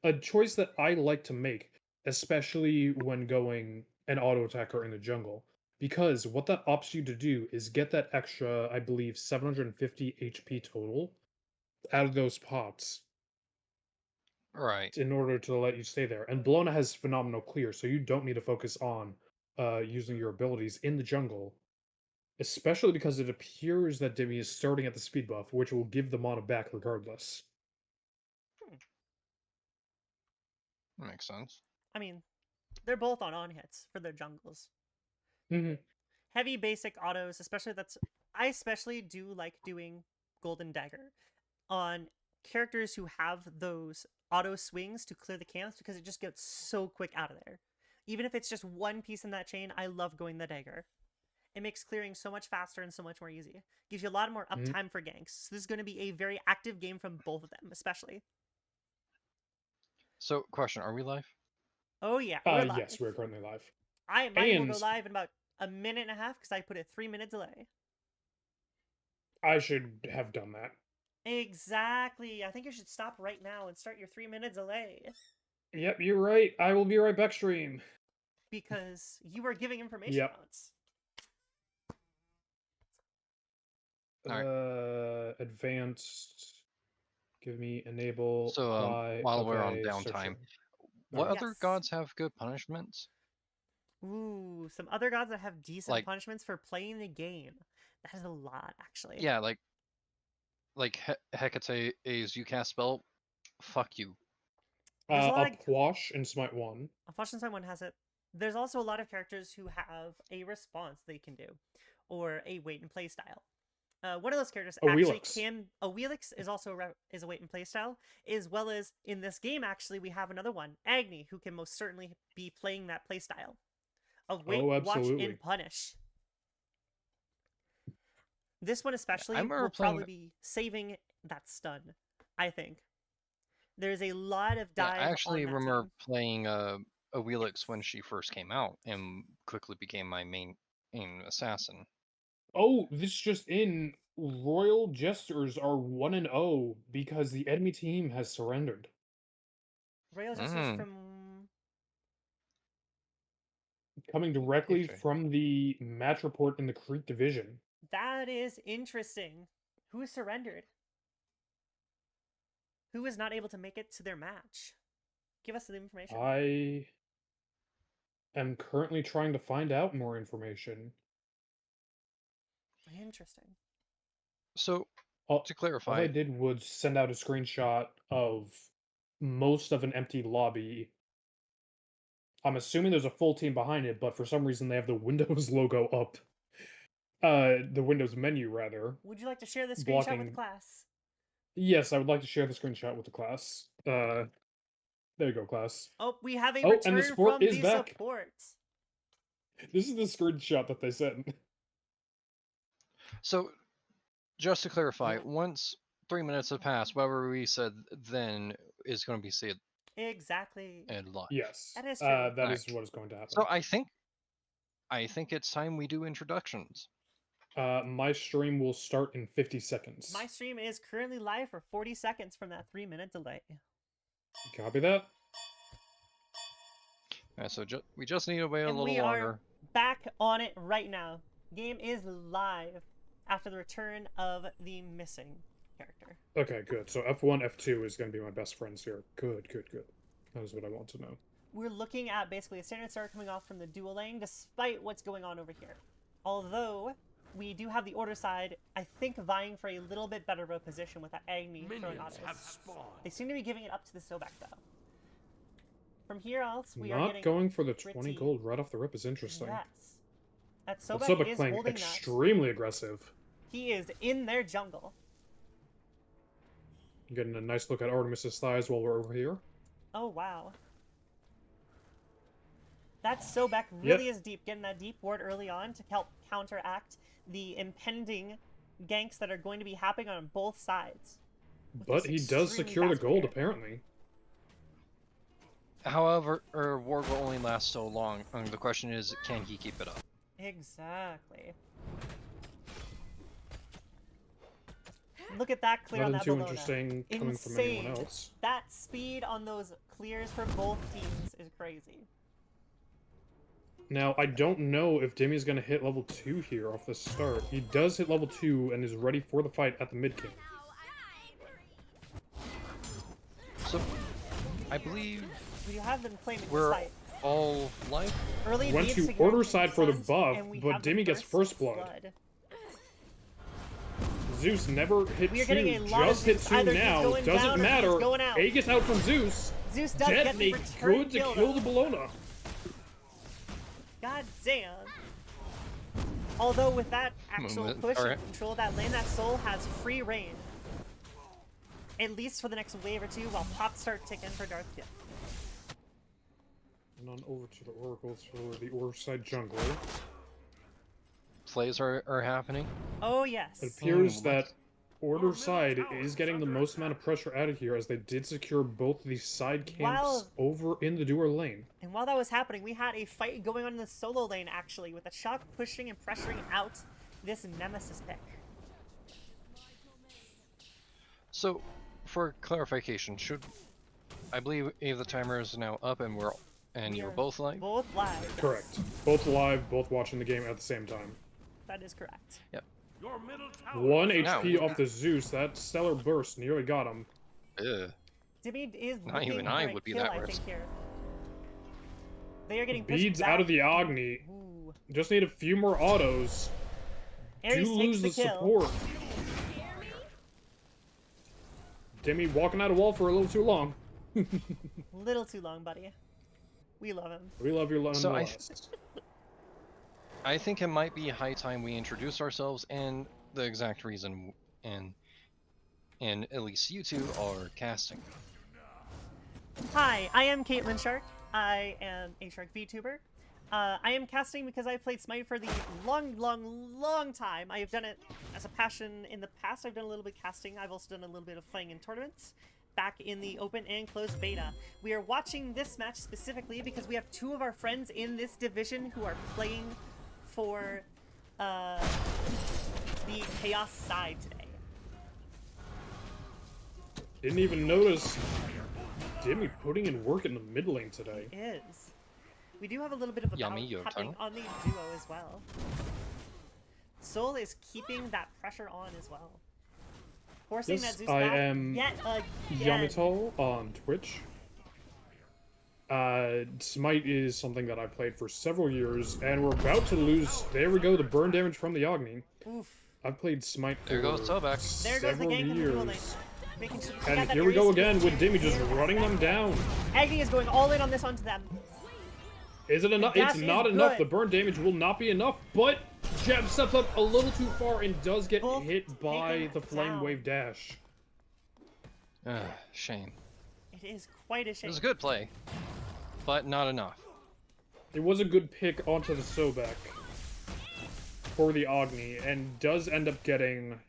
a choice that I like to make, especially when going an auto attacker in the jungle. Because what that opts you to do is get that extra, I believe, 750 HP total out of those pots Right. in order to let you stay there. And Bologna has phenomenal clear, so you don't need to focus on using your abilities in the jungle, especially because it appears that Demi is starting at the speed buff, which will give the mana back regardless. Hmm. Makes sense. I mean, they're both on hits for their jungles. Hmm. Heavy basic autos, especially that's I especially do like doing Golden Dagger on characters who have those auto swings to clear the camps because it just gets so quick out of there. Even if it's just one piece in that chain, I love going the dagger. It makes clearing so much faster and so much more easy. Gives you a lot more Hmm. uptime for ganks. So this is going to be a very active game from both of them, especially. So, question: are we live? Oh yeah, we're Yes, live. we're currently live. Mine will go And live in about a minute and a half because I put a 3 minute delay. I should have done that. Exactly. I think you should stop right now and start your 3 minute delay Yep, you're right. I will be right back, stream. because you are giving information Yep. out. All right. Advanced. Give me enable, So, apply. while we're on Okay, downtime, searching. what Alright. other Yes. gods have good punishments? Ooh, some other gods that have decent Like, punishments for playing the game. That is a lot, actually. yeah, like Hecate's you cast spell. Fuck you. There's a lot of Upwash and Smite 1. unfortunately someone has it. There's also a lot of characters who have a response they can do, or a wait and play style. One of those characters A actually Wheelix. can. A Wheelix is also is a wait and play style, as well as in this game actually we have another one, Agni, who can most certainly be playing that play style of wait, Oh, watch, absolutely. and punish. This one I especially remember will playing. probably be saving that stun. I think there's a lot of Yeah, I dive on actually that remember team. playing a Wheelix when Yes. she first came out and quickly became my main assassin. Oh, this just in. Royal Jesters are 1-0 because the enemy team has surrendered. Rail Jesters Mm, from Coming directly iffy. from the match report in the Crete division. that is interesting. Who surrendered? Who is not able to make it to their match? Give us the information. I am currently trying to find out more information. Interesting. So All, to all clarify, I did was send out a screenshot of most of an empty lobby. I'm assuming there's a full team behind it, but for some reason they have the Windows logo up. The Windows menu rather, Would you like to share the screenshot with the blocking. class? Yes, I would like to share the screenshot with the class. There you go, class. Oh, we have a Oh, and the return support from is the back. support. This is the screenshot that they sent. so just to clarify, once 3 minutes have passed, whatever we said then is going to be said Exactly. in live. Yes, That is true. that Alright. is what is going to So happen. I think it's time we do introductions. My stream will start in 50 seconds. My stream is currently live for 40 seconds from that 3 minute delay. Copy that. Alright, so we just need to wait a And little we are longer. back on it right now. Game is live after the return of the missing character. Okay, good. So F1, F2 is going to be my best friends here. Good, good, good. That is what I want to know. We're looking at basically a standard start coming off from the dual lane, despite what's going on over here. Although we do have the order side, I think, vying for a little bit better of a position with that Agni throwing autos. They seem to be giving it up to the Sobek though. From here else, we are Not getting going for the 20 Crete. gold right off the rip is interesting. Yes. That But Sobek Sobek is playing holding that. extremely aggressive. He is in their jungle. Getting a nice look at Artemis's thighs while we're over here. Oh, wow. That Sobek really Yep. is deep, getting that deep ward early on to help counteract the impending ganks that are going to be happening on both sides. But he does secure the gold, apparently. However, ward will only last so long. The question is, can he keep it up? Exactly. Look at that clear on Nothing that too Bologna. interesting coming from anyone Insane. else. That speed on those clears for both teams is crazy. Now, I don't know if Demi's going to hit level 2 here off the start. He does hit level 2 and is ready for the fight at the mid-king. So, I believe We have been claiming this we're fight. all live. Early Went lead to significant order side for the descent, buff, and we but have the Demi gets first blood. Zeus never hit We are 2, getting a lot of just hit Zeus. 2 Either he's now. going Doesn't down or matter. he's going out. Aegis out from Zeus. Zeus does get the Detonate. return Good to kill, kill though. the Bologna. God damn. Although with that actual Moment, push alright. and control of that lane, that soul has free reign. At least for the next wave or two, while pops start ticking for Darth Gift. And on over to the oracles for the order side jungler. Plays are happening. Oh yes. It appears Oh, that order side is getting the most amount of pressure out of here as they did secure both the side camps Wow. over in the duer lane. And while that was happening, we had a fight going on in the solo lane actually, with a Shock pushing and pressuring out this Nemesis pick. So, for clarification, I believe the timer is now up and We you're are both live? Both live. yes. Correct. Both live, both watching the game at the same time. That is correct. Yep. 1 Now- HP off the Zeus. That stellar burst nearly got him. Ugh. Demi is Not looking even for I a would be kill, that I worse. think, here. They are getting pushed Beads back. out of the Agni. Ooh. Just need a few more autos. Ares Do takes lose the the kill. support. Demi walking out a wall for a little too long. Little too long, buddy. We love him. We love you So nonetheless. I think it might be high time we introduce ourselves and the exact reason and at least you two are casting. Hi, I am Caitlin Shark. I am a Shark VTuber. I am casting because I played Smite for the long time. I have done it as a passion in the past. I've done a little bit casting. I've also done a little bit of playing in tournaments back in the open and closed beta. We are watching this match specifically because we have two of our friends in this division who are playing for the Chaos side today. Didn't even notice Demi putting in work in the mid lane today. Is. We do have a little bit of a Yummy, battle your happening tongue. on the duo as well. Soul is keeping that pressure on as well. Forcing Yes, that Zeus I back am yet again. Yamato on Twitch. Smite is something that I played for several years, and we're about to lose. There we go, the burn damage from the Agni. Oof. I've played Smite for There goes Tobak. There goes the several gank in the duo lane. years. Making sure And that here we go Ares again is with Demi just there. running them down. Agni is going all in on this onto them. Is it enough? The dash It's not is enough. good. The burn damage will not be enough, but Jeb steps up a little too far and does get Both hit by taken the Flame down. Wave dash. Shame. It is quite a It shame. was a good play, but not enough. It was a good pick onto the Sobek for the Agni, and does end up getting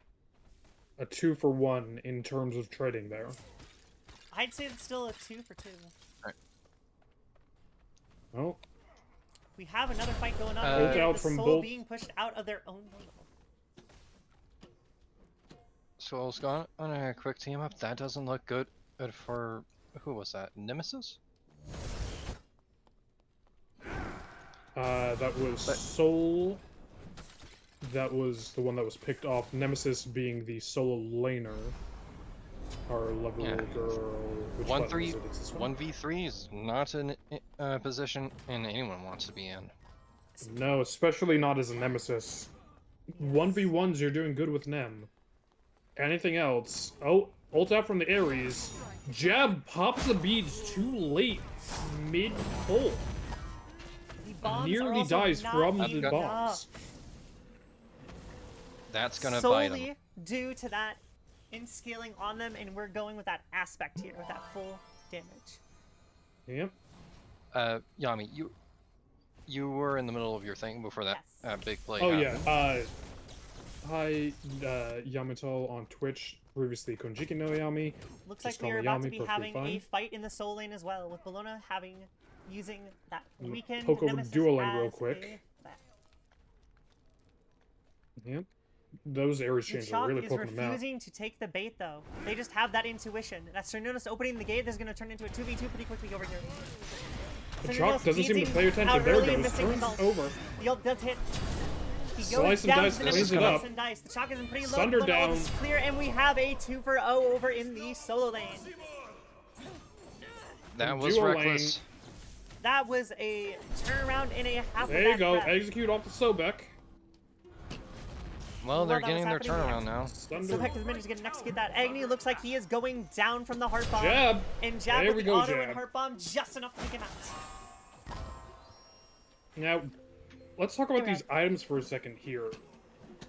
a 2-for-1 in terms of trading there. I'd say it's still a 2 for 2. Well, We have another fight going on. Ult here, out the from Soul both. being pushed out of their own lane. So I was going on a quick team up. That doesn't look good for who was that? Nemesis? that was But- Soul. That was the one that was picked off. Nemesis being the solo laner. Our lovely Yeah. little girl. Which One button three, is it? It's this one? 1v3 is not a position and anyone wants to be in. No, especially not as a Nemesis. 1v1s, you're doing good with Nem. Anything else? Oh, ult out from the Ares. Jab pops the beads too late. Mid-pull. The bombs are Nearly also dies not from That's the good. bombs. That's gonna bite solely him. due to that in scaling on them, and we're going with that aspect here, with that full damage. Yep. Yami, you were in the middle of your thing before that Yes. big play Oh happened. yeah. Hi, Yamato on Twitch. Previously Konjiki no Yami. Looks Just like we call are me about to Yami, be perfectly having a fine. fight in the soul lane as well, with Bologna using that I'm gonna weekend poke over Nemesis duo lane real as quick. a- Yep. Those areas The change are Chalk really is poking them out. refusing to take the bait, though. They just have that intuition. That Cernunos opening the gate is going to turn into a 2v2 pretty quickly over here. The Chalk doesn't seem to pay attention. Out There it early and goes. missing Turns results. over. The ult does hit. He goes Slice and down dice to the cleans next it slice up. and dice. The Chalk is in pretty low. Sunder but the ult down. is clear, and we have a 2-for-0 over in the solo lane. That was Duo reckless. That was a turnaround and a half. There you go. Execute off the Sobek. Well, they're that was getting their happening, turnaround now. Thunder. Sobek has managed to get an execute that. Agni looks like he is going down from the heart bomb. Jab. And jab There with we the go, auto and jab. heart bomb just enough to take him out. Now, let's talk about Okay. these items for a second here.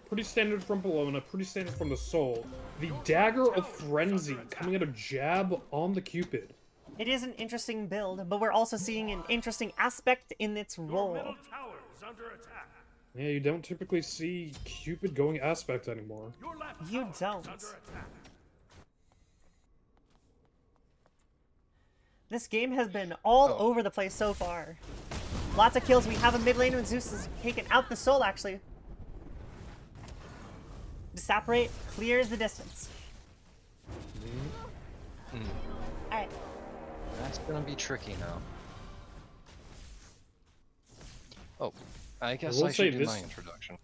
Pretty standard from Bologna, pretty standard from the Soul. The Dagger of Frenzy coming out of jab on the Cupid. It is an interesting build, but we're also seeing an interesting aspect in its role. Yeah, you don't typically see Cupid going aspect anymore. You don't. This game has been all over the place so far. Lots of kills. We have a mid lane when Zeus has taken out the soul, actually. Disapparate clears the distance. Alright. That's gonna be tricky now. Oh, I guess will I say should do this- my introduction.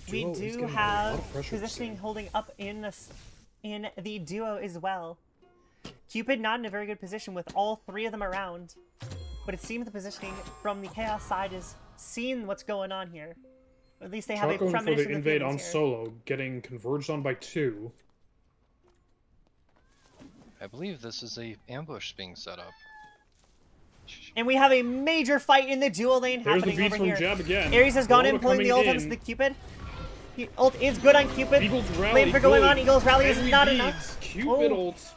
We Duo is do getting a lot have of pressure this positioning game. holding up in the duo as well. Cupid not in a very good position with all three of them around, but it seems the positioning from the Chaos side is seeing what's going on here. Or at least they have Chalk a going for premonition the of invade feelings on here. solo, getting converged on by 2. I believe this is a ambush being set up. And we have a major fight in the duo lane There's the happening beats over from here. jab again. Ares has gone in, Bologna pulling the coming ult onto in. the Cupid. Ult is good on Cupid. Eagles rally, Flamethrower going good. on. Eagles rally is Angry not beads. enough. Cupid Oh. ult.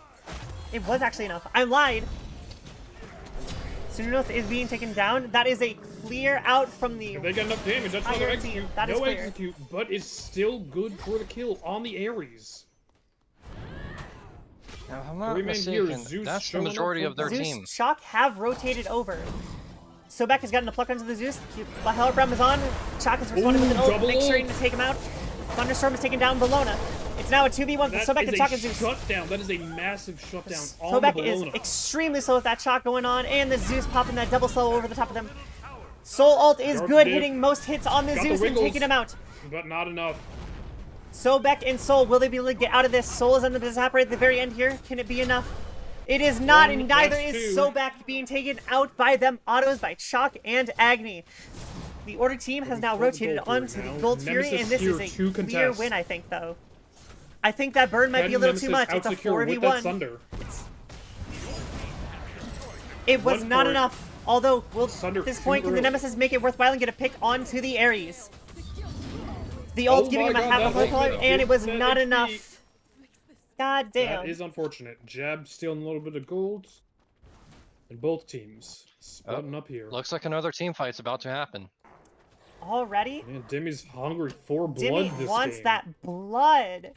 It was actually enough. I lied. Sununos is being taken down. That is a clear out from the... If they get enough damage, that's another Iron team, execute. that is No clear. execute, but is still good for the kill on the Ares. Now, if I'm not Three men here, mistaken, Zeus that's the showing up majority for of their Zeus team. Shock have rotated over. Sobek has gotten a pluck onto the Zeus. The Hellbram is on. Shock is responding with an ult. double Make sure ult. to take him out. Thunderstorm is taking down Bologna. It's now a 2v1 for That Sobek is and a Shock and Zeus. shutdown. That is a massive shutdown on Sobek the is Bologna. extremely slow with that shock going on, and the Zeus popping that double slow over the top of them. Soul ult is Dark good, diff. hitting most hits on the Got the Zeus and wiggles. taking him out. But not enough. Sobek and Soul, will they be able to get out of this? Soul is on the Disapparate at the very end here. Can it be enough? It is not, One, and neither that's is two. Sobek being taken out by them autos by Chalk and Agni. The Order team has now for the rotated Gold Fury onto now. the Gold Fury, Nemesis and this here is to a clear contest. win, I think, though. I think that burn might be a little too much. It's a Outsecure with that 4v1. Sunder. It was Went not for it. enough. Although, will Sunder at this too point, can the early. Nemesis make it worthwhile and get a pick onto the Ares? The Oh ult giving him my a God, half a that whole color, ult and it was that not HP. enough. God damn. That is unfortunate. Jab stealing a little bit of gold. And both teams splitting up here. Looks like another team fight's about to happen. Already? Man, Demi's hungry for blood Dimmy this wants game. that blood.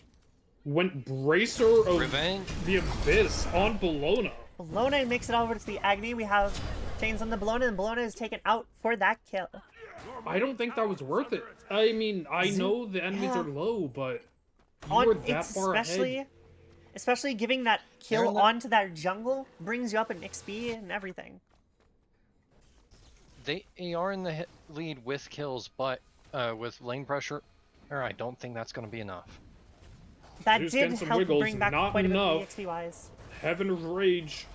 Went Bracer of Revenge. the Abyss on Bologna. Bologna makes it over to the Agni. We have chains on the Bologna, and Bologna is taken out for that kill. I don't think that was worth it. I mean, I know the enemies yeah. are low, but you were that It's far ahead. especially giving that They're kill li- onto that jungle brings you up in XP and everything. They are in the lead with kills, but with lane pressure, I don't think that's going to be enough. That Zeus did getting some help wiggles, bring back not quite a bit of enough. XP wise. Heaven of Rage.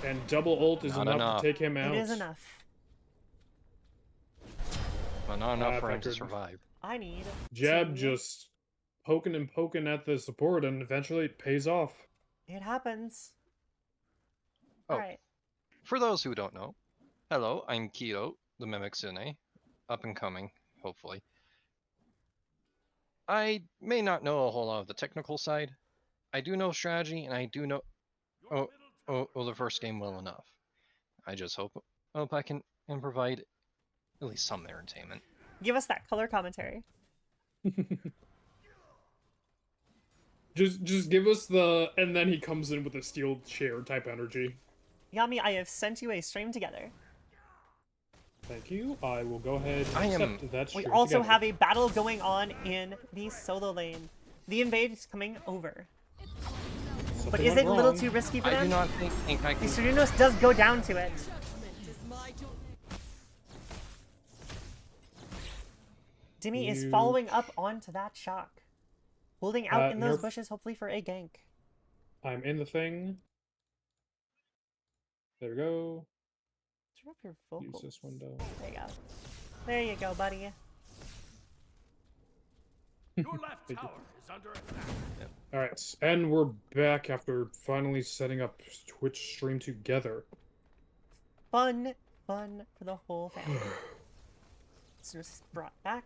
And double ult is Not enough enough. to take him out. It is enough. But not enough for him to figured. survive. I need Jab to- just poking and poking at the support, and eventually it pays off. It happens. Oh. Alright. For those who don't know, hello, I'm Keto, the Mimicsune, up and coming, hopefully. I may not know a whole lot of the technical side. I do know strategy, and I do know the first game well enough. I just hope I can provide at least some entertainment. Give us that color commentary. Just give us the, and then he comes in with a steel chair type energy. Yami, I have sent you a stream together. Thank you. I will go ahead and I am- accept that We stream also together. have a battle going on in the solo lane. The invade is coming over. Something But is went it a little wrong. too risky for I do them? not think I The can. Cernunnos does go down to it. Dimmy is You- following up onto that shock. Holding out in those Nerf. bushes, hopefully for a gank. I'm in the thing. There we go. Turn off your Use vocals. this window. There you go. There you go, buddy. Your left Thank you. tower is under attack. Alright, and we're back after finally setting up Twitch stream together. Fun for the whole family. So this is brought back.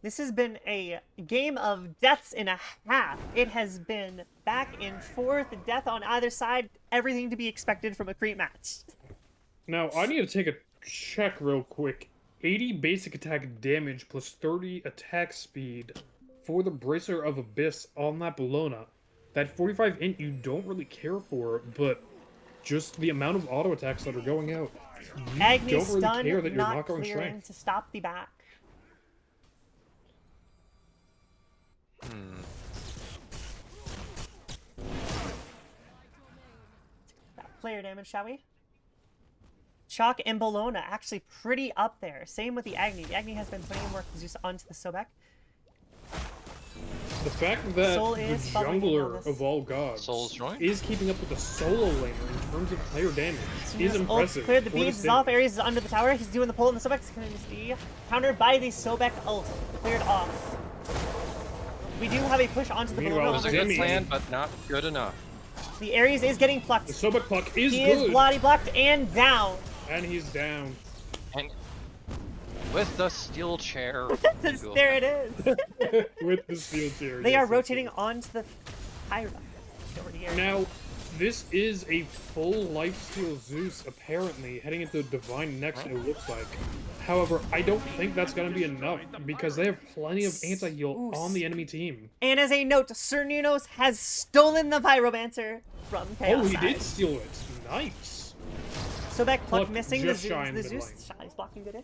This has been a game of deaths and a half. It has been back and forth, death on either side, everything to be expected from a Crete match. Now, I need to take a check real quick. 80 basic attack damage plus 30 attack speed for the Bracer of Abyss on that Bellona. That 45 int you don't really care for, but just the amount of auto attacks that are going out. You Agni don't really stun, care that you're not not going clearing strength. to stop the back. Hmm. That player damage, shall we? Chalk and Bellona actually pretty up there. Same with the Agni. The Agni has been putting in work Zeus onto the Sobek. The fact that Soul the is bubbling in on jungler this. of all gods Soul's joined? is keeping up with the solo laner in terms of player damage is Ult impressive. cleared the for this beads, is off, damage. Ares is under the tower, he's doing the pull, and the Sobek is going to be countered by the Sobek ult. Cleared off. We do have a push onto the Meanwhile, It was a Bellona. good Dimmy- plan, but not good enough. The Ares is getting plucked. The Sobek Puck is He good, is bloody blocked and down. and he's down. And with the steel chair. There it is. With the steel chair. They yes, are yes, rotating yes. onto the Pyra over here. Now, this is a full lifesteal Zeus, apparently, heading into Divine next, it looks like. However, I don't think that's going to be enough, because they have plenty of anti-heal on the enemy team. And as a note, Cernunnos has stolen the Pyromancer from Chaos Oh, he side. did steal it. Nice. Sobek pluck Pluck missing the just Zeus. shy in The mid Zeus lane. shot is blocking good.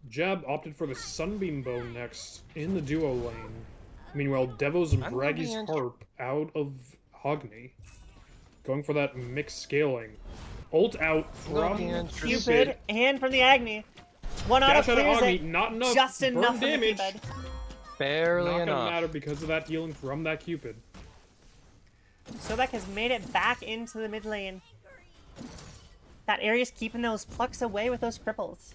Jab opted for the Sunbeam Bow next in the duo lane. Meanwhile, Devos and I'm Braggy's really Harp out of Hogni. Going for that mixed scaling. Ult out from Really interesting. Cupid and from the Agni. One auto Dash out of clears Agni, it. not enough. Just Burn enough from the damage. Cupid. Barely Not gonna enough. matter because of that healing from that Cupid. Sobek has made it back into the mid lane. That area's keeping those plucks away with those cripples.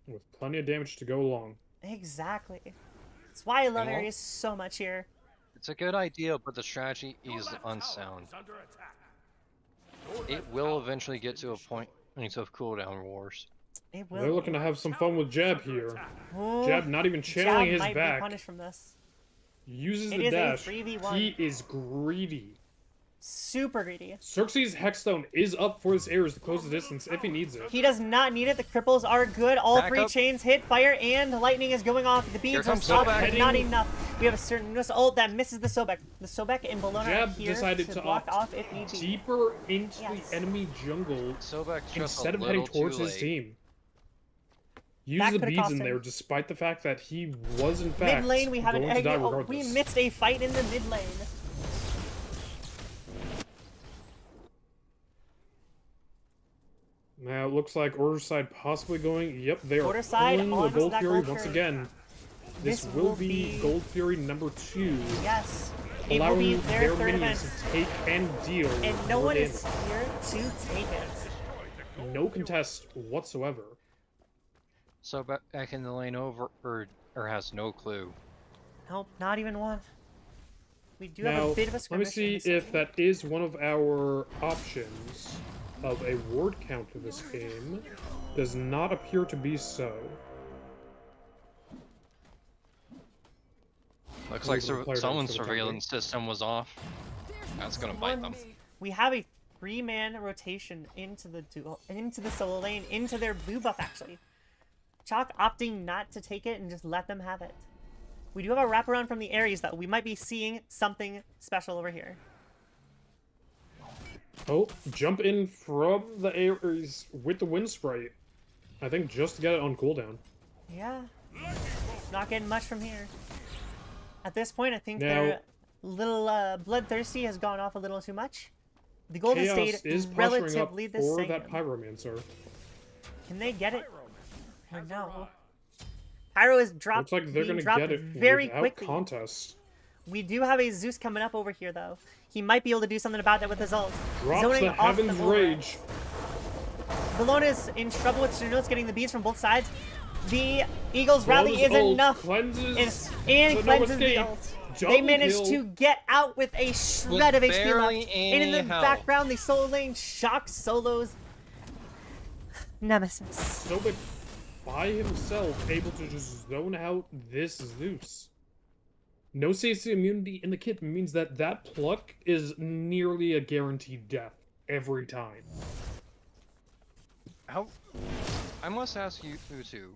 With plenty of damage to go along. Exactly. That's why I love Well- areas so much here. It's a good idea, but the strategy is unsound. Is under attack. It will eventually get to a point of cooldown wars. It will. They're looking to have some fun with Jab here. Ooh, Jab not even channeling Jab his might back. be punished from this. Uses It the is a dash. 3v1. He is greedy. Super greedy. Xerxes Hexstone is up for his Ares to close the distance if he needs it. He does not need it. The cripples are good. All Back three up. chains hit. Fire and lightning is going off. The beads are comes stopped, Sobek. but not enough. We have a certain ult that misses the Sobek. The Sobek and Bellona Jab are here decided to to block opt off if need be. deeper into Yes. the enemy jungle Sobek's just instead a of heading little towards too his late. team. Use That the could've beads cost in him. there despite the fact that he was in fact Mid lane, we have an going to die Agni. Oh, regardless. we missed a fight in the mid lane. Now it looks like Order Side possibly going. Yep, they are Order Side pulling the onto Gold that Fury Gold once Fury. again. This This will will be be- Gold Fury number 2, Yes. It will allowing be their their third minions event. to take and deal. And no more one is damage. here to take it. No contest whatsoever. Sobek in the lane over or has no clue. Nope, not even one. We do have Now, a bit of a let me skirmish. in see this if game. that is one of our options of a ward count in this game. Does not appear to be so. Looks Maybe like the player someone's doesn't put it on surveillance system was off. That's gonna bite them. We have a 3-man rotation into the duel, into the solo lane, into their blue buff actually. Chalk opting not to take it and just let them have it. We do have a wraparound from the Ares though. We might be seeing something special over here. Oh, jump in from the Ares with the Wind Sprite. I think just to get it on cooldown. Yeah. Not getting much from here. At this point, I think Now- their little bloodthirsty has gone off a little too much. The gold has Chaos stayed is posturing up relatively the for same. that Pyromancer. Can they get it? Or no? Pyro is Looks like they're being gonna dropped get it very without quickly. contest. We do have a Zeus coming up over here, though. He might be able to do something about that with his ult. Drops Zoning the off Heaven's override. Rage. Bellona's in trouble with Sununo's getting the beads from both sides. The Eagle's rally is ult enough. Cleanses And the cleanses the escape. ult. Double They managed kill. to get out with a shred of HP left. barely And in the any health. background, the solo lane shocks solos. Nemesis. Sobek by himself able to just zone out this Zeus. No CC immunity in the kit means that that pluck is nearly a guaranteed death every time. How? I must ask you two.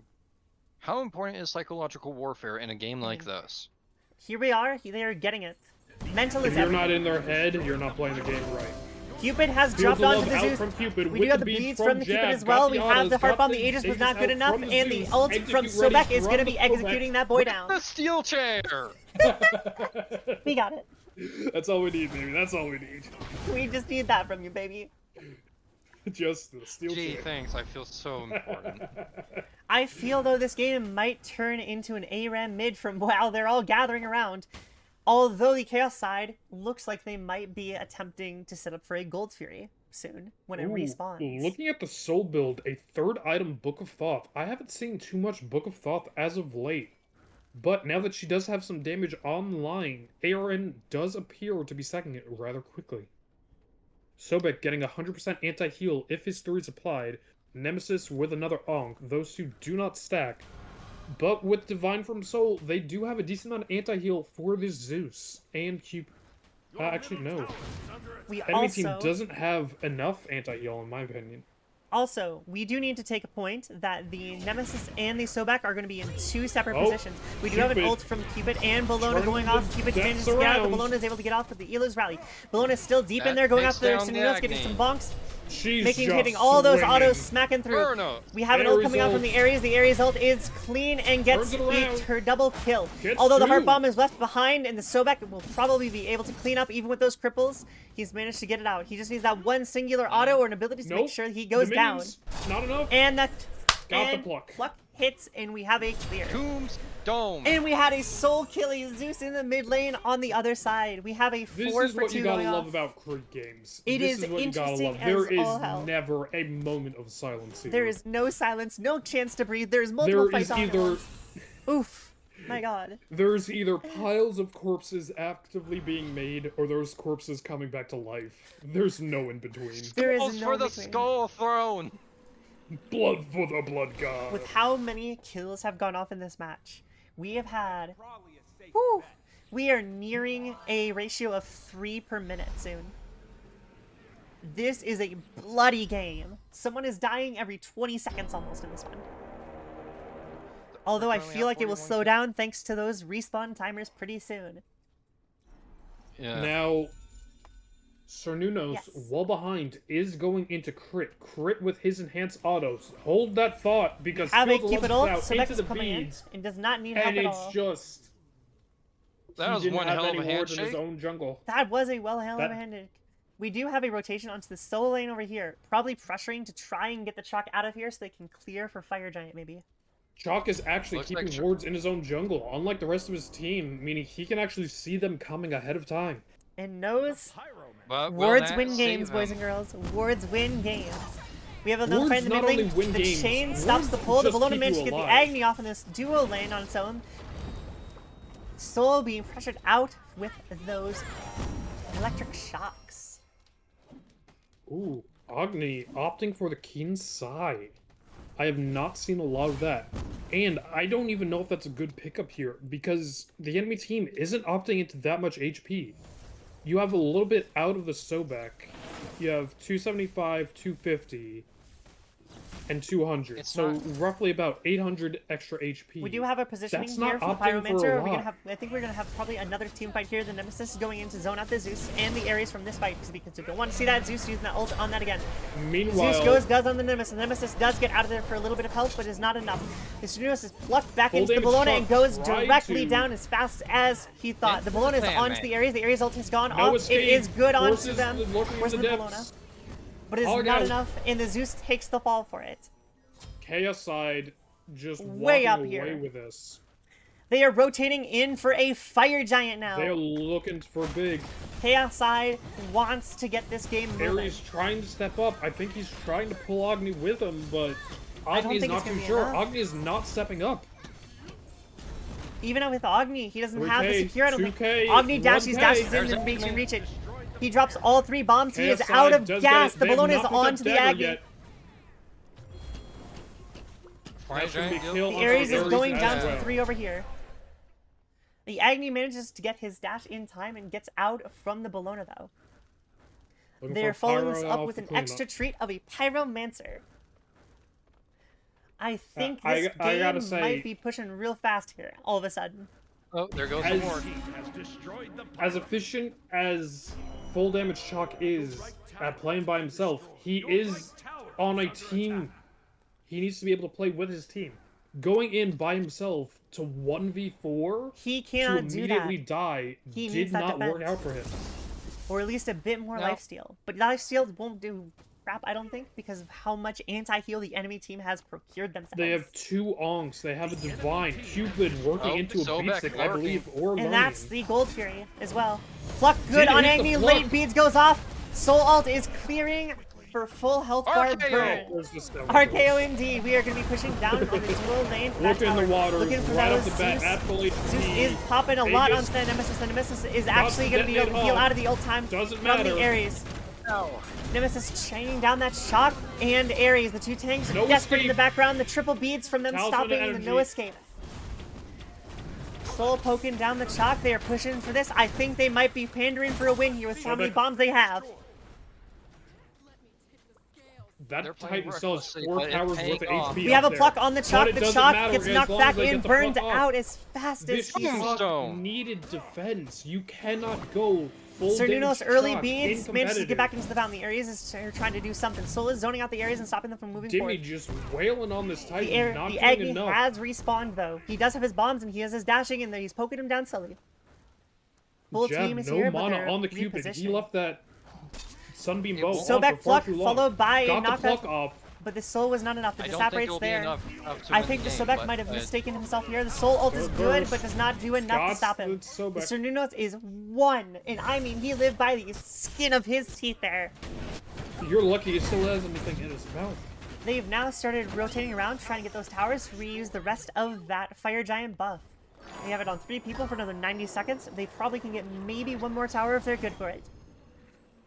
How important is psychological warfare in a game like this? Here we are. They are getting it. Mental If is you're everything. not in their head, you're not playing the game right. Cupid has Feel dropped the onto love the out Zeus. from Cupid We with do have the the beads beads from from the Cupid Jab, as well. got We the have autos, the Heart got Bomb. the The Aegis was Aegis not good out enough. from And the Zeus. ult from Execute ready Sobek is going to from be the executing that boy down. The steel chair. We got it. That's all we need, baby. That's all we need. We just need that from you, baby. Just the steel Gee, chair. thanks. I feel so important. I feel, though, this game might turn into an ARAM mid from while they're all gathering around. Although the Chaos side looks like they might be attempting to set up for a Gold Fury soon when it Ooh, respawns. Looking at the soul build, a third item, Book of Thoth. I haven't seen too much Book of Thoth as of late. But now that she does have some damage online, ARN does appear to be sacking it rather quickly. Sobek getting 100% anti-heal if his 3 is applied. Nemesis with another Onk. Those two do not stack. But with Divine from Soul, they do have a decent amount of anti-heal for this Zeus and Cupid. Actually, no. We Enemy team also, doesn't have enough anti-heal, in my opinion. we do need to take a point that the Nemesis and the Sobek are going to be in 2 separate Oh, positions. We do have an Cupid. ult from Cupid and Bellona Turn going the off. Cupid depths manages to get out. The around. Bellona is able to get off with the Elo's rally. Bellona is still deep in That there going takes after down Sununos, getting Dagny. some bonks. She's Hitting just all those swinging. autos, smacking through. Burnout. We have an ult Ares coming out from ult. the Ares. The Ares ult is clean and gets Turns it around. her double kill. Gets Although the Heart 2. Bomb is left behind, and the Sobek will probably be able to clean up even with those cripples. He's managed to get it out. He just needs that one singular auto or an ability to Nope. make sure he goes The down. minions, not enough. And that Got the and pluck. Pluck hits, and we have a clear. Tombstone. And we had a soul killing Zeus in the mid lane on the other side. We have a This 4 is for what 2 you gotta going love off. about Crete games. It This is is what you gotta interesting love. There as is all hell. never a moment of silence here. There is no silence, no chance to breathe. There's multiple There fights is on at either once. Oof. My god. there's either piles of corpses actively being made, or there's corpses coming back to life. There's no in between. There is Skulls no for the between. skull throne. Blood for the blood god. With how many kills have gone off in this match, we have had. Probably a safe Whew, bet. we are nearing a ratio of 3 per minute soon. This is a bloody game. Someone is dying every 20 seconds almost in this one. Although I currently feel at like it will 41 slow down thanks to those respawn timers pretty soon. Yeah. Now, Cernunos, Yes. while behind, is going into Crit. Crit with his enhanced autos. Hold that thought, because Have a Field keep it launches ult. out Sobek into is the coming in beads, and does not need help and at it's all. just... That he was didn't one have hell of any a wards in his handshake. own jungle. That was a well held That- handed. We do have a rotation onto the solo lane over here. Probably pressuring to try and get the Chalk out of here so they can clear for Fire Giant, maybe. Chalk is actually Looks like keeping Ch- wards in his own jungle, unlike the rest of his team, meaning he can actually see them coming ahead of time. And knows Pyro man. But will wards that win save games, boys him? and girls. Wards win games. We have another Wards fight in the not mid lane. only win The games, chain stops wards the pull. The just Bellona keep managed you to get the alive. Agony off in this duo lane on its own. Soul being pressured out with those electric shocks. Ooh, Agni opting for the keen Sai. I have not seen a lot of that. And I don't even know if that's a good pickup here, because the enemy team isn't opting into that much HP. You have a little bit out of the Sobek. You have 275, 250. and 200. It's So not- roughly about 800 extra HP. We do have a positioning That's here not for the opting for a Pyromancer. lot. I think we're gonna have probably another team fight here. The Nemesis is going in to zone out the Zeus and the Ares from this fight because we don't want to see that Zeus using that ult on that again. Meanwhile, Zeus goes on the Nemesis. The Nemesis does get out of there for a little bit of health, but is not enough. The Sununos is plucked back Full into the damage Bologna shot and goes tried directly to- down as fast as he thought. The Bologna is Damn, onto man. the Ares. The Ares ult has gone no off. escape. It is good onto Forces them. the lurking in Where's the the Bologna? depths. But it is Oh, not no. enough, and the Zeus takes the fall for it. Chaos side just Way walking up away here. with this. They are rotating in for a Fire Giant now. They're looking for big. Chaos side wants to get this game moving. Ares trying to step up. I think he's trying to pull Agni with him, but I don't Agni's think not it's gonna too be sure. enough. Agni is not stepping up. Even with Agni, he doesn't have the 3K, secure. I don't think 2K, Agni dashes 1K. in There's and Agni. can reach it. He drops all 3 bombs. He is Chaos out side of does gas. get it. The They have balloon is not picked up onto the Dagger Agni. yet. Fire That's gonna be Giant kill The onto Ares is Ares going as down well. to 3 over here. The Agni manages to get his dash in time and gets out from the Bologna though. Looking They're for following this Pyro up off with the an cleanup. extra treat of a Pyromancer. I think I this gotta game say- might be pushing real fast here, all of a sudden. Oh, there goes the As- ward. Has destroyed the As efficient as full damage Shock is at playing by himself, he is on a team. He needs to be able to play with his team. Going in by himself to 1v4 He to cannot do that. immediately die He did needs that not work defense. out for him. Or at least a bit more No. lifesteal. But lifesteal won't do crap, I don't think, because of how much anti-heal the enemy team has procured themselves. They have 2 Onks, they have a Divine, Cupid working Oh, into a Sobek basic, I lurking. believe, or and Lurking. that's the Gold Fury as well. Pluck good Did on hit the Agni, pluck. late beads goes off. Soul Ult is clearing for full health bar RKO. burn. Where's the Skeletor? RKO indeed. We are going to be pushing down on the dual lane. for that Look in the tower. water, Looking for right those off the bat, Zeus. at full HP. Zeus is popping a lot Vegas onto the Nemesis. The Nemesis is actually going to be able to detonate heal off. out of the ult time Doesn't from matter. the Ares. No. Nemesis chaining down that Shock and Ares. The 2 tanks No desperate in the escape. background. The triple beads from them Talisman stopping the energy. no escape. Soul poking down the Shock. They are pushing for this. I think they might be pandering for a win here with how many Sobek. bombs they have. That They're playing Titan still has recklessly, 4 but it's powers paying worth of off. HP. We have a up pluck there. on the But Shock. it The doesn't Shock matter gets as knocked long as back they in, get the burned pluck off. out as fast as This he Shock Stone. needed defense. You cannot go full Cernunos damage early Shock beads in manages to get back competitive. into the fountain. The Ares is trying to do something. Soul is zoning out the Ares and stopping them from moving Dimmy forward. just wailing on this Titan, not The doing Agni enough. has respawned though. He does have his bombs and he has his dashing in there. He's poking him down slowly. Full Jab, team is no here, but mana they're on the Cupid. He repositioning. left that Sunbeam It bow won't- on So back for far pluck too long. followed by a Got the knockup, pluck off. but the soul was not enough. The I don't think disapparate's it'll be there. enough to I win think the game, Sobek but, might have uh, mistaken himself here. The soul ult is good, but does not do enough to Got stop him. the Sobek. The Cernunos is 1, and I mean he lived by the skin of his teeth there. You're lucky he still has anything in his mouth. They've now started rotating around, trying to get those towers to reuse the rest of that Fire Giant buff. They have it on 3 people for another 90 seconds. They probably can get maybe 1 more tower if they're good for it.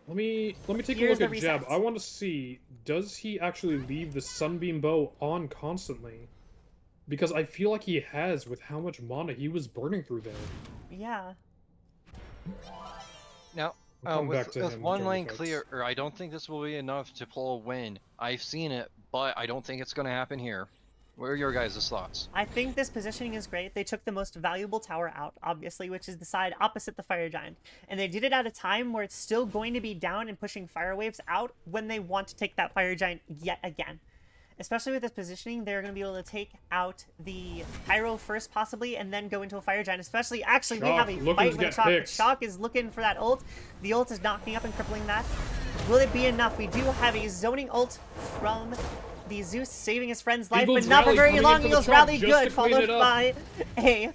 Let me take Here's a look the at Jeb. resets. I want to see, does he actually leave the Sunbeam bow on constantly? Because I feel like he has with how much mana he was burning through there. Yeah. Now, We'll come back with, to with him one during the lane fights. clear, I don't think this will be enough to pull a win. I've seen it, but I don't think it's going to happen here. What are your guys' thoughts? I think this positioning is great. They took the most valuable tower out, obviously, which is the side opposite the Fire Giant. And they did it at a time where it's still going to be down and pushing Fire Waves out when they want to take that Fire Giant yet again. Especially with this positioning, they're going to be able to take out the Pyro first, possibly, and then go into a Fire Giant. Especially, actually, we have a Shock looking fight to with get Shock. picked. Shock is looking for that ult. The ult is knocking up and crippling that. Will it be enough? We do have a zoning ult from the Zeus saving his friend's life, Eagles but not for rally very coming in long. for the Eagles Shock rally just good, to clean followed it up. by a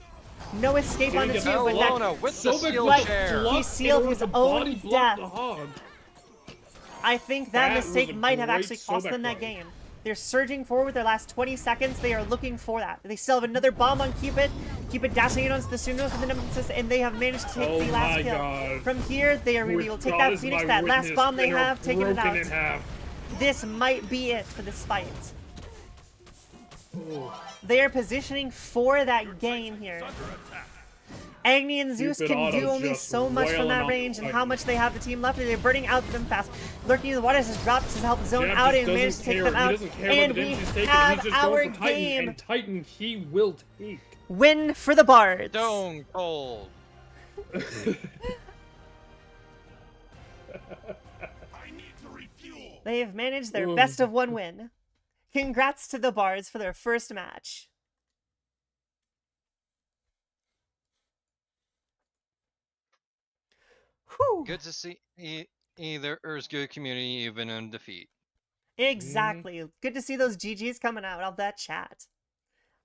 no escape on the Getting two, a but Lona that with the Sobek seal blocked- chair. blocked He sealed in his order to own body block death. the hog. I think that That was mistake a might have great actually cost Sobek them that play. game. They're surging forward their last 20 seconds. They are looking for that. They still have another bomb on Cupid. Cupid dashing in onto the Sunos with the Nemesis, and they have managed to take Oh the last my kill. God. From here, they are going to be able to take God that is Phoenix, my that last witness, bomb they are have, taking it broken out. in half. This might be it for this fight. Ooh. They are positioning for that game here. Agni and Zeus Stupid can do Otto's only just so much from wailing that on range, and how Titan. much they have the team left. They're burning out them fast. Lurking in the waters has dropped to help zone Jab out just and managed doesn't to take care. them He out. doesn't care And about the we damage he's taking. have He's just our going for Titan, game. and Titan he will take. Win for the Bards. Stone cold. I need to refuel. They have managed their Ooh. best of one win. Congrats to the Bards for their first match. Whew. Good to see there's good community even in defeat. Exactly. Good to see those GGs coming out of that chat.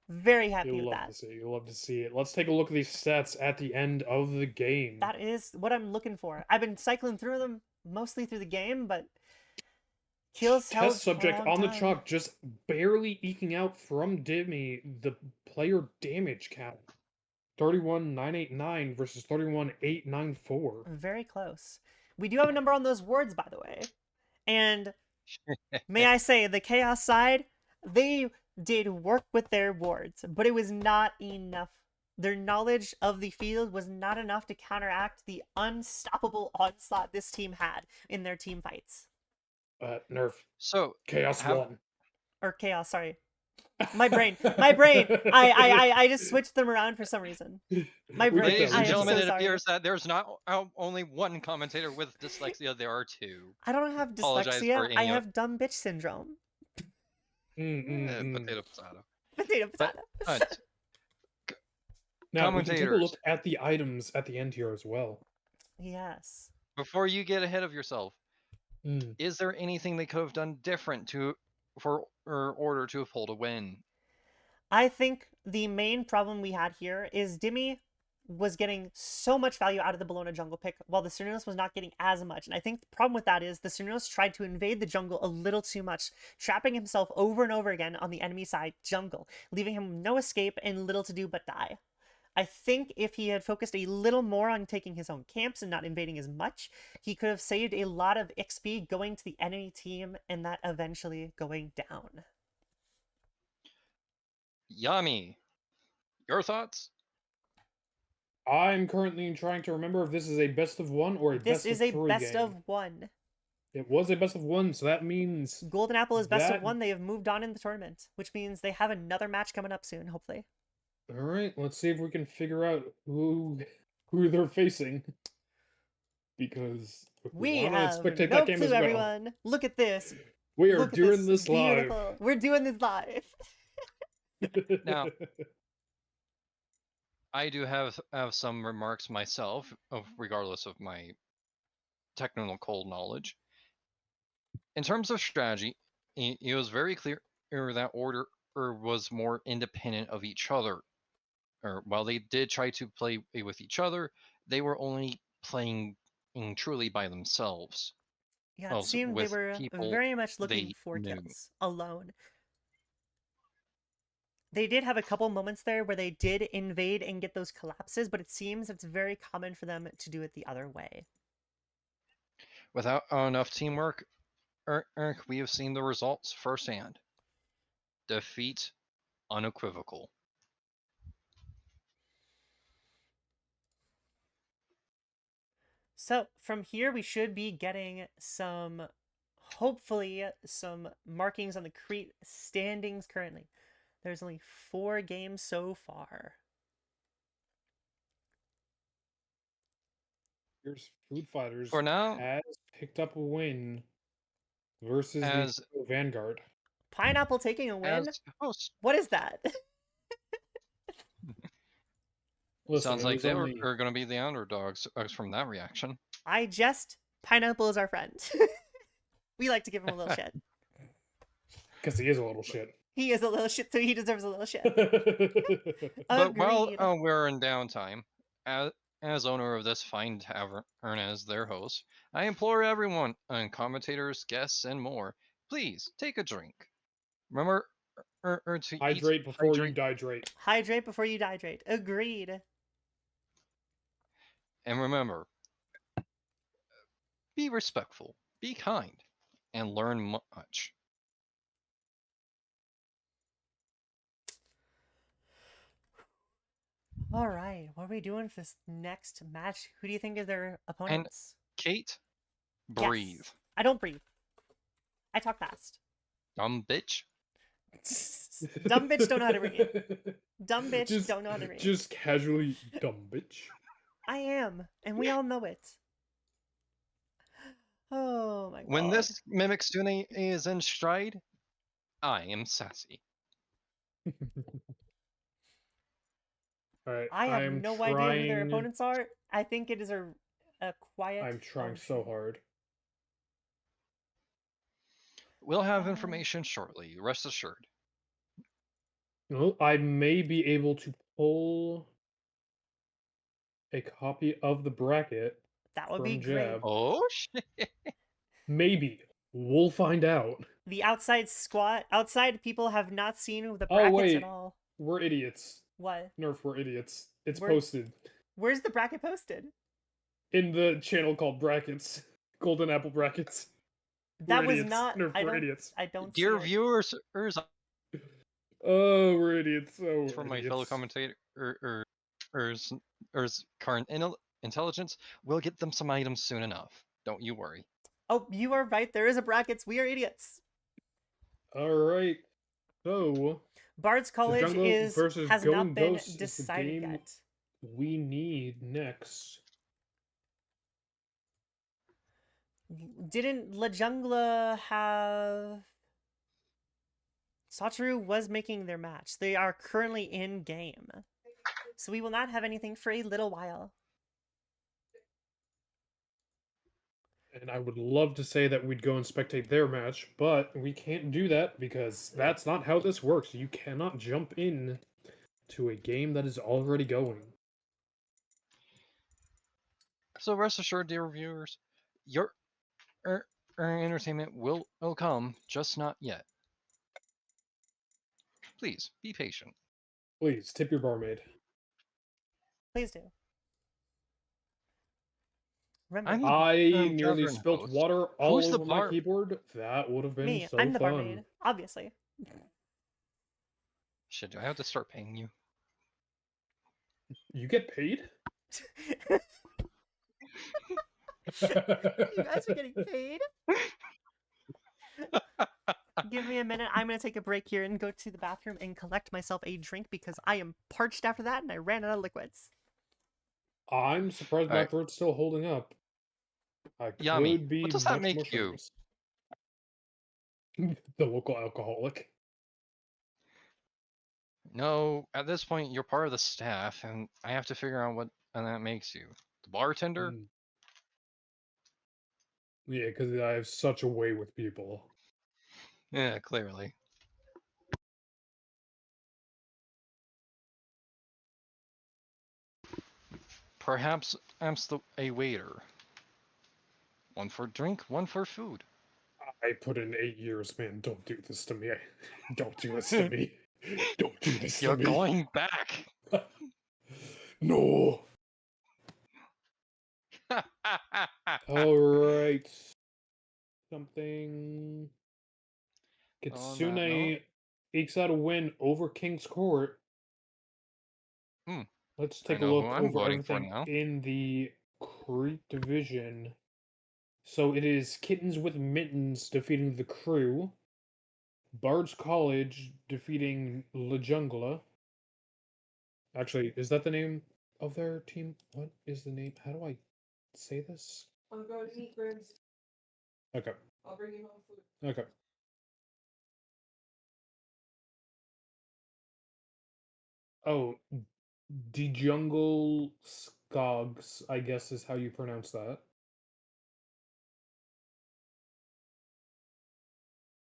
Very happy You'll with love that. to see. You'll love to see it. Let's take a look at these stats at the end of the game. That is what I'm looking for. I've been cycling through them mostly through the game, but kills held Test for a subject long on the time. chalk, just barely eking out from Dimmy the player damage count. 31,989 versus 31,894. Very close. We do have a number on those wards, by the way. And may I say, the Chaos side, they did work with their wards, but it was not enough. Their knowledge of the field was not enough to counteract the unstoppable onslaught this team had in their team fights. Nerf. So Chaos Have- 1. Or Chaos, sorry. My brain. I just switched them around for some reason. My We brain. get ladies that, I and am gentlemen, so it sorry. appears that there's not only one commentator with dyslexia. There are two. I don't have Apologize dyslexia. for I any of- have dumb bitch syndrome. Potato potato. Potato, But potato. Now, we can take a Commentators. look at the items at the end here as well. Yes. Before you get ahead of yourself, Mm. is there anything they could have done different for order to uphold a win? I think the main problem we had here is Dimmy was getting so much value out of the Bologna jungle pick, while the Cernunnos was not getting as much. And I think the problem with that is the Cernunnos tried to invade the jungle a little too much, trapping himself over and over again on the enemy side jungle, leaving him no escape and little to do but die. I think if he had focused a little more on taking his own camps and not invading as much, he could have saved a lot of XP going to the enemy team and that eventually going down. Yummy. Your thoughts? I'm currently trying to remember if this is a best of one or a This best is of a three best game. of one. It was a best of one, so that means Golden Apple is best of that- one. They have moved on in the tournament, which means they have another match coming up soon, hopefully. all right. Let's see if we can figure out who they're facing, because We wanna have spectate no that game clue, as well. everyone. Look at this. We are Look at doing this live. beautiful. We're doing this live. Now, I do have some remarks myself, regardless of my technical knowledge. In terms of strategy, it was very clear that order was more independent of each other. Or while they did try to play with each other, they were only playing truly by themselves. Yeah, it Also, seemed they with were people very much looking they for knew. kills alone. They did have a couple moments there where they did invade and get those collapses, but it seems it's very common for them to do it the other way. Without enough teamwork, we have seen the results firsthand. Defeat unequivocal. So from here, we should be getting some, hopefully, some markings on the Crete standings currently. There's only 4 games so far. Here's Food Fighters For now, has picked up a win versus as the Vanguard. Pineapple taking a win? as host, What is that? Listen, sounds it like was they only- are going to be the underdogs from that reaction. I jest. Pineapple is our friend. We like to give him a little shit. because he is a little shit. He is a little shit, so he deserves a little shit. But while Agreed. we're in downtime, as owner of this fine tavern as their host, I implore everyone, and commentators, guests, and more, please take a drink. Remember to Hydrate eat, before you dihydrate. Hydrate before you dihydrate. Agreed. and remember, be respectful, be kind, and learn much. All right, what are we doing for this next match? Who do you think is their opponents? Kate, Yes. breathe. I don't breathe. I talk fast. Dumb bitch. Dumb bitch don't know how to read. Dumb bitch just, don't know how to read. Just casually, dumb bitch. I am, and we all know it. Oh my god. When this Mimic Kitsune is in stride, I am sassy. Alright, I have I'm no trying... idea who their opponents are. I think it is a quiet. I'm trying oh, so shit. hard. We'll have information shortly, rest assured. Well, I may be able to pull a copy of the bracket That would be from great. Jab. Oh shit. Maybe. We'll find out. The outside people have not seen the brackets Oh, wait. at all. We're idiots. What? Nerf, we're idiots. It's We're- posted Where's the bracket posted? in the channel called Brackets. Golden Apple Brackets. That We're was idiots. not. Nerf, I we're don't. idiots. I don't. Dear see it. viewers, Oh, we're idiots. Oh, we're from my idiots. fellow commentator current intelligence, we'll get them some items soon enough. Don't you worry. Oh, you are right. There is a brackets. We are idiots. Alright. So, Bard's College Jungle versus has Going not been Ghosts is the decided game yet. we need next. Didn't La Jungla have? Satoru was making their match. They are currently in game, so we will not have anything for a little while. And I would love to say that we'd go and spectate their match, but we can't do that because that's not how this works. You cannot jump in to a game that is already going. So rest assured, dear viewers, your entertainment will come, just not yet. Please be patient. Please, tip your barmaid. Please do. Remember, I'm the I nearly judge and spilt host. water all Who's the over my bar- keyboard. That would have been me. so I'm the fun. barmaid, obviously. Shit, do I have to start paying you? You get paid? You guys are getting paid. Give me a minute. I'm gonna take a break here and go to the bathroom and collect myself a drink because I am parched after that and I ran out of liquids. I'm surprised my Alright. throat's still holding up. I Yummy. could be What does that much make more you? strenuous. The local alcoholic. No, at this point you're part of the staff, and I have to figure out what that makes you. The bartender? Mm. Yeah, because I have such a way with people. Yeah, clearly. Perhaps I'm still a waiter. One for drink, one for food. I put in 8 years, man. Don't do this to me. Don't do this to me. Don't do this to You're me. going back. No. All right. Something. Kitsune ekes out a win over King's Court. Hmm. Let's I take a know who look I'm over voting for everything now. in the Crete division. So it is Kittens with Mittens defeating the Crew. Bard's College defeating La Jungla. Actually, is that the name of their team? What is the name? How do I say this? I'm going to eat ribs. Okay. I'll bring you home food. Okay. Oh, Djungleskogs, I guess is how you pronounce that.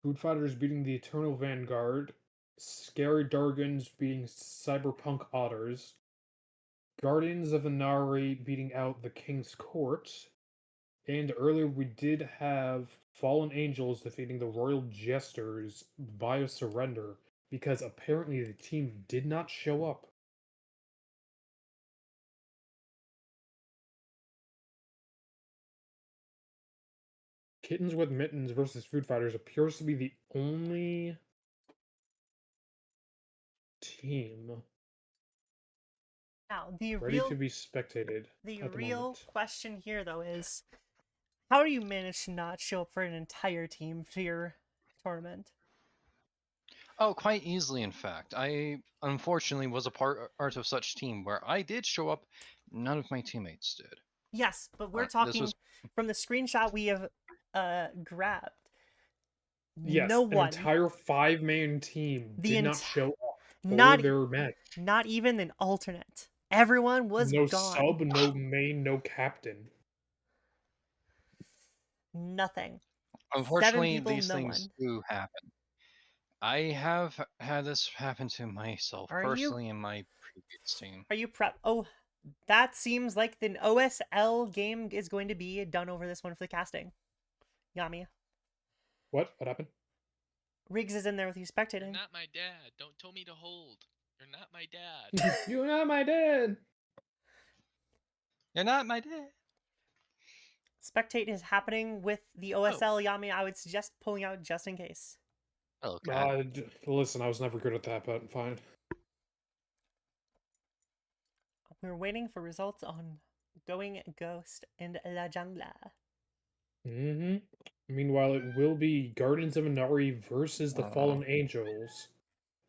Food Fighters beating the Eternal Vanguard. Scary Dargans beating Cyberpunk Otters. Guardians of Inari beating out the King's Court. And earlier we did have Fallen Angels defeating the Royal Jesters via surrender because apparently the team did not show up. Kittens with Mittens versus Food Fighters appears to be the only team Now, Ready to be spectated the at the real moment. question here, though, is how do you manage to not show up for an entire team to your tournament? Oh, quite easily, in fact. I unfortunately was a part of such team where I did show up, none of my teammates did. Yes, but we're This talking was from the screenshot we have grabbed. Yes, No an one, entire 5-man team the did ent- not show up for not their match. not even an alternate. Everyone was No gone. sub, no main, no captain. Nothing. 7 unfortunately people, these no things one. do happen. I have had this happen to myself Are you personally in my previous team. are you prep? Oh, that seems like the OSL game is going to be done over this one for the casting. Yami. What? What happened? Riggs is in there with you You're spectating. not my dad. Don't tell me to hold. You're not my dad. You're not my dad. You're not my dad. Spectate is happening with the OSL Yami. I would suggest pulling out just in case. Okay. Listen, I was never good at that, but fine. We're waiting for results on Going Ghost and La Jungla. Mm-hmm. Meanwhile, it will be Guardians of Inari versus the Fallen Angels.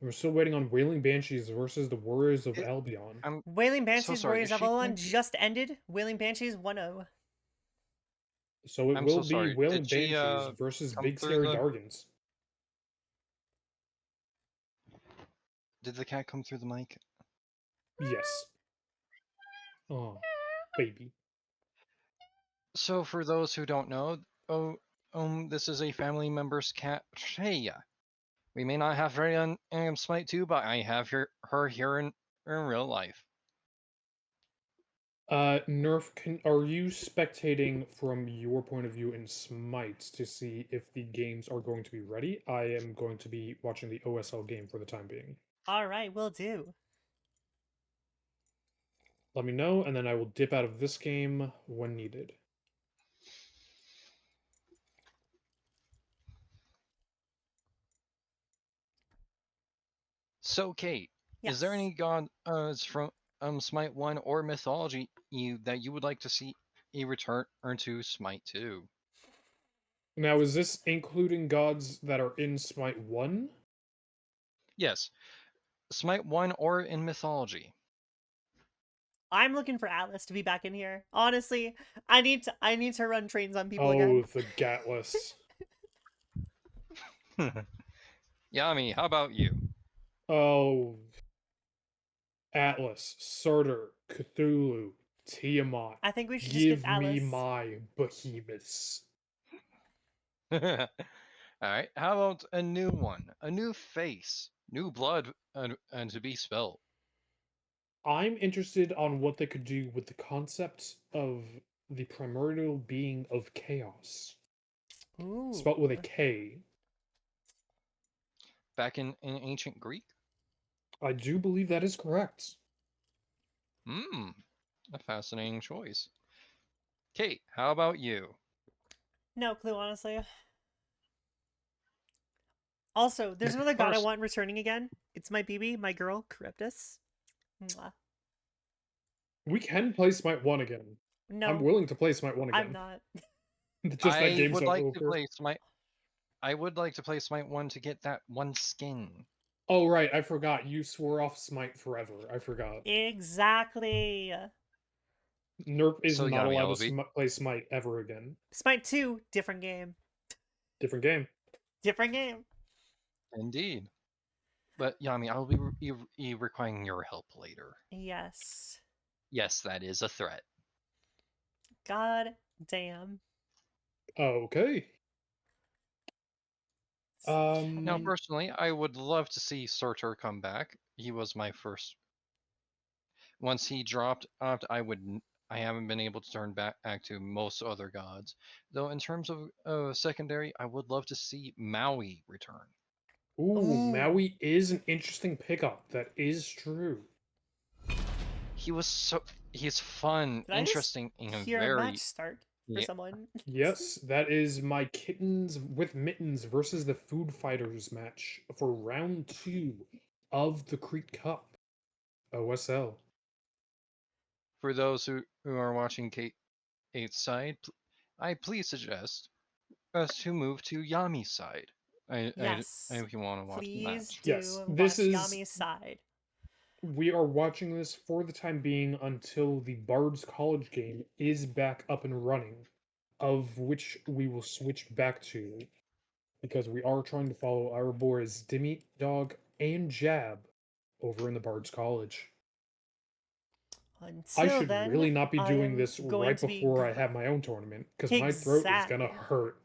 We're still waiting on Wailing Banshees versus the Warriors of It- Albion. I'm Wailing so Banshees sorry. Warriors Is of she Avalon going to- just ended. Wailing Banshees 1-0. So it I'm will so be sorry. Wailing Did she Banshees versus come Big through Scary the? Dargans. Did the cat come through the mic? Yes. Oh, baby. So for those who don't know, this is a family member's cat, Shaya. We may not have her on Smite 2, but I have her here in real life. Nerf, are you spectating from your point of view in Smite to see if the games are going to be ready? I am going to be watching the OSL game for the time being. Alright, will do. Let me know, and then I will dip out of this game when needed. So, Kate, Yes. is there any gods from Smite 1 or Mythology that you would like to see a return to Smite 2? Now, is this including gods that are in Smite 1? Yes, Smite 1 or in Mythology. I'm looking for Atlas to be back in here. Honestly, I need to run trains on people Oh, again. the Gatless. Yami, how about you? Oh, Atlas, Surtur, Cthulhu, Tiamat. I think we should just get Give me Atlas. my behemoths. Alright, how about a new one? A new face, new blood, and to be spelled. I'm interested on what they could do with the concept of the primordial being of chaos. Ooh. Spelt with a K. Back in ancient Greek? I do believe that is correct. Hmm, a fascinating choice. Kate, how about you? No clue, honestly. Also, there's another god I First- want returning again. It's my BB, my girl, Charybdis. Mwah. We can play Smite 1 again. No, I'm willing to play Smite 1 I'm again. not. Just that I game's would like to over. play Smite. I would like to play Smite 1 to get that one skin. Oh, right, I forgot. You swore off Smite forever. I forgot. Exactly. Nerf is So, not Yami, allowed I'll to be play Smite ever again. Smite 2, different game. Different game. Different game. indeed. But Yami, I'll be requiring your help later. Yes. Yes, that is a threat. God damn. Okay. Now, personally, I would love to see Surtur come back. He was my first. Once he dropped, I haven't been able to turn back to most other gods. Though in terms of secondary, I would love to see Maui return. Ooh, Ooh. Maui is an interesting pickup. That is true. He's fun, Did I just interesting, and hear a match very. start for Yeah. someone? Yes, that is my Kittens with Mittens versus the Food Fighters match for round 2 of the Crete Cup. OSL. for those who are watching Kate's side, I please suggest us to move to Yami's side. Yes. If you want to watch the Please match. do Yes, watch this is- Yami's side. We are watching this for the time being until the Bard's College game is back up and running, of which we will switch back to, because we are trying to follow our boys Dimmy, Dog, and Jab over in the Bard's College. I Until should then, really not be I doing am this going right to be before I have my own tournament, because my throat is gonna Exactly. hurt.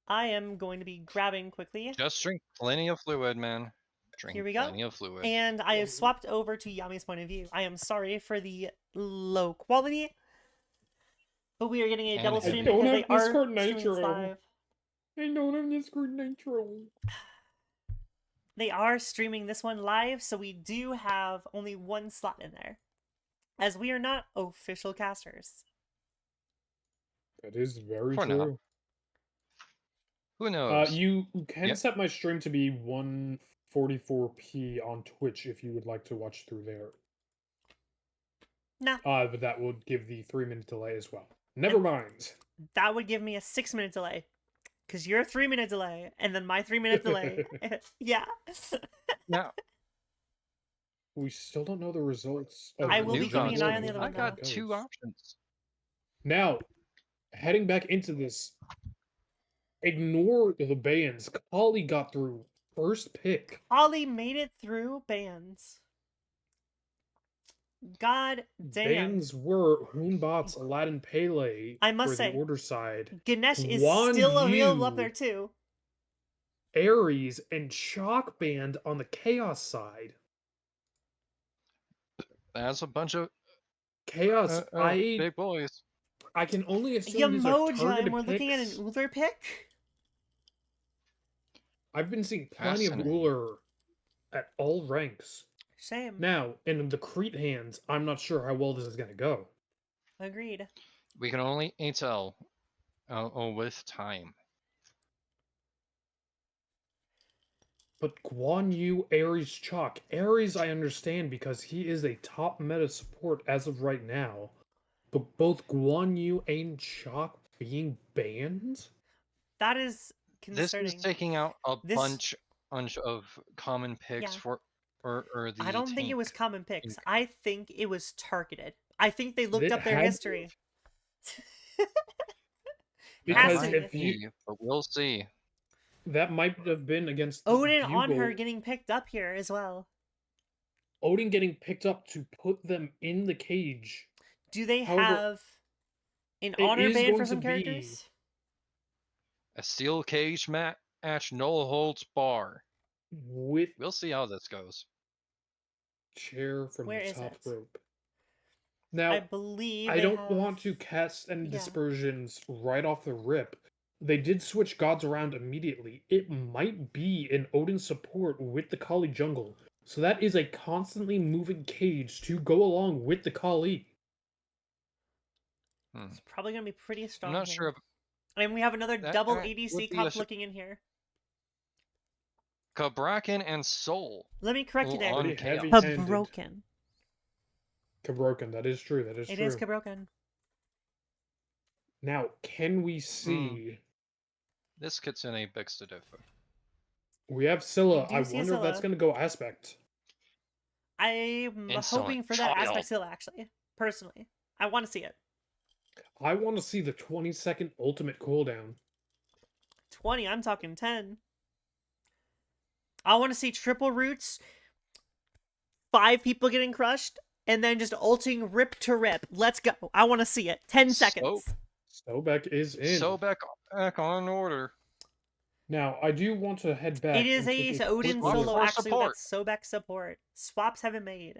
I am going to be grabbing quickly. Just drink plenty of fluid, man. Drink Here we go. plenty of fluid. And I have swapped over to Yami's point of view. I am sorry for the low quality, but we are getting a And double if stream you- I don't because they have are Discord streaming this Nitro. live. I don't have Discord Nitro. They are streaming this one live, so we do have only one slot in there, as we are not official casters. That is very For now. true. Who knows? You can Yep. set my stream to be 144p on Twitch if you would like to watch through there. Nah, But that would give the 3-minute delay as well. Never mind. that would give me a 6-minute delay. Because you're a 3-minute delay, and then my 3-minute delay. Yeah. Now, We still don't know the results. the Of I will new be keeping an eye on console, the other I one, got though. two options. Now, heading back into this, ignore the bans. Kali got through first pick. Ollie made it through bans. God damn. Bans were Hoonbots, Aladdin Pele I must for say, the order side, Ganesh is Guan still available up Yu. there, too. Ares, and Chalk Band on the Chaos side. That's a bunch of Chaos, big boys. I can only assume these are Yamoja, and targeted we're looking at an picks. Uller pick? I've been seeing plenty of Fascinating. Uller at all ranks. Shame. Now, in the Crete hands, I'm not sure how well this is going to go. Agreed. We can only tell with time. But Guan Yu, Ares, Chalk. Ares, I understand because he is a top meta support as of right now. But both Guan Yu and Chalk being banned? That is This concerning. is taking out a This- bunch of common picks Yeah. for or the I don't think it was tank. common picks. I think it was targeted. I think they looked It up their had- history. Because Passing. if you... But we'll see. That might have been against the Odin on her Bugle. getting picked up here as well. Odin getting picked up to put them in the cage. Do they However, have an it honor is ban going for to some be- characters? A steel cage match, no holds bar. With We'll see how this goes. chair from Where the is top it? rope. Now, I believe I they don't have... want to cast any Yeah. dispersions right off the rip. They did switch gods around immediately. It might be an Odin support with the Kali jungle. So that is a constantly moving cage to go along with the Kali. It's probably going to be pretty strong I'm not here. sure. And we have another That double would ADC be a comp sh- looking in here. Kabrakan and Soul. Let me correct you Oh, there. on Pretty Chaos. heavy-handed. Cabroken. Cabroken, that is true. That is It true. is Cabroken. Now, can we see? This Kitsune begs to differ. We have Scylla. You do I see wonder if that's Scylla. going to go aspect. I'm Insolent hoping for that child. aspect still, actually. Personally. I want to see it. I want to see the 20-second ultimate cooldown. 20, I'm talking 10. I want to see triple roots, 5 people getting crushed, and then just ulting rip to rip. Let's go. I want to see it. 10 seconds. Sobek is in. So back on order. Now, I do want to head back. It is and take a Odin quick look. solo, for actually. support. That's Sobek support. Swaps haven't made.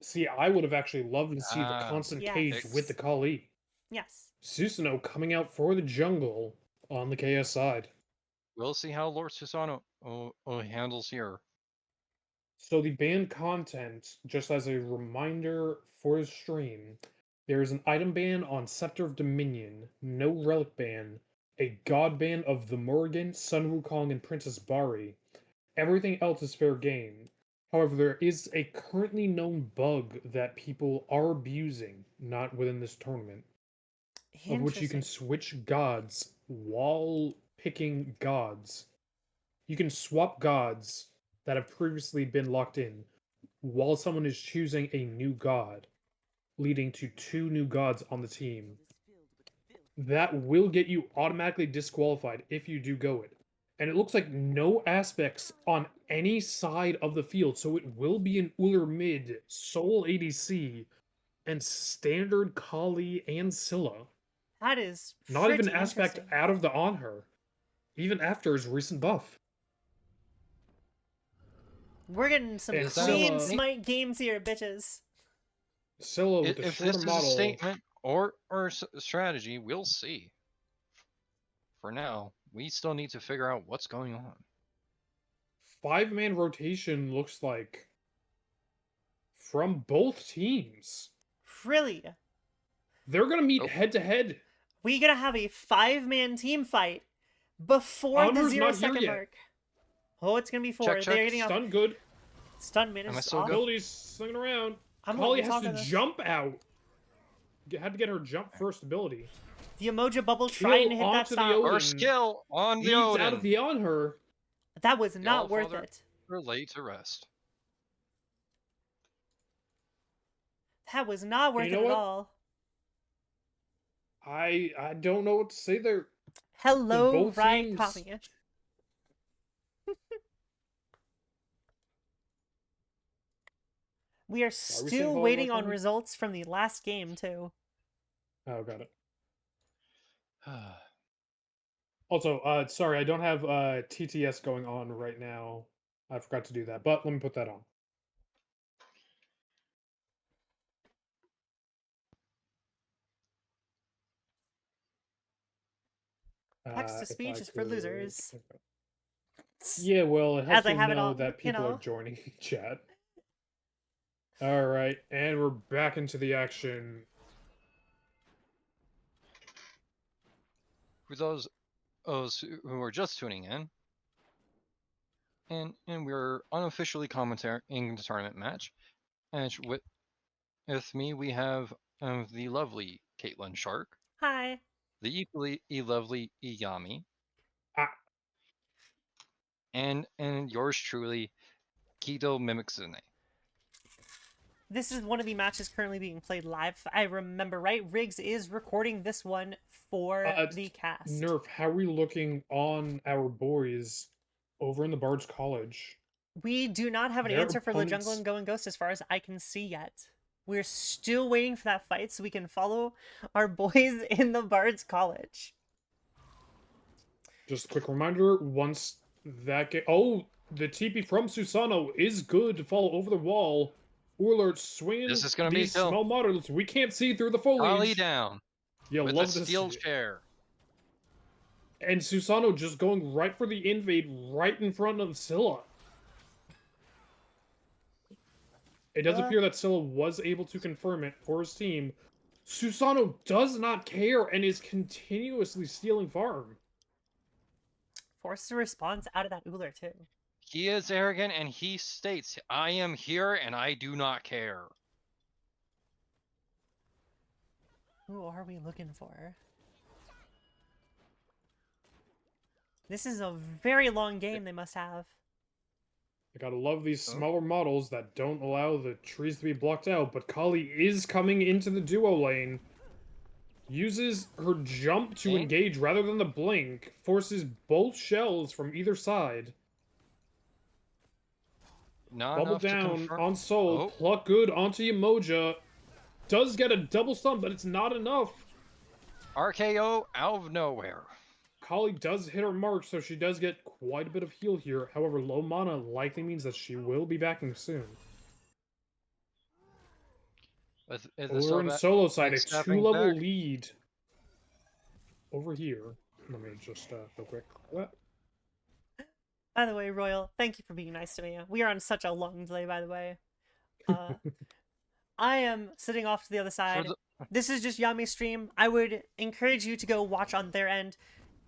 See, I would have actually loved to see the constant Yes. cage with the Kali. Yes. Susanoo coming out for the jungle on the KS side. We'll see how Lord Susano handles here. So the banned content, just as a reminder for the stream, there is an item ban on Scepter of Dominion, no relic ban, a god ban of the Morrigan, Sun Wukong, and Princess Bari. Everything else is fair game. However, there is a currently known bug that people are abusing, not within this tournament, of which you can Interesting. switch gods while picking gods. You can swap gods that have previously been locked in while someone is choosing a new god, leading to 2 new gods on the team. That will get you automatically disqualified if you do go it. And it looks like no aspects on any side of the field, so it will be an Uller mid, Soul ADC, and standard Kali and Scylla. That is Not even pretty aspect interesting. out of the on her, even after his recent buff. We're getting some And clean Scylla, smite games here, bitches. Scylla with the If shorter this is a model. statement or strategy, we'll see. For now, we still need to figure out what's going on. 5-man rotation looks like from both teams. Really? They're gonna meet Oh. head to head. We gonna have a 5-man team fight before the Honor's 0 not here second yet. mark. Oh, it's gonna be 4. Check, check. They're getting off. Stun good. Stun min Am I is still off. good? Abilities slinging around. I'm Kali letting has talk to on this. jump out. Had to get her jump first ability. The emoji bubble trying to hit that onto the stop. Odin. Or skill on the Eats out of Odin. the on her. That was The not worth Allfather it. are laid to rest. That was not worth You know it at what? all. I don't know what to say there. Hello, both Rai teams- Kami. We are saying still follow waiting Rai on Kami? results from the last game, too. Oh, got it. Also, sorry, I don't have TTS going on right now. I forgot to do that, but let me put that on. Text to If speech I is for could- losers. Yeah, well, it helps As I me have it know all, that you people are know. joining chat. All right, and we're back into the action. For those who are just tuning in, and we're unofficially commentating the tournament match, and with me we have the lovely Caitlin Shark, Hi. the equally lovely Iyami, Ah. and yours truly, Kido Mimixune. This is one of the matches currently being played live. If I remember right, Riggs is recording this one for the cast. Nerf, how are we looking on our boys over in the Bard's College? We do not have an Their answer for the Jungle opponents- and Going Ghost as far as I can see yet. We're still waiting for that fight so we can follow our boys in the Bard's College. Just a quick reminder, once that get the TP from Susano is good to fall over the wall. Urlert swinging This is gonna be a these kill. small models. We can't see through the Ollie foliage. down You with a love to steel see it. chair. And Susano just going right for the invade right in front of Scylla. It does appear that Scylla was able to confirm it for his team. Susano does not care and is continuously stealing farm. Forced a response out of that Uller too. He is arrogant and he states, I am here and I do not care. Who are we looking for? This is a very long game they must have. I gotta love these smaller models that don't allow the trees to be blocked out, but Kali is coming into the duo lane. Uses her jump to Okay. engage rather than the blink. Forces both shells from either side. Not Bubble enough to down confirm. on Soul. Oh. Pluck good onto Yamoja. Does get a double stun, but it's not enough. RKO out of nowhere. Kali does hit her mark, so she does get quite a bit of heal here. However, low mana likely means that she will be backing soon. With the Over in solo side, a snapping 2-level back. lead. Over here. Let me just real quick. By the way, Royal, thank you for being nice to me. We are on such a long delay, by the way. I am sitting off to the other side. This is just Yami's stream. I would encourage you to go watch on their end.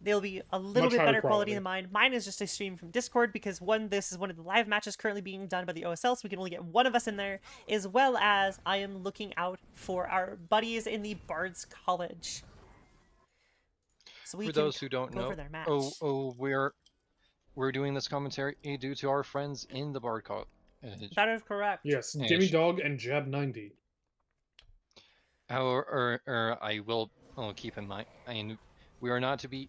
They'll be a little Much bit higher better quality quality. than mine. Mine is just a stream from Discord because this is one of the live matches currently being done by the OSL, so we can only get one of us in there, as well as I am looking out for our buddies in the Bards College. So we For can those who don't go know, over their match. we're doing this commentary due to our friends in the Bard College. That is correct. Yes, Yeah, Dimmy Dog and Jab 90. However, I will keep in mind, we are not to be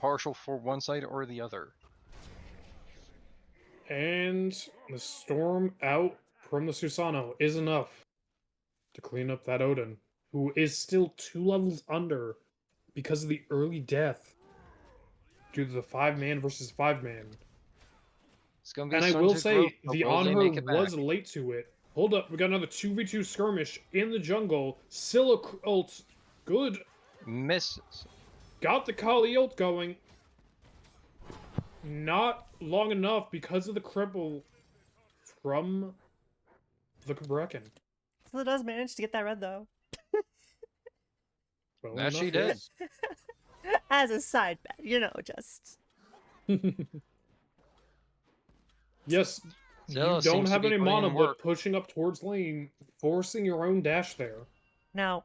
partial for one side or the other. And the storm out from the Susano is enough to clean up that Odin, who is still 2 levels under because of the early death due to the 5-man versus 5-man. It's gonna be And I stunted will growth, say, but the will they Honor make it was back? late to it. Hold up, we got another 2v2 skirmish in the jungle. Scylla ult, good. Misses. Got the Kali ult going. Not long enough because of the cripple from the Brecken. Scylla does manage to get that red though. Well That she enough, did. As a side bet, just. yes. Yes, Zilla you don't seems to have be any putting in mana, work. but pushing up towards lane, forcing your own dash there. Now,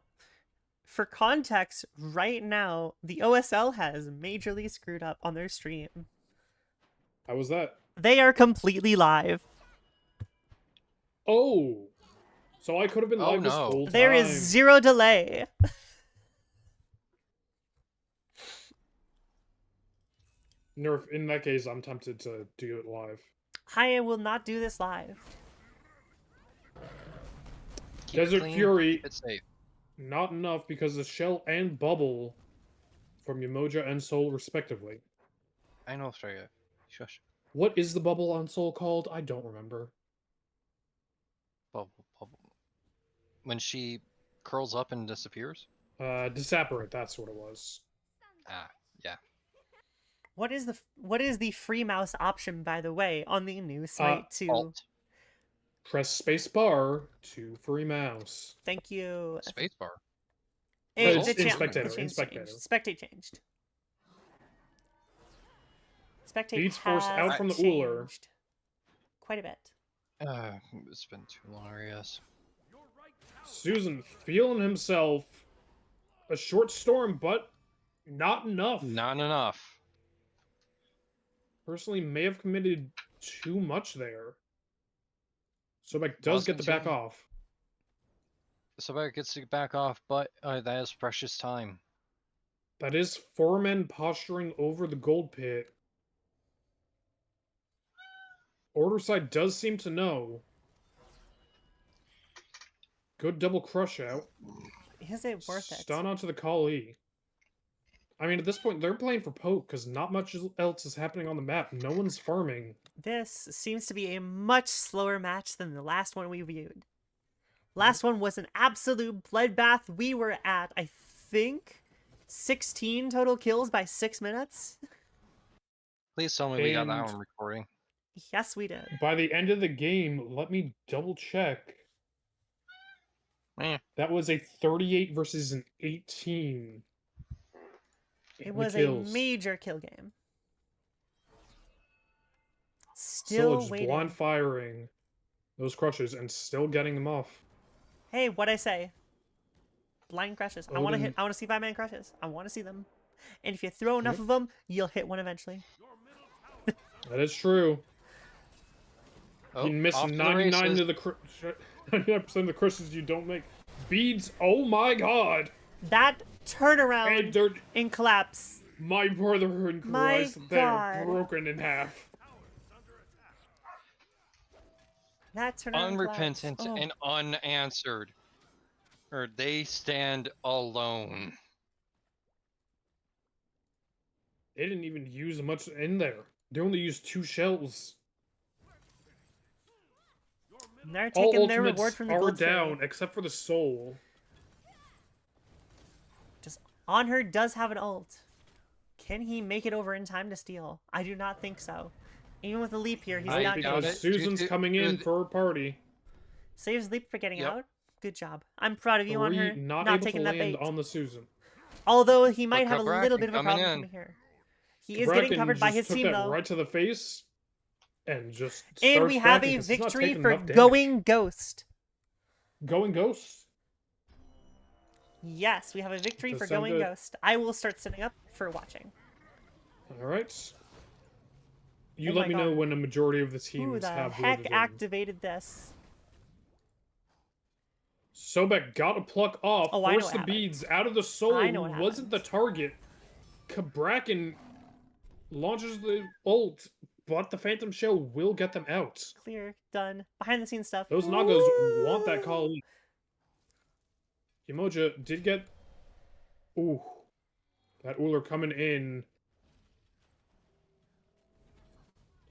for context, right now, the OSL has majorly screwed up on their stream. How was that? They are completely live. Oh! So I could have been Oh, live this no. whole time. There is 0 delay. Nerf, in that case, I'm tempted to do it live. I will not do this live. Keep it Desert clean, Fury, keep it safe. not enough because of Shell and Bubble from Yamoja and Soul, respectively. I know, Freya. Shush. What is the bubble on Soul called? I don't remember. Bubble. When she curls up and disappears? Disapparate, that's what it was. Ah, yeah. What is the free mouse option, by the way, on the new Smite 2? Alt. Press spacebar to free mouse. Thank you. Spacebar. Hey, It's in Spectator, the in change Spectator. changed. Spectate changed. Spectate Beats force has out from the Uller. changed quite a bit. It's been too long, I guess. Susan feeling himself. A short storm, but not enough. Not enough. Personally, may have committed too much there. Sobek does Wasn't get the back too- off. Sobek gets to back off, but that is precious time. That is 4 men posturing over the gold pit. Order side does seem to know. Good double crush out. Is it worth it? Stun onto the Kali. I mean, at this point, they're playing for poke, because not much else is happening on the map. No one's farming. This seems to be a much slower match than the last one we viewed. Last one was an absolute bloodbath. We were at, I think, 16 total kills by 6 minutes. Please tell me we got that And- one recording. Yes, we did. By the end of the game, let me double check. Eh. That was a 38 versus an 18. It in the was a kills. major kill game. Still Still just waiting. blind firing those crushes and still getting them off. Hey, what'd I say? Blind crushes. I want to Odin- hit. I want to see 5-man crushes. I want to see them. And if you throw enough Yep. of them, you'll hit one eventually. That is true. Oh, You miss off to the 99 races. of the 99% of the crushes you don't make. Beads, oh my god! That And turnaround they're in collapse. my brother in My Christ, they're God. broken in half. That turnaround in collapse. Unrepentant Oh. and unanswered. Or they stand alone. They didn't even use much in there. They only used 2 shells. And they're All taking their ultimates reward from the are gold down, fairy. except for the soul. Just on her does have an ult. Can he make it over in time to steal? I do not think so. Even with the leap here, he's I not doubt getting it. Because Susan's Due to- coming in due- for her party. Saves leap for getting Yep. out. Good job. I'm proud of you on her Not not able to taking that land bait. on the Susan. Although he might Look have up a little Bracken bit of a coming problem in. coming here. He is getting Bracken covered by just his took team, that though. right to the face and just And starts we have backing a 'cause he's not victory taking for enough damage. Going Ghost. Going Ghost. Yes, we have a victory Does for sound Going good. Ghost. I will start setting up for watching. All right. You Oh let my me know God. when a majority of the Who teams the have heck loaded in. activated this? Sobek got a pluck off, Oh, I know forced what the happened. beads out of the soul, I know who what wasn't the happened. target. Bracken launches the ult, but the Phantom Shell will get them out. Clear, done. Behind the scenes stuff. Those Nagas want that Kali. Umoja did get... Ooh. That Uller coming in.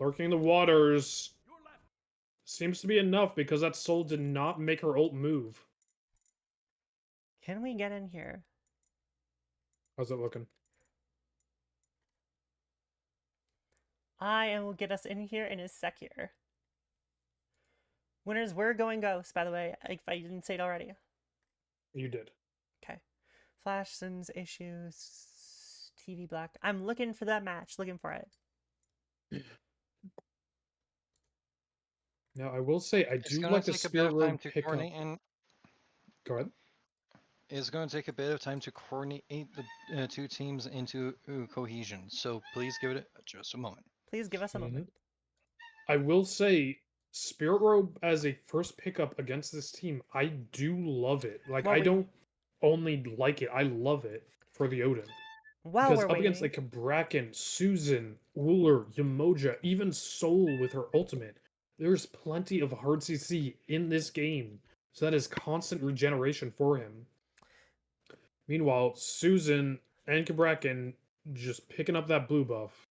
Lurking in the waters. Seems to be enough because that soul did not make her ult move. Can we get in here? How's it looking? I will get us in here in a sec here. Winners were Going Ghost, by the way, if I didn't say it already. You did. Okay. Flash sends issues. TV black. I'm looking for that match. Looking for it. Now, I will say, I It's do gonna like the take a bit Spirit of time Road to pickup. coordinate, and Go ahead. it's going to take a bit of time to coordinate the two teams into cohesion. So please give it just a moment. Please give us a moment. I will say, Spirit Robe as a first pickup against this team, I do love it. Like, While I we- don't only like it, I love it for the Odin. While Because we're up against waiting, like Bracken, Susan, Uller, Yamoja, even Soul with her ultimate, there's plenty of hard CC in this game. So that is constant regeneration for him. Meanwhile, Susan and Bracken just picking up that blue buff.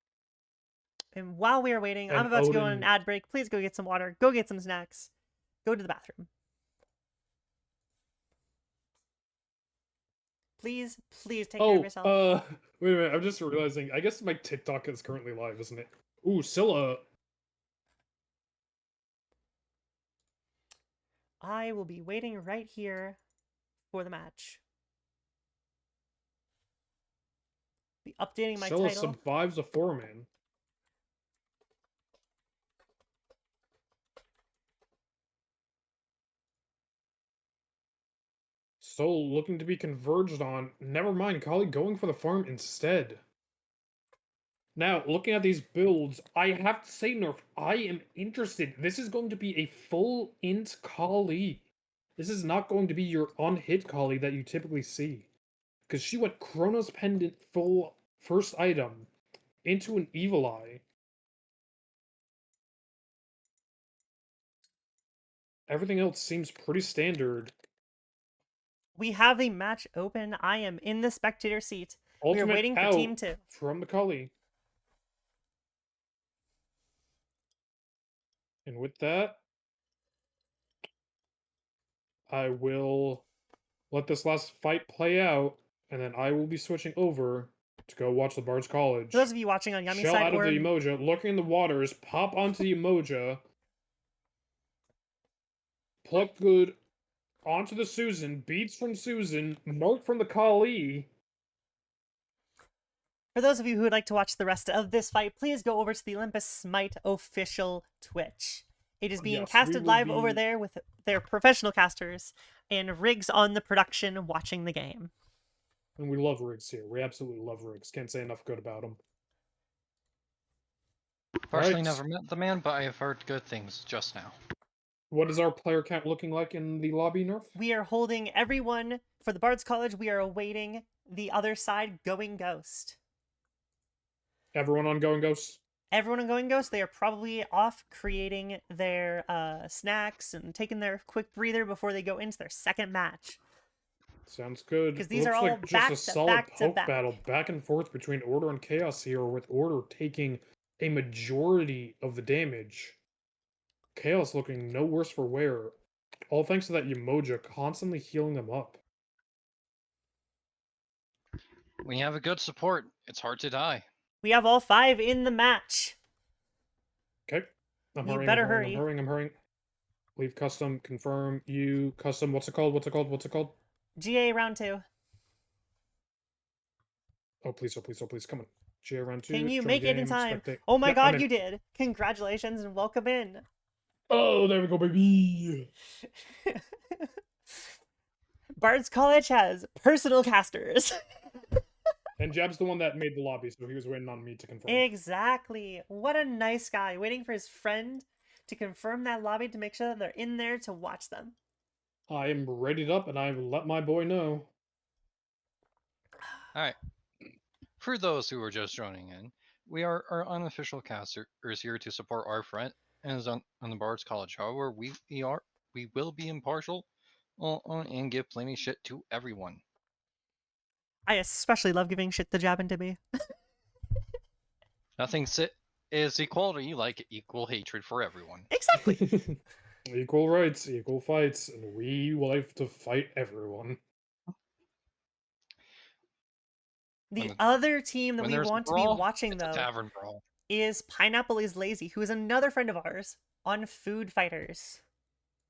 and while we are waiting, I'm And about to go on an Odin- ad break. Please go get some water. Go get some snacks. Go to the bathroom. Please, please take care of yourself. Wait a minute, I'm just realizing, I guess my TikTok is currently live, isn't it? Ooh, Scylla. I will be waiting right here for the match. Be updating my Scylla title. survives a 4-man. Soul looking to be converged on. Never mind, Kali going for the farm instead. Now, looking at these builds, I have to say, Nerf, I am interested. This is going to be a full int Kali. This is not going to be your unhit Kali that you typically see. Because she went Chronos Pendant full first item into an Evil Eye. Everything else seems pretty standard. We have the match open. I am in the spectator seat. We are Ultimate waiting for out Team 2. from the Kali. And with that, I will let this last fight play out, and then I will be switching over to go watch the Bard's College. For those of you watching on Yummy Shell Side out of or the Umoja, looking in the waters, pop onto the Umoja, pluck good onto the Susan, beats from Susan, mark from the Kali. for those of you who would like to watch the rest of this fight, please go over to the Olympus Smite official Twitch. It is being Yes, we casted will live over be- there with their professional casters and Riggs on the production watching the game. And we love Riggs here. We absolutely love Riggs. Can't say enough good about him. Personally, Right. never met the man, but I have heard good things just now. What is our player count looking like in the lobby, Nerf? We are holding everyone for the Bard's College. We are awaiting the other side Going Ghost. Everyone on Going Ghost? Everyone on Going Ghost, they are probably off creating their snacks and taking their quick breather before they go into their second match. Sounds good. 'Cause these are Looks all like just back a to solid back to poke back. battle back and forth between Order and Chaos here, with Order taking a majority of the damage. Chaos looking no worse for wear. All thanks to that Umoja constantly healing them up. We have a good support. It's hard to die. We have all 5 in the match. Okay. I'm You hurrying, better I'm hurrying, hurry. I'm hurrying, I'm hurrying. Leave custom, confirm, you, custom, what's it called? GA round 2. Oh please, oh please, oh please, come on. J round 2. Can you join make it in game, time? spectate. Oh my Yep, I'm god, in. you did! Congratulations and welcome in. Oh, there we go, baby. Bard's College has personal casters. And Jab's the one that made the lobby, so he was waiting on me to confirm. Exactly. What a nice guy, waiting for his friend to confirm that lobby to make sure that they're in there to watch them. I am readied up, and I've let my boy know. Alright. For those who are just joining in, we are our unofficial casters here to support our friend on the Bard's College. However, we will be impartial and give plenty shit to everyone. I especially love giving shit to Jab and Timmy. Nothing is equality like equal hatred for everyone. Exactly. Equal rights, equal fights, and we like to fight everyone. The When other team that when we there's a want to be brawl, watching, it's a though, tavern brawl. is Pineapple is Lazy, who is another friend of ours on Food Fighters.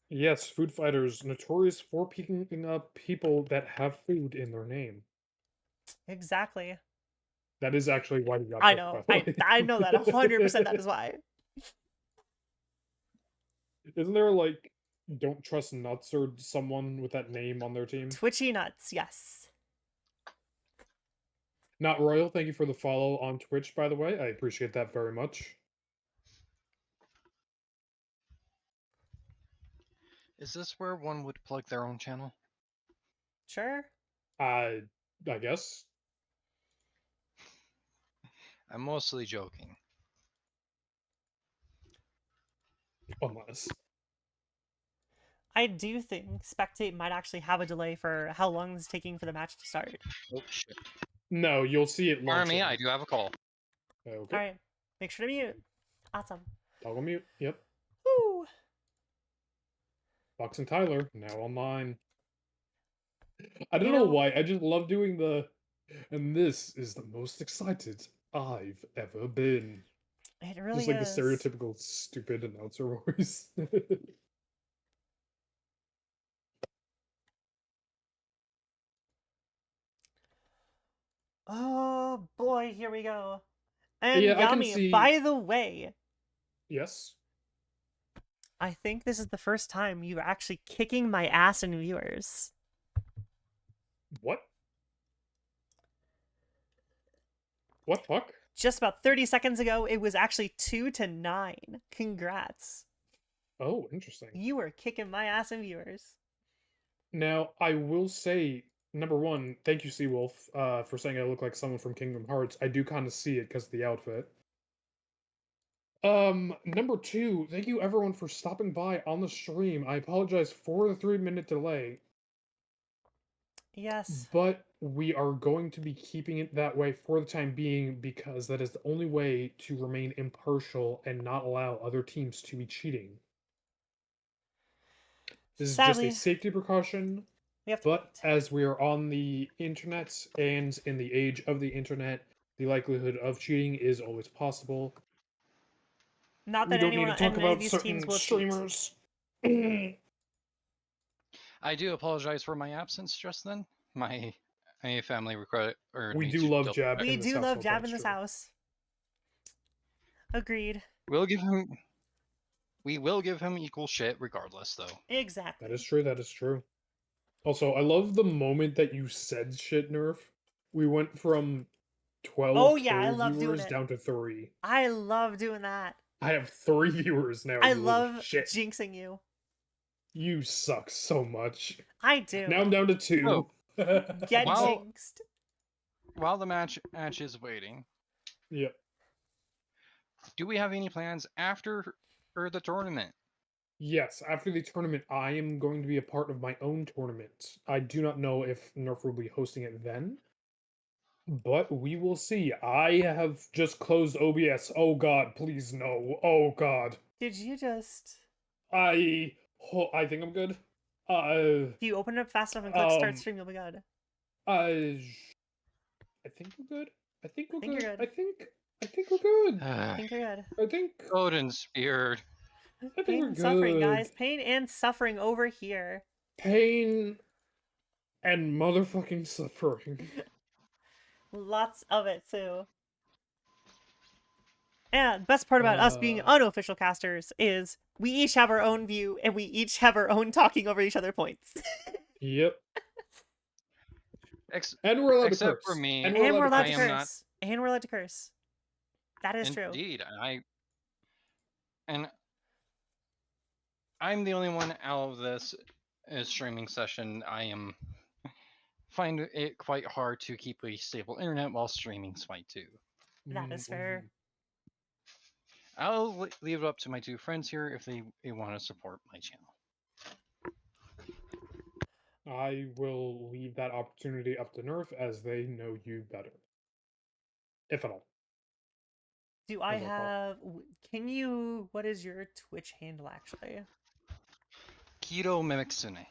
Yes, food fighters, notorious for picking up people that have food in their name. Exactly. That is actually why he got I picked, know. by the way. I know that 100%. That is why. Isn't there like don't trust nuts or someone with that name on their team? Twitchy Nuts, yes. Not Royal, thank you for the follow on Twitch, by the way. I appreciate that very much. Is this where one would plug their own channel? Sure. I guess. I'm mostly joking. Unless. I do think Spectate might actually have a delay for how long it's taking for the match to start. Oh shit. No, you'll see it Pardon launching. me, I do have a call. Okay. Alright. Make sure to mute. Awesome. Toggle mute. Yep. Woo! Fox and Tyler, now online. I don't You know know- why, I just love doing the... And this is the most excited I've ever been. It really Just like is. the stereotypical stupid announcer voice. Oh boy, here we go. And Yeah, I can Yummy, see... by the way, Yes? I think this is the first time you're actually kicking my ass in viewers. What? What fuck? Just about 30 seconds ago, it was actually 2-9. Congrats. Oh, interesting. You were kicking my ass in viewers. Now, I will say, number one, thank you, Seawolf, for saying I look like someone from Kingdom Hearts. I do kind of see it because of the outfit. Number two, thank you everyone for stopping by on the stream. I apologize for the 3-minute delay, Yes. but we are going to be keeping it that way for the time being because that is the only way to remain impartial and not allow other teams to be cheating. This is just Sadly, a safety precaution. we have to But wait. as we are on the internet and in the age of the internet, the likelihood of cheating is always possible. Not We that don't anyone need to on talk any of about these certain teams will cheat. streamers. I do apologize for my absence just then. My family required We me do to love double Jab check. We in this do love household, Jab that's in this true. house. Agreed. We will give him equal shit regardless, though. Exactly. That is true, that is true. Also, I love the moment that you said shit, Nerf. We went from 12 Oh, yeah, I total love doing viewers it. down to 3. I love doing that. I have 3 viewers now, I you little love shit. jinxing you. You suck so much. I do. Now I'm down to 2. Oh. Get Wow. jinxed. While the match is waiting, Yeah. do we have any plans after the tournament? Yes, after the tournament, I am going to be a part of my own tournament. I do not know if Nerf will be hosting it then, but we will see. I have just closed OBS. Oh god, please no. Oh god. Did you just... I think I'm good. If you open it up fast enough and click start Um, stream, you'll be good. I think we're good. I think we're Think you're good. good. I think we're good. I think you're good. I think Odin Spear. I think Pain we're and good. suffering, guys. Pain and suffering over here. Pain and motherfucking suffering. Lots of it too. And the best part about us being unofficial casters is we each have our own view and we each have our own talking over each other points. Yep. Ex- And we're allowed to except curse. for me, And And we're we're allowed allowed to to I curse. am not- curse. And we're allowed to curse. That is true. indeed, and I'm the only one out of this streaming session. I am find it quite hard to keep a stable internet while streaming Smite 2. That is fair. I'll leave it up to my two friends here if they want to support my channel. I will leave that opportunity up to Nerf as they know you better. If at all. Do I As I call. have... Can you... What is your Twitch handle, actually? Keto Mimicsune.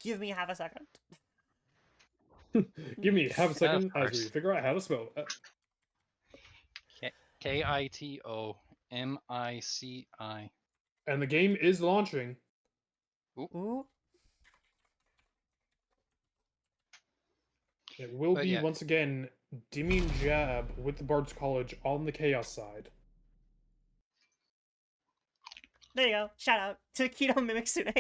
Give me half a second. Give me half a second as we course. figure out how to spell it. Kitomici. And the game is launching. Ooh. It will But be, yeah. once again, Dimming Jab with the Bard's College on the Chaos side. There you go. Shout out to Keto Mimicsune.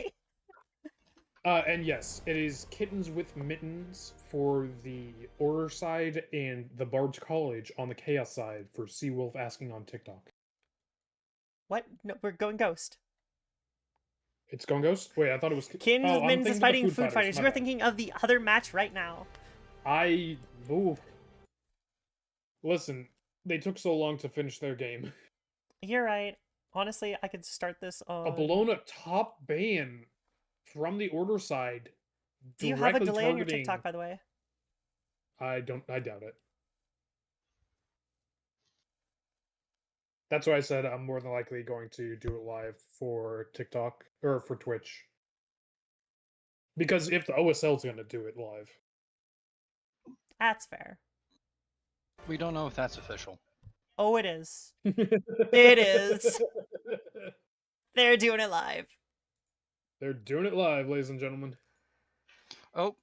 And yes, it is Kittens with Mittens for the Order side and the Bard's College on the Chaos side for Seawolf asking on TikTok. What? No, we're going Ghost. It's going Ghost? Wait, I thought it was... Kittens oh, with I'm Mittens is thinking of fighting the Food Fighters. my You are bad. thinking of the other match right now. Listen, they took so long to finish their game. You're right. Honestly, I could start this on... A blown up top ban from the Order side. Do you have a directly delay on your targeting- TikTok, by the way? I doubt it. That's why I said I'm more than likely going to do it live for TikTok or for Twitch. Because if the OSL is going to do it live. That's fair. We don't know if that's official. Oh, it is. It is. They're doing it live. They're doing it live, ladies and gentlemen. Oh,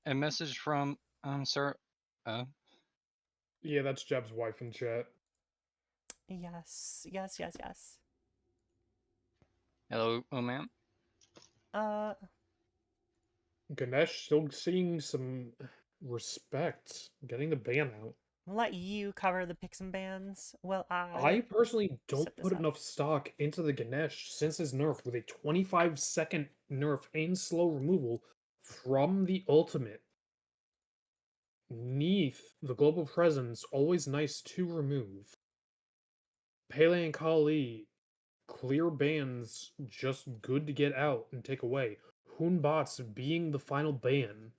a message from sir. Yeah, that's Jeb's wife in chat. Yes. Hello, oh ma'am. Ganesh still seeing some respect, getting the ban out. I'll let you cover the picks and bans. Well, I personally don't set this put up. enough stock into the Ganesh since his nerf with a 25-second nerf and slow removal from the ultimate. Neath, the global presence, always nice to remove. Pele and Kali, clear bans, just good to get out and take away. Hoonbots being the final ban.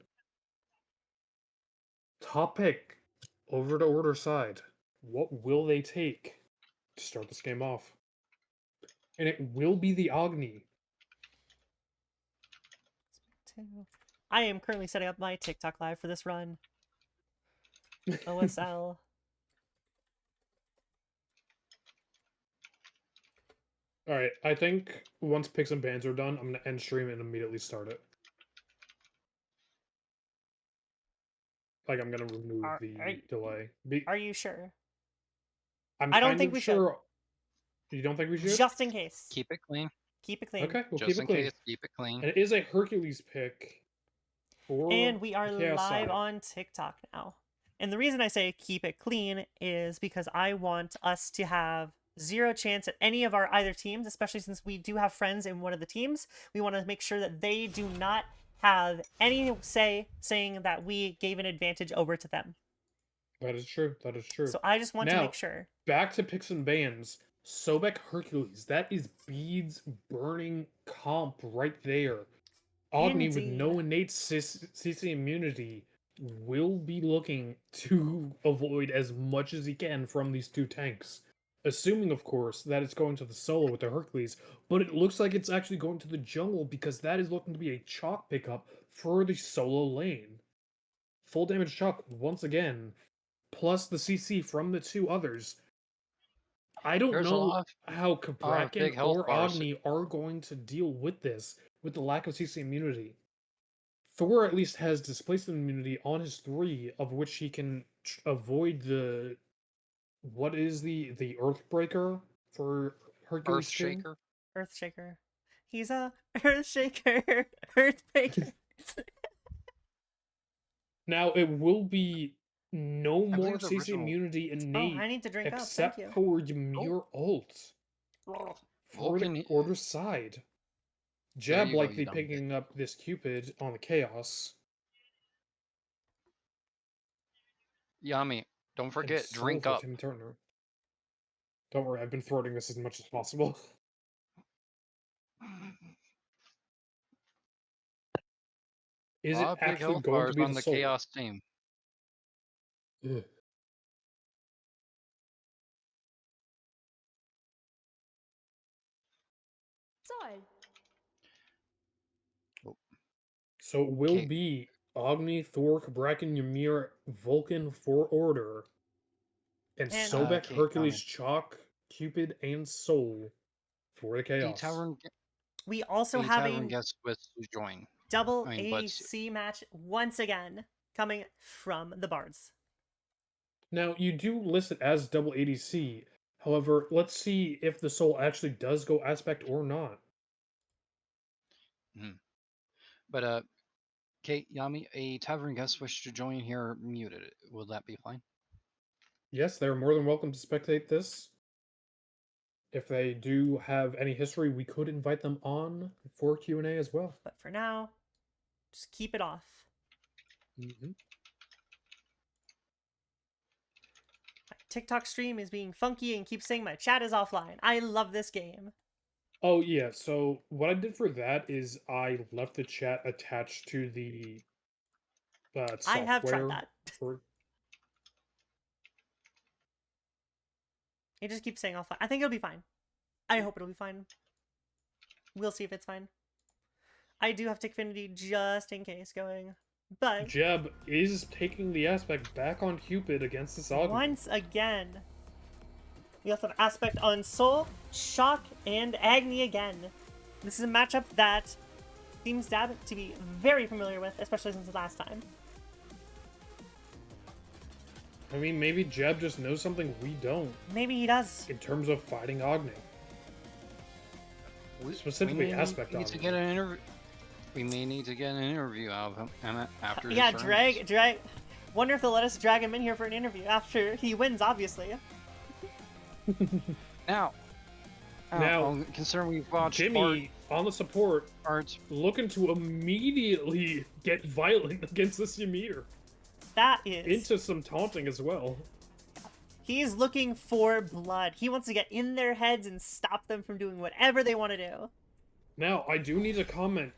Top pick, over to Order side. What will they take to start this game off? And it will be the Agni. I am currently setting up my TikTok live for this run. OSL. Alright, I think once picks and bans are done, I'm going to end stream and immediately start it. Like, I'm going to remove the delay. Are you sure? I'm I don't kind think of we sure... You don't think we should? Just in case. Keep it clean. Keep it clean. Okay, we'll Just keep it in clean. case, keep it clean. And it is a Hercules pick. And we are the Chaos live side. on TikTok now. And the reason I say keep it clean is because I want us to have zero chance at any of our either teams, especially since we do have friends in one of the teams. We want to make sure that they do not have any say saying that we gave an advantage over to them. That is true. That is true. So I just want to Now, make sure. Back to picks and bans. Sobek Hercules. That is Bede's burning comp right there. Agni with no Indeed. innate CC immunity will be looking to avoid as much as he can from these two tanks. Assuming, of course, that it's going to the solo with the Hercules, but it looks like it's actually going to the jungle because that is looking to be a chalk pickup for the solo lane. Full damage chalk once again, plus the CC from the two others. I don't There's a know lot how big Kabrakan health or bars. Agni are going to deal with this, with the lack of CC immunity. Thor at least has displacement immunity on his 3, of which he can avoid the what is the Earthbreaker for Hercules 2? Earthshaker. Earthshaker. He's a Earthshaker. Earthbreaker. Now it will be no I more believe the CC original immunity Oh, innate I need to drink up. Thank except you. for Ymir ult for Vulcan. the Order side. There Jeb you go, likely you dumb bitch. picking up this Cupid on the Chaos. Yami, don't And forget, Soul drink for up. Tim Turner. Don't worry, I've been thwarting this as much as possible. Is it Big actually health going to bars be on the the Soul? Chaos team. Ugh. Side. So it will Okay. be Agni, Thor, Bracken, Ymir, Vulcan for Order, and And- Sobek, Okay, Hercules, Chalk, Cupid, and Soul for the A Chaos. tavern, We also a have tavern a guest with to join. double I mean, but AC match once again coming from the Bards. Now, you do list it as double ADC. However, let's see if the Soul actually does go aspect or not. But Kate, Yami, a tavern guest wish to join here muted. Will that be fine? Yes, they're more than welcome to spectate this. If they do have any history, we could invite them on for Q&A as well. But for now, just keep it off. Mm-hmm. My TikTok stream is being funky and keeps saying my chat is offline. I love this game. Oh, yeah, so what I did for that is I left the chat attached to the I software. have tried that. For... It just keeps saying offline. I think it'll be fine. I hope it'll be fine. We'll see if it's fine. I do have Tickfinity just in case going. But Jeb is taking the aspect back on Cupid against this Agni. once again, we also have Aspect on Soul, Shock, and Agni again. This is a matchup that Team Stab to be very familiar with, especially since the last time. I mean, maybe Jeb just knows something we don't Maybe he does. in terms of fighting Agni. Specifically we Aspect need to Agni. get an interview. We may need to get an interview out of him after his Yeah, turns. drag. Wonder if they'll let us drag him in here for an interview after he wins, obviously. Now, I'm concerned we've watched Jimmy, on the support, Art. looking to immediately get violent against this Ymir. That is. Into some taunting as well. He's looking for blood. He wants to get in their heads and stop them from doing whatever they want to do. Now, I do need to comment.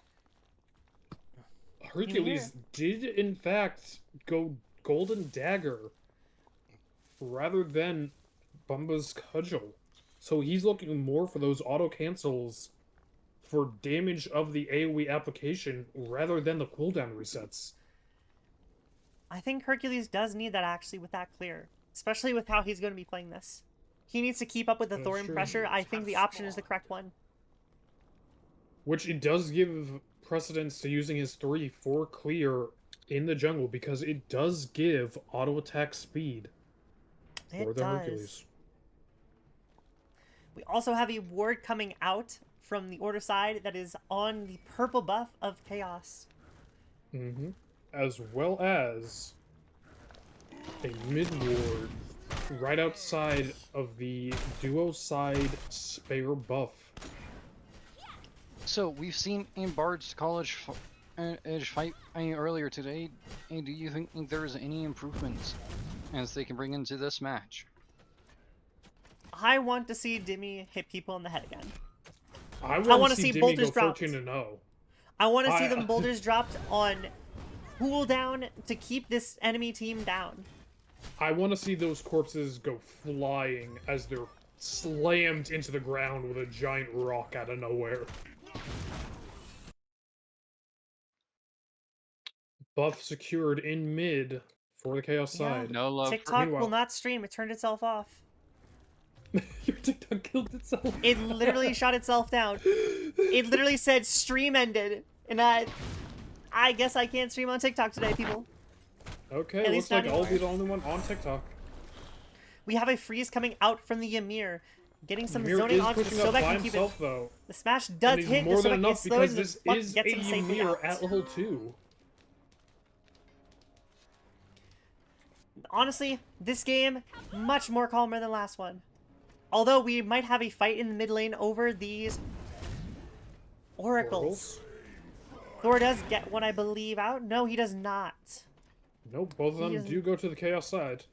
Hercules did, in fact, go Golden Dagger rather than Bumba's Cudgel. So he's looking more for those auto-cancels for damage of the AoE application rather than the cooldown resets. I think Hercules does need that actually with that clear. Especially with how he's going to be playing this. He needs to keep up with the That's Thorn true. pressure. I think the option is the correct one. Which it does give precedence to using his 3-4 clear in the jungle because it does give auto attack speed for It the does. Hercules. We also have a ward coming out from the Order side that is on the purple buff of Chaos. Mm-hmm. As well as a mid ward right outside of the duo side spare buff. So we've seen in Bard's College Edge fight earlier today. And do you think there's any improvements as they can bring into this match? I want to see Dimmy hit people in the head again. I wanna want to see see Dimmy boulders go dropped. 14-0. I want to see I- them boulders dropped on cooldown to keep this enemy team down. I want to see those corpses go flying as they're slammed into the ground with a giant rock out of nowhere. Buff secured in mid for the Chaos Yeah. side. No love. TikTok will Meanwhile- not stream. It turned itself off. Your TikTok killed itself. It literally shot itself down. It literally said stream ended, and I I guess I can't stream on TikTok today, people. Okay, At looks least like not I'll be anymore. the only one on TikTok. We have a freeze coming out from the Ymir. Getting some Ymir zoning is onto the pushing up Sobek by and keep it. himself, though. The smash And does he's hit. more The than Sobek enough is slowed, because and the this Pluck is gets a him safely Ymir out. at level 2. Honestly, this game, much more calmer than last one. Although we might have a fight in the mid lane over these oracles. Thor does get one, I believe, out. No, he does not. Nope, both of He them isn't- do go to the Chaos side.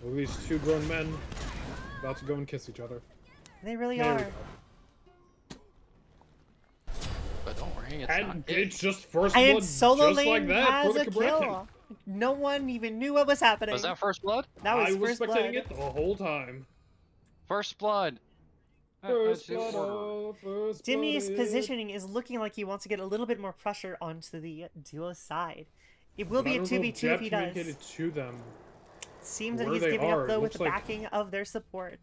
Look at these two grown men about to go and kiss each other. They really There we are. go. But don't worry, it's And not it's just first And blood, solo just lane like that, has for the a Cabrakan. kill. No one even knew what was happening. Was that first blood? That was I was first spectating blood. it the whole time. First blood. First That's blood, in order. first Dimmy's blood. positioning is looking like he wants to get a little bit more pressure onto the duo side. It will But I be a don't know 2v2 if he does. communicated to them. Seems that where he's they giving are. up though It with the looks like- backing of their support.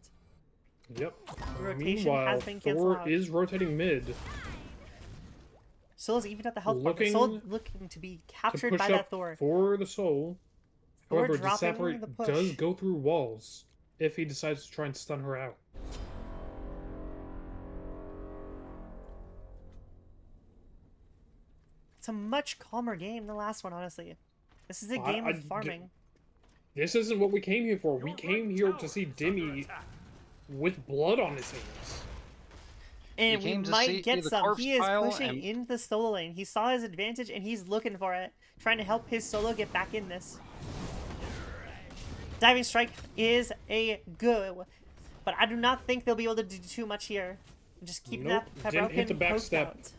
Yep. Rotation Meanwhile, has been canceled Thor out. is rotating mid Soul's even at the health bar. Looking Soul looking to be to captured push by up that Thor. for the soul. Thor However, dropping Disapparate the push. does go through walls if he decides to try and stun her out. It's a much calmer game than the last one, honestly. This is a game of farming. This isn't what we came here for. We came here to see Dimmy with blood on his hands. And You we came to see might get the some. corpse He is pile pushing and- into the solo lane. He saw his advantage and he's looking for it. Trying to help his solo get back in this. Diving Strike is a go. But I do not think they'll be able to do too much here. Just keep Nope, that didn't hit the broken post backstep. out.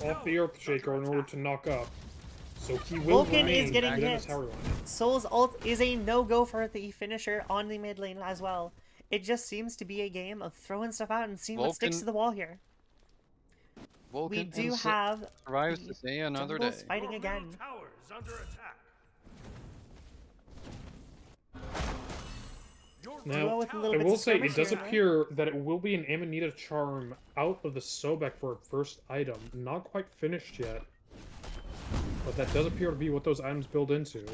Off the Earthshaker in order to knock up. So he will Vulcan is remain getting within hit. his tower line. Soul's ult is a no-go for the finisher on the mid lane as well. It just seems to be a game of throwing stuff out and seeing what sticks Vulcan- to the wall here. Vulcan We do and have survives the to see another day. Jungles fighting again. Now, Duo with a little I bits will of say, it skirmish does here, though. appear that it will be an Amanita charm out of the Sobek for a first item. Not quite finished yet. But that does appear to be what those items build into.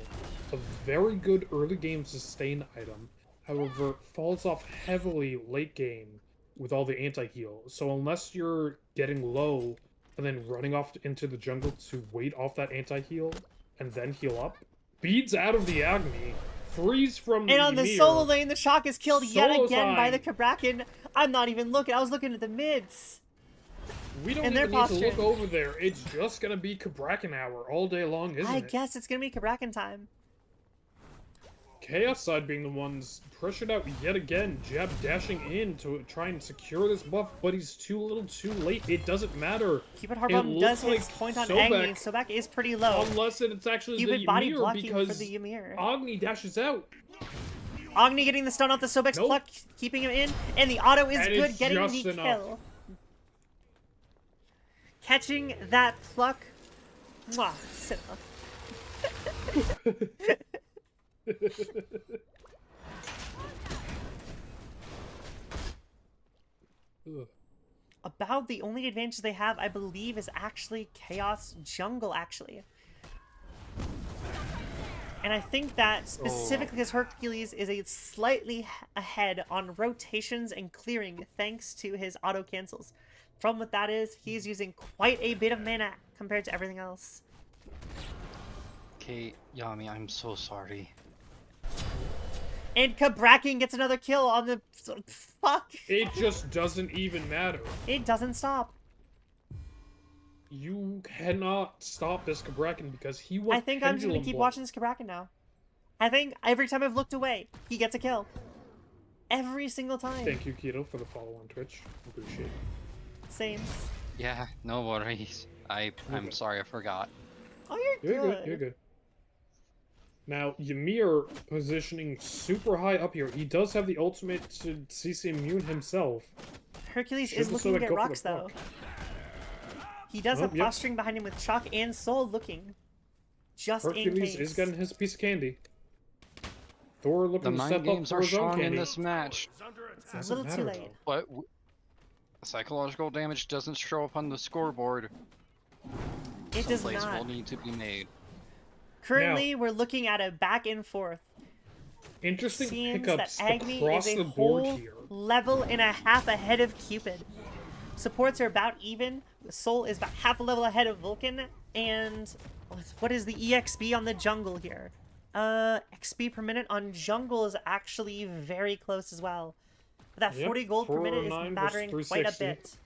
A very good early game sustain item. However, falls off heavily late game with all the anti-heal. So unless you're getting low and then running off into the jungle to wait off that anti-heal and then heal up, beads out of the Agni, freeze from the And on the Ymir. solo lane, the shock is killed yet Solo again by the time. Cabrakan. I'm not even looking. I was looking at the mids. We don't and even their need to look posture. over there. It's just gonna be Cabrakan hour all day long, isn't I it? guess it's gonna be Cabrakan time. Chaos side being the ones pressured out yet again. Jab dashing in to try and secure this buff, but he's too little too late. It doesn't matter. Cupid Harbomb does hit its point on Agni. Sobek is pretty low. Unless it's actually Cupid the body Ymir, blocking for because the Ymir. Agni dashes out. Agni getting the stun off the Sobek's Nope. pluck, keeping him in, and the auto is And good, it's getting just the enough. kill. Catching that pluck. Mwah, cinema. Ugh. About the only advantage they have, I believe, is actually Chaos Jungle, actually. And I think that specifically because Hercules is a slightly ahead on rotations and clearing thanks to his auto cancels. Problem with that is he's using quite a bit of mana compared to everything else. Okay, Yami, I'm so sorry. And Cabrakan gets another kill on the... Fuck! It just doesn't even matter. It doesn't stop. You cannot stop this Cabrakan because he went I think I'm just gonna pendulum keep blow. watching this Cabrakan now. I think every time I've looked away, he gets a kill. Every single time. Thank you, Keto, for the follow on Twitch. Appreciate it. Same. Yeah, no worries. I'm Okay. sorry, I forgot. Oh, you're You're good. You're good. Now, Ymir positioning super high up here. He does have the ultimate to CC immune himself. Hercules Should is the looking to Sobek get go for the rocks, though. block? He does Oh, have yep. posturing behind him with Chalk and Soul looking. Just in Hercules case. is getting his piece of candy. Thor The looking to mind step up games for are his own strong in candy. this match, It's a Doesn't little too matter, late. though. but psychological damage doesn't show up on the scoreboard. It does Someplace not. will need to be made. Currently, we're looking at a back and forth. Interesting Seems pickups that Agni across is a the board whole here. level and a half ahead of Cupid. Supports are about even. Soul is about half a level ahead of Vulcan. And what is the EXP on the jungle here? XP per minute on jungle is actually very close as well. But that Yep, 40 gold per minute is 409 mattering versus quite a 360. bit.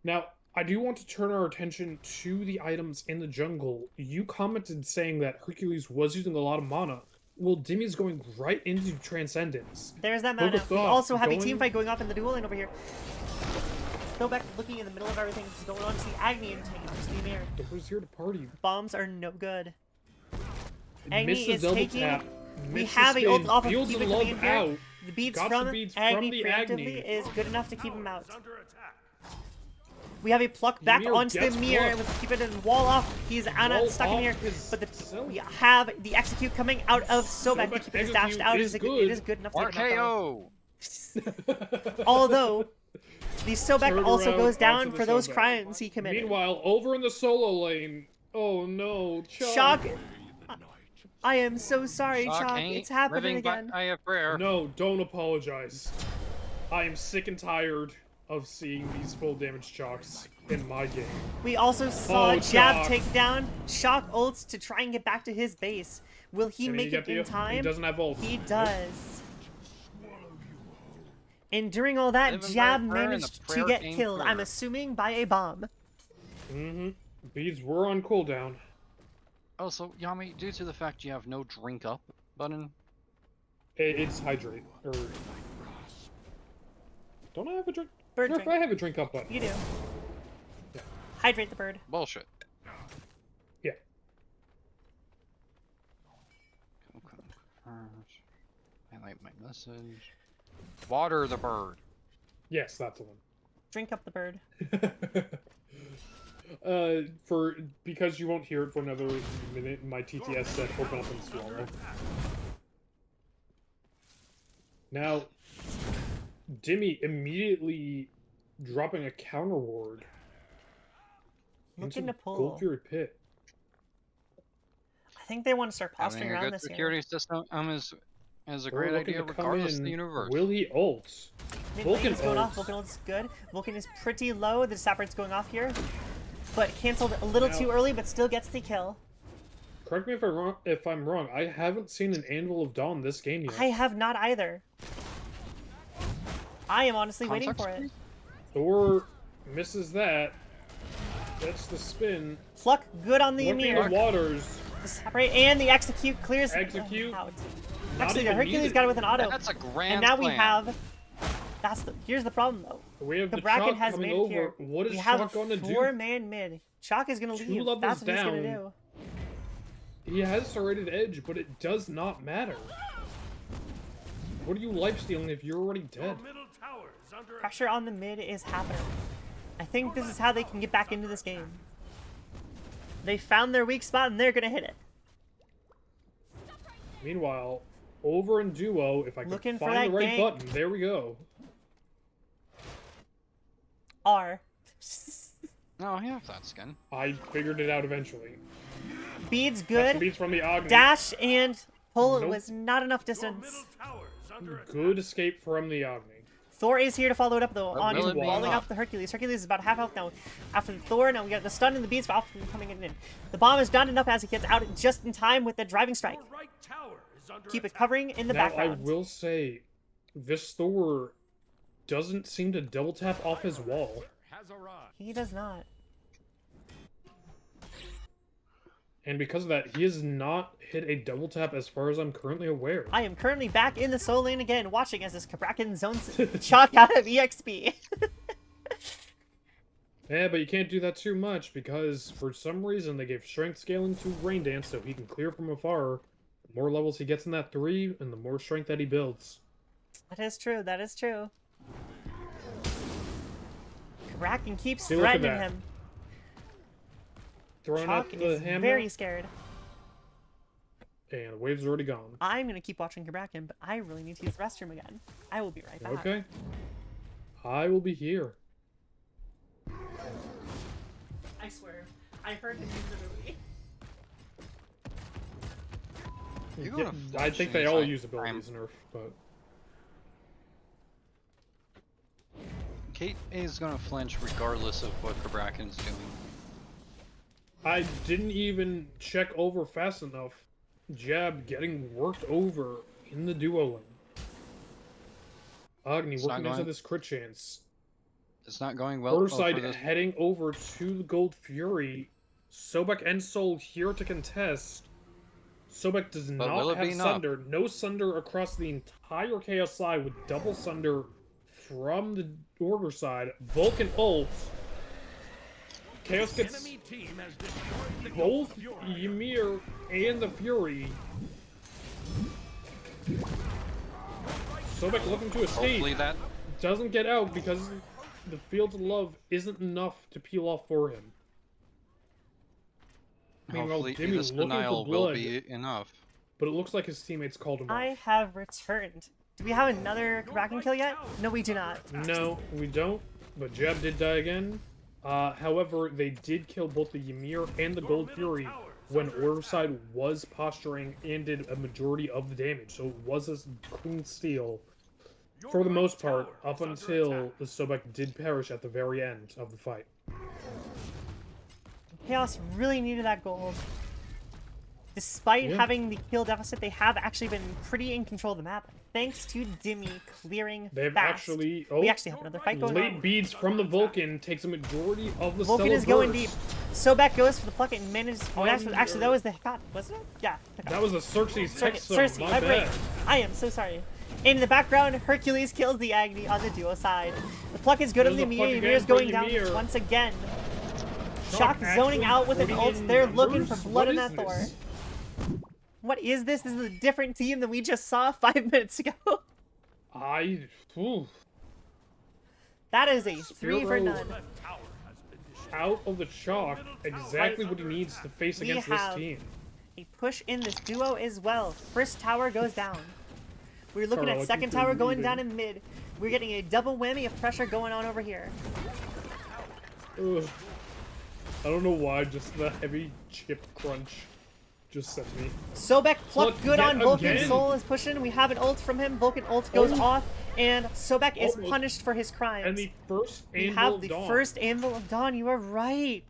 Now, I do want to turn our attention to the items in the jungle. You commented saying that Hercules was using a lot of mana. Well, Dimmy's going right into Transcendence. There's that Poke mana. of We Thought also have a going- team fight going off in the duel lane over here. Go back looking in the middle of everything that's going on to the Agni and taking the Ymir. Who's here to party? Bombs are no good. Agni Missed the is double taking. tap. We missed the have a spin, ult off of Fields Cupid and coming Love in here. out. The beats Got from some beats Agni from the preemptively Agni. is good enough to keep him out. We have a pluck back Ymir onto the gets mirror plucked. with Cupid and wall off. He's Wall stuck in off here, his but self. we have the execute coming out of Sobek. The Sobek's Cupid is dashed execute out. is It good. is good enough to get him out. RKO! Although the Sobek Turn also around goes down onto the for those Sobek. crimes he committed. Meanwhile, over in the solo lane. Oh no, Shock. I am so sorry, Shock Shock. ain't It's happening living by again. a prayer. No, don't apologize. I am sick and tired of seeing these full damage Chocks in my game. We also saw Oh, Jab Shock. take down Shock ults to try and get back to his base. Will he Can make get it in the- time? He doesn't have ult. He Nope. does. And during all that, Living by Jab prayer and the managed to prayer get came killed, through. I'm assuming by a bomb. Mm-hmm. Beads were on cooldown. Also, Yami, due to the fact you have no drink up button, It's hydrate. Or... Don't I have a drink? Bird Or if drink. I have a drink up button. You do. Yeah. Hydrate the bird. bullshit. Yeah. Highlight my message. Water the bird. Yes, that's the one. Drink up the bird. Because you won't hear it for another minute, my TTS said open up and swallow. Now, Dimmy immediately dropping a counter ward. Looking into to pull. Gold Fury Pit. I think they want to start Having posturing a around good this here. security system is a They're great looking idea to come regardless of in. the universe. Will he ult? Mid Vulcan lane is going off. ults. Vulcan ult's good. Vulcan is pretty low. The Sapphire's going off here. But canceled a little Now- too early, but still gets the kill. Correct me if I'm wrong. I haven't seen an Anvil of Dawn this game yet. I have not either. I am honestly waiting Context, for it. please? Thor misses that. That's the spin. Pluck good on the Working Ymir. the waters. The separate and the execute clears Execute. out. Not Actually, the even Hercules needed. got it with an auto. That's a grand And now we plan. have. Here's the problem though. We have the Kraken Chalk has coming made it over. here. What is We have Chalk going to a do? 4-man mid. Chalk is gonna 2 leave. levels That's what he's gonna down. do. He has serrated edge, but it does not matter. What are you lifestealing if you're already dead? Pressure on the mid is happening. I think this is how they can get back into this game. They found their weak spot and they're gonna hit it. Meanwhile, over in duo, if I can Looking for find that the right gank. button, there we go. R. No, he has that skin. I figured it out eventually. Beads That's the good. beats from the Agni. Dash and pull Nope. was not enough distance. Good escape from the Agni. Thor is here to follow it up though, on will it be walling enough? up the Hercules. Hercules is about half health now. After the Thor, now we got the stun and the beats off coming in. The bomb is not enough as he gets out just in time with the driving strike. Keep it covering in the Now, background. I will say, this Thor doesn't seem to double tap off his wall. He does not. And because of that, he has not hit a double tap as far as I'm currently aware. I am currently back in the solo lane again, watching as this Kraken zones Chalk out of EXP. Yeah, but you can't do that too much because for some reason they gave strength scaling to Rain Dance so he can clear from afar. The more levels he gets in that 3, and the more strength that he builds. That is true, that is true. Kraken keeps See, look at threatening that. him. Throwing Chalk out the is hammer, very scared. and the wave's already gone. I'm gonna keep watching Kraken, but I really need to use the restroom again. I will be right back. Okay. I will be here. I swear. I heard him use ability. You go to I flinch think they anytime- all use abilities nerf, but Kate is gonna flinch regardless of what Kabrakan's doing. I didn't even check over fast enough. Jab getting worked over in the duo lane. Agni It's not working into going- this crit chance. It's not going well Order for side this. heading over to the Gold Fury. Sobek and Soul here to contest. Sobek does But will not it have be enough? Sunder. No Sunder across the entire Chaos side with double Sunder from the Order side. Vulcan ult. Chaos gets Enemy team has destroyed the both Fury. Ymir and the Fury. Sobek looking to escape. Hopefully that Doesn't get out because the Fields of Love isn't enough to peel off for him. Meanwhile, hopefully Dimmy this looking for denial will blood, be enough. but it looks like his teammates called him I off. have returned. Do we have another Kraken kill yet? No, we do not. No, we don't, but Jab did die again. However, they did kill both the Ymir and the Gold Fury when Order side was posturing and did a majority of the damage, so it was a clean steal. For the most part, up until the Sobek did perish at the very end of the fight. Chaos really needed that gold. Despite Yeah. having the kill deficit, they have actually been pretty in control of the map. Thanks to Dimmy clearing They've fast. actually... We actually have another fight going late on. beads from the Vulcan takes a majority of the Vulcan Stellar is going Burst. deep. Sobek goes for the pluck and manages. Oh, actually, that was the Hecate, wasn't it? Yeah. Hecate. That was a Xerxes text zone, Cersei, my my brain. bad. I am so sorry. In the background, Hercules kills the Agni on the duo side. The pluck is good on There's the a pluck Ymir. again Ymir's for going down Ymir. once again. Shock Shock zoning actually out with an putting ult. in They're looking for numbers? blood What in is that Thor. this? What is this? This is a different team than we just saw 5 minutes ago. Ooh, That is a 3 for Spiro. none. out of the chalk, exactly what he needs to face We against this have- team. A push in this duo as well. First tower goes down. We're looking Carl, at I second think you're tower going leaving. down in mid. We're getting a double whammy of pressure going on over here. Ugh. I don't know why, just the heavy chip crunch just sent me. Sobek pluck Look, good yet on Vulcan. again. Soul is pushing. We have an ult from him. Vulcan ult goes Oh. off, and Sobek is Almost. punished for his crimes. And the first we Anvil have of the Dawn first Anvil of Dawn. You are right.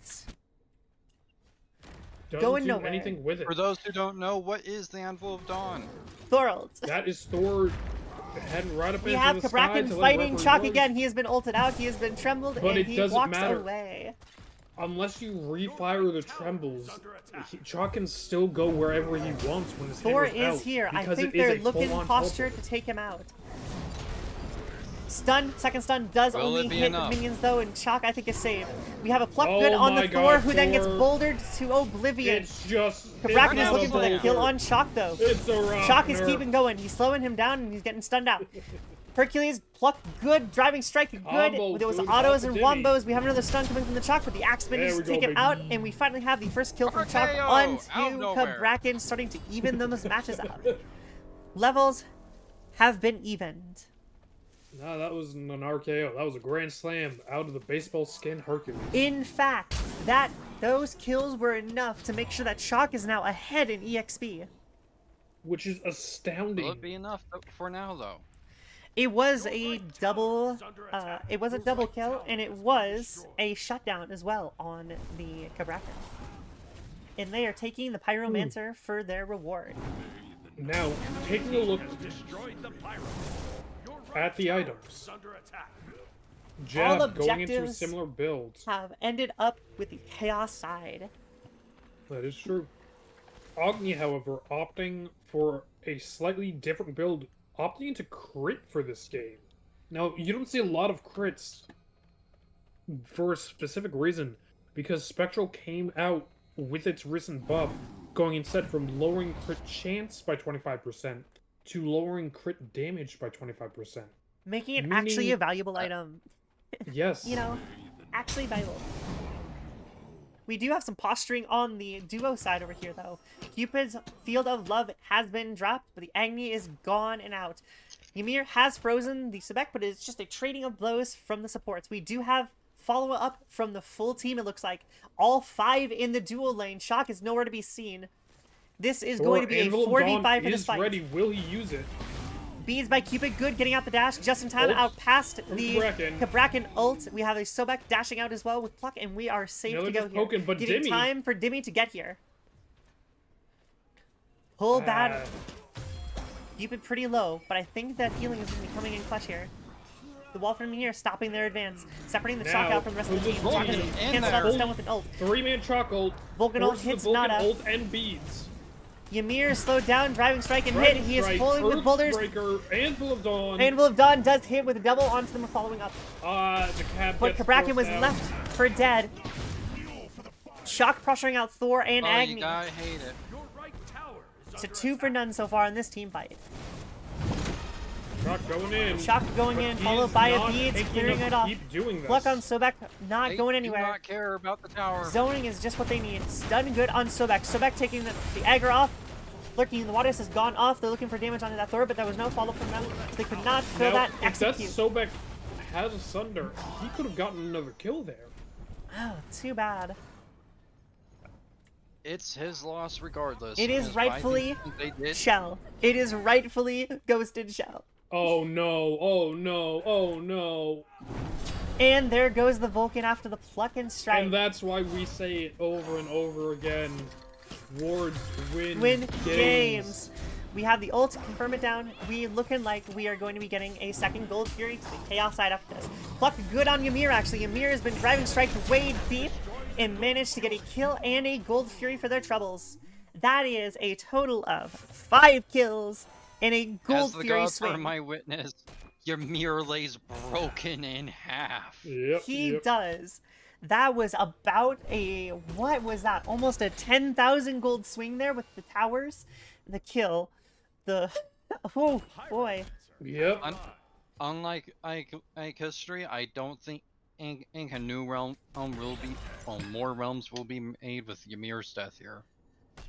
doesn't going do nowhere. anything with it. For those who don't know, what is the Anvil of Dawn? Thorald. That is Thor heading right up We into have the sky Kabrakan to let fighting Reaper Chalk rose. again. He has been ulted out. He has been trembled, But and it he doesn't walks matter. away. Unless you refire the trembles, Chalk can still go wherever he wants when his Thor hammer's is out, here. I because think it is they're a looking full-on posture teleport. to take him out. Stun, second stun does Will only it be hit enough? minions though, and Chalk I think is saved. We have a pluck Oh good on my the God, Thor, who then gets Thor. bouldered to oblivion. It's just... Kabrakan it's is not looking a for the boulder. kill on Chalk though. It's a rock Chalk is nerf. keeping going. He's slowing him down, and he's getting stunned out. Hercules, pluck good, driving strike good. Combo There was good autos off and the Dimmy. wombos. We have another stun coming from the Chalk, but the Axeman There is we to go, take him baby. out, and we finally have the first kill from Chalk RKO, onto out of nowhere. Kabrakan, starting to even those matches up. Levels have been evened. No, that was an RKO. That was a grand slam out of the baseball skin Hercules. In fact, those kills were enough to make sure that Chalk is now ahead in EXP. Which is astounding. Will it be enough for now, though? It was a double. It was a double kill, and it was a shutdown as well on the Kabrakan. And they are taking the Pyromancer for their reward. Now, taking a look Destroyed the pyro. Your at the tower items. is under attack. Jab All going into a objectives- similar build. Have ended up with the Chaos side. That is true. Agni, however, opting for a slightly different build, opting into crit for this game. Now, you don't see a lot of crits for a specific reason, because Spectral came out with its recent buff, going instead from lowering crit chance by 25% to lowering crit damage by 25%. Making it actually a Meaning- valuable item. Yes. You know, actually valuable. We do have some posturing on the duo side over here, though. Cupid's Field of Love has been dropped, but the Agni is gone and out. Ymir has frozen the Sebek, but it's just a trading of blows from the supports. We do have follow up from the full team, it looks like. All 5 in the dual lane. Shock is nowhere to be seen. This is going to be a Anvil of 4v5 Dawn for this is fight. ready. Will he use it? Beads by Cupid, good, getting out the dash just in time, Ult out past from the Kraken. Kraken ult. We have a Sobek dashing out as well with Pluck, and we are safe Now to they're go just here. poking, but Giving Dimmy- time for Dimmy to get here. Pull bad. Cupid pretty low, but I think that healing is going to be coming in clutch here. The wall from here stopping their advance, separating the Shock Now, out from the rest of the we'll team. just Shock has Vulcan in canceled out the there. stun with an ult. 3-man Chalk ult. Vulcan ult forces the hits Vulcan Nada. ult and beads. Ymir slowed down, driving strike and Dragon hit. He is Strike, pulling with boulders. Earthbreaker, Anvil of Dawn. Anvil of Dawn does hit with a double onto them following up. The cab But gets Kraken was forced out. left for dead. Shock pressuring out Thor and Oh, you Agni. gotta hate it. Your right tower is It's a under 2 for none so far in this team fight. Shock going in. Shock going But in, he followed is by a not beads, taking clearing enough it to off. Keep doing this. Pluck on Sobek, not They going do anywhere. not care about the tower. Zoning is just what they need. Stun good on Sobek. Sobek taking the aggro off. Lurking in the waters has gone off. They're looking for damage onto that Thor, but there was no follow from them. So they could not fill Now, that if that execute. Sobek has a Sunder, he could have gotten another kill there. Oh, too bad. It's his loss regardless. It is because I rightfully think they did. Shell. It is rightfully Ghosted Shell. Oh no, oh no, oh no. And there goes the Vulcan after the pluck and strike. And that's why we say it over and over again. Wards Win games. We have the ult, confirm it down. We looking like we are going to be getting a second Gold Fury to the Chaos side after this. Pluck good on Ymir actually. Ymir has been driving strike way deep and managed to get a kill and a Gold Fury for their troubles. That is a total of 5 kills and a Gold As the Fury gods are swing. my witness, Ymir lays broken in half. Yep, He yep. does. That was about a, what was that? Almost a 10,000 gold swing there with the towers, the kill, the, oh boy. Yep. Unlike Ike history, I don't think a new realm will be, more realms will be made with Ymir's death here.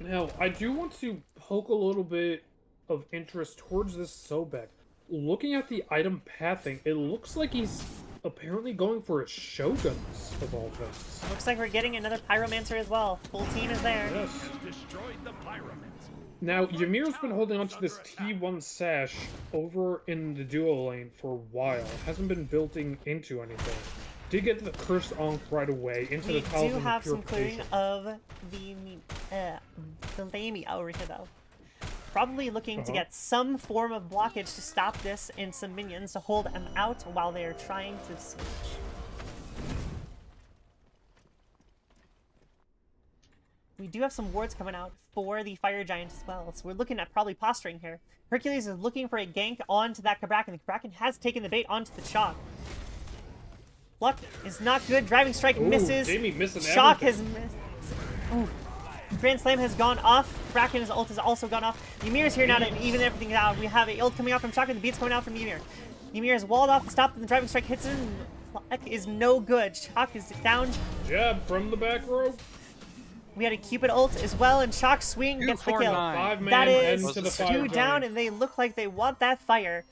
Now, I do want to poke a little bit of interest towards this Sobek. Looking at the item pathing, it looks like he's apparently going for his Shoguns, of all things. Looks like we're getting another Pyromancer as well. Full team is there. Yes. destroyed the pyramids. Now, Ymir's been holding onto this T1 sash over in the duo lane for a while. Hasn't been building into anything. Did get the Cursed Ankh right away into We the Talisman do of have some clearing Purification. of the Lamia over here though. Probably looking to Uh-huh. get some form of blockage to stop this and some minions to hold them out while they are trying to switch. We do have some wards coming out for the Fire Giant as well, so we're looking at probably posturing here. Hercules is looking for a gank onto that Kraken. The Kraken has taken the bait onto the Shock. Luck is not good. Driving Strike Ooh, misses. Jamie missing Shock everything. has missed. Ooh. Grand Slam has gone off. Kraken's ult has also gone off. Ymir's here now to even everything out. We have a ult coming out from Shock and the beats coming out from Ymir. Ymir is walled off to stop, and the Driving Strike hits him. Luck is no good. Shock is down. Jab from the back row. We had a Cupid ult as well, and Shock swing gets the kill. 249. 5-man That is ends to the two Fire 2 down, Giant. and they look like they want that fire.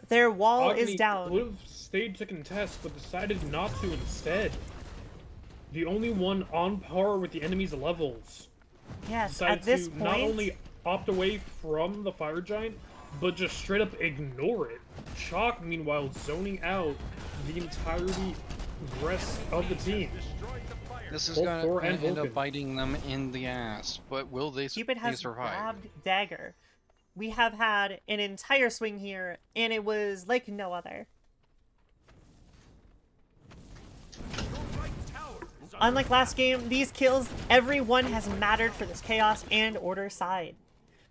Their wall is Agni down. would have stayed to contest, but decided not to instead. The only one on par with the enemy's levels. Yes, Decided at this to point, not only opt away from the Fire Giant, but just straight up ignore it. Chalk, meanwhile, zoning out the entirety rest of the team. This is Both gonna Thor and end Vulcan. up biting them in the ass, but will they, Cupid they has survive? grabbed Dagger. We have had an entire swing here, and it was like no other. Unlike last game, these kills, everyone has mattered for this Chaos and Order side.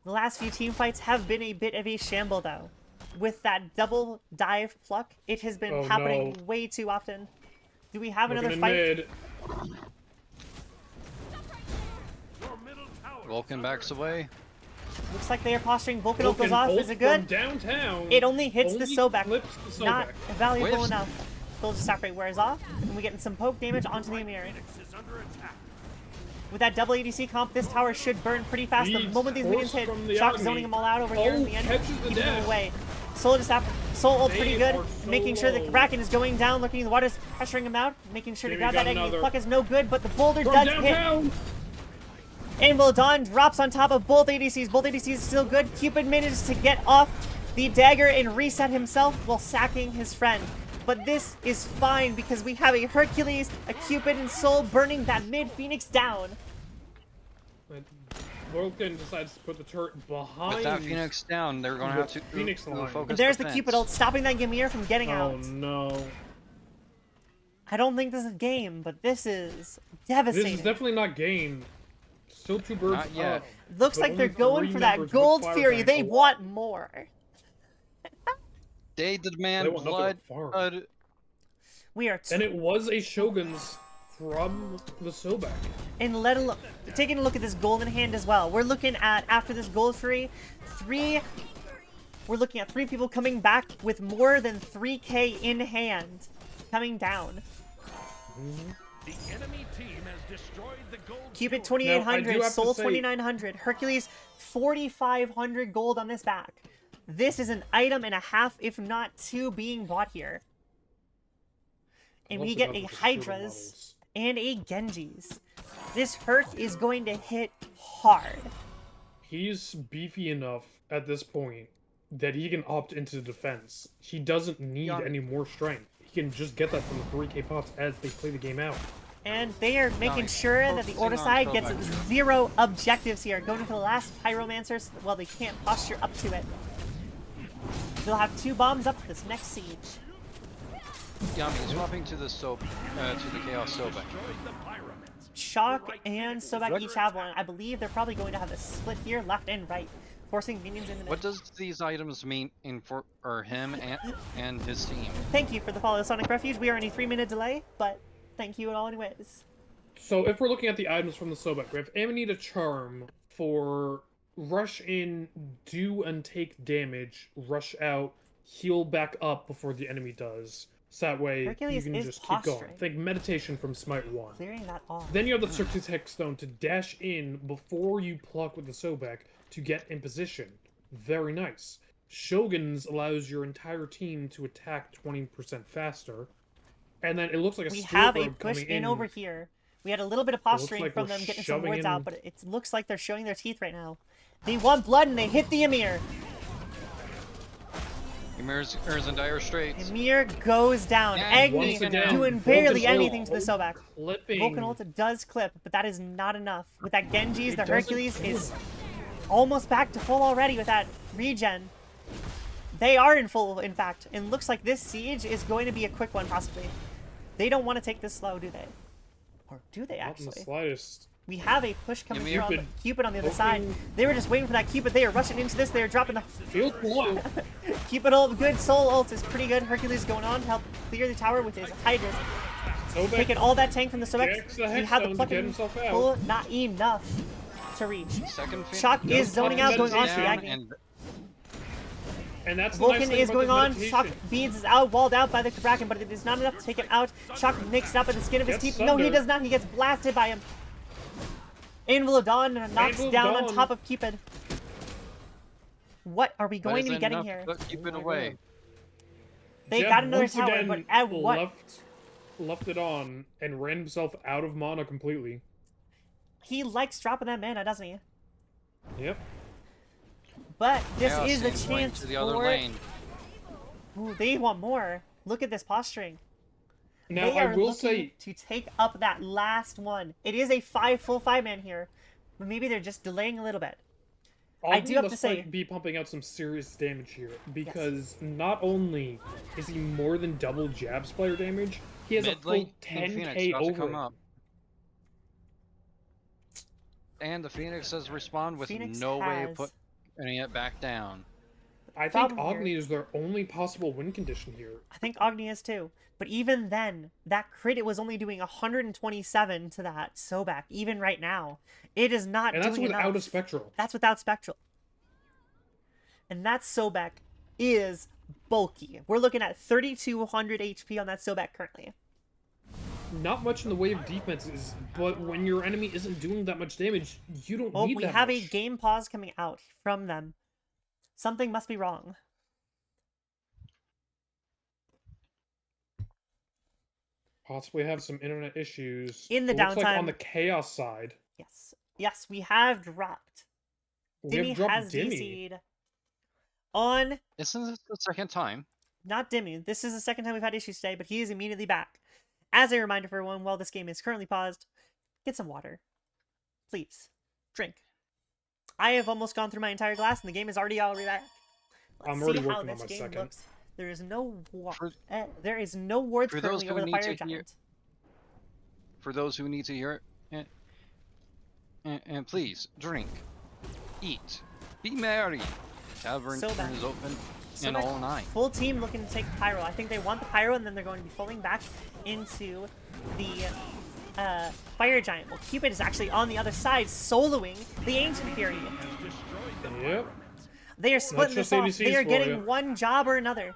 The last few team fights have been a bit of a shamble, though. With that double dive pluck, it has been Oh, happening no. way too often. Do we have Looking another in fight? mid. Vulcan backs away. Looks like they are posturing. Vulcan ult goes Vulcan off. ult Is it good? from downtown. It only hits the Only Sobek. clips the Not Sobek. valuable Whiffs. enough. Soldier Sack wears off, and we getting some poke damage onto the Ymir. With that double ADC comp, this tower should burn pretty fast. The Beats moment these minions force hit, from the Shock Agni. zoning them all out over here in the end. Catches the Keeping them dash. away. Soul ult pretty They good, are so making sure the low. Kraken is going down, looking at the water's pressuring him out, making sure to Jimmy grab that got egg. another. Pluck is no good, but the boulder From does hit. downtown. Anvil Dawn drops on top of both ADCs. Both ADCs still good. Cupid manages to get off the dagger and reset himself while sacking his friend. But this is fine because we have a Hercules, a Cupid, and Soul burning that mid Phoenix down. Vulcan decides to put the turret behind. With that Phoenix down, they're going to have to Phoenix line. focus And there's the defense. Cupid ult stopping that Ymir from getting Oh out. no. I don't think this is a game, but this is This devastating. is definitely not game. Still two birds Not yet. up. Looks but like they're only going 3 for that members with gold fire fury. tanks They alive. want more. They demand They want nothing blood. but farm. blood. We are And it was a Shogun's from the Sobek. and let alone taking a look at this golden hand as well. We're looking at, after this gold fury, we're looking at 3 people coming back with more than 3k in hand coming down. The enemy team has destroyed the gold. Cupid fury. Now, I do 2800, have to Soul say- 2900, Hercules 4500 gold on this back. This is an item and a half, if not 2, being bought here. And we Also get got a the Shogun Hydra's models. and a Genji's. This Herc is going to hit hard. He's beefy enough at this point that he can opt into defense. He doesn't need Yeah. any more strength. He can just get that from the 3k pops as they play the game out. And they are making Nice. sure that the Focusing Order on side gets Sobek. 0 objectives here. Going for the last Pyromancer, well, they can't posture up to it. They'll have 2 bombs up for this next siege. Yami, swapping to the Chaos Sobek. Destroyed the pyramids. Shock and Sobek each have one. I believe they're probably going to have a split here, left and right, forcing minions in the What middle. does these items mean for him and his team? Thank you for the follow, Sonic Refuge. We are in a 3-minute delay, but thank you at all anyways. So if we're looking at the items from the Sobek, we have Amanita Charm for rush in, do and take damage, rush out, heal back up before the enemy does. So that way Hercules you can is just keep going. posturing. Think meditation from Smite 1. Clearing that off. Then you have the Circuit Tech Stone to dash in before you pluck with the Sobek to get in position. Very nice. Shogun's allows your entire team to attack 20% faster. And then it looks like a We Steel have a Robe push coming in over here. We had a little bit of posturing like from we're them getting some shoving wards in- out, but it looks like they're showing their teeth right now. They want blood and they hit the Ymir. Ymir's in dire straits. Ymir goes down. And Agni once again, doing Vulcan barely ult anything to the Sobek. Clipping. Vulcan ult does clip, but that is not enough. With that Genji's, It the doesn't Hercules do is enough. almost back to full already with that regen. They are in full, in fact, and looks like this siege is going to be a quick one, possibly. They don't want to take this slow, do they? Or do they, Not in the actually? slightest. We have a push coming Ymir here on the Cupid Cupid on the other side. poking- They were just waiting for that Cupid. They are rushing into this. They are dropping the Field low. Cupid ult. Good. Soul ult is pretty good. Hercules going on to help clear the tower with his Hydras. Sobek Taking all that tank from the Sobek. Jacks the He Hex had the Stone to plucking get himself out. pull. Not enough to reach. Second Shock No is zoning out, going on to the meditation. Agni. And that's the nice Vulcan thing is about going the on. meditation. Shock Beads is out, walled out by the Kraken, but it is not enough to take him out. Shock nicks it up in the skin of his Gets teeth. No, he Sunder. does not. He gets blasted by him. Anvil of Dawn knocks Anvil of down on Dawn. top of Cupid. What are we But going is to be it getting enough here? to keep Oh it my away. God. They Jeb got another once tower, again but at what? left it on and ran himself out of mana completely. He likes dropping that mana, doesn't he? Yep. But this Chaos is a Team going chance to the other for... lane. Ooh, they want more. Look at this posturing. Now They I are will looking say to take up that last one. It is a full 5-man here, but maybe they're just delaying a little bit. I do Agni have to must say- be pumping out some serious damage here because not only is he more than double jab splatter damage, he has a Mid full lane, Phoenix 10k about to over come him. up. And the Phoenix has respawned with Phoenix no way of has- putting it back down. I think Problem here- Agni is their only possible win condition here. I think Agni is too. But even then, that crit was only doing 127 to that Sobek, even right now. It is not And that's doing without enough. a spectral. That's without Spectral. And that Sobek is bulky. We're looking at 3,200 HP on that Sobek currently. Not much in the way of defenses, but when your enemy isn't doing that much damage, you don't Oh, need we that have much. a game pause coming out from them. Something must be wrong. Possibly have some internet issues. In the It looks like on downtime. the chaos side, Yes, we have dropped. we Dimmy have dropped has Dimmy. DC'd on, Isn't this the second time? not Dimmy. This is the second time we've had issues today, but he is immediately back. As a reminder for everyone, while this game is currently paused, get some water. Please. Drink. I have almost gone through my entire glass and the game is already back. Let's I'm see already how working on this my game second. looks. There is no For- there is no wards for those currently who over the need fire to hear- giant. For those who need to hear it, and please drink, eat, be merry. Tavern So bad. is open So in bad. all night. Full team looking to take the pyro. I think they want the pyro and then they're going to be falling back into the fire giant. Well, Cupid is actually on the other side soloing the Ancient Fury. Yep. They are splitting just this off. ADCs They are for getting you. one job or another.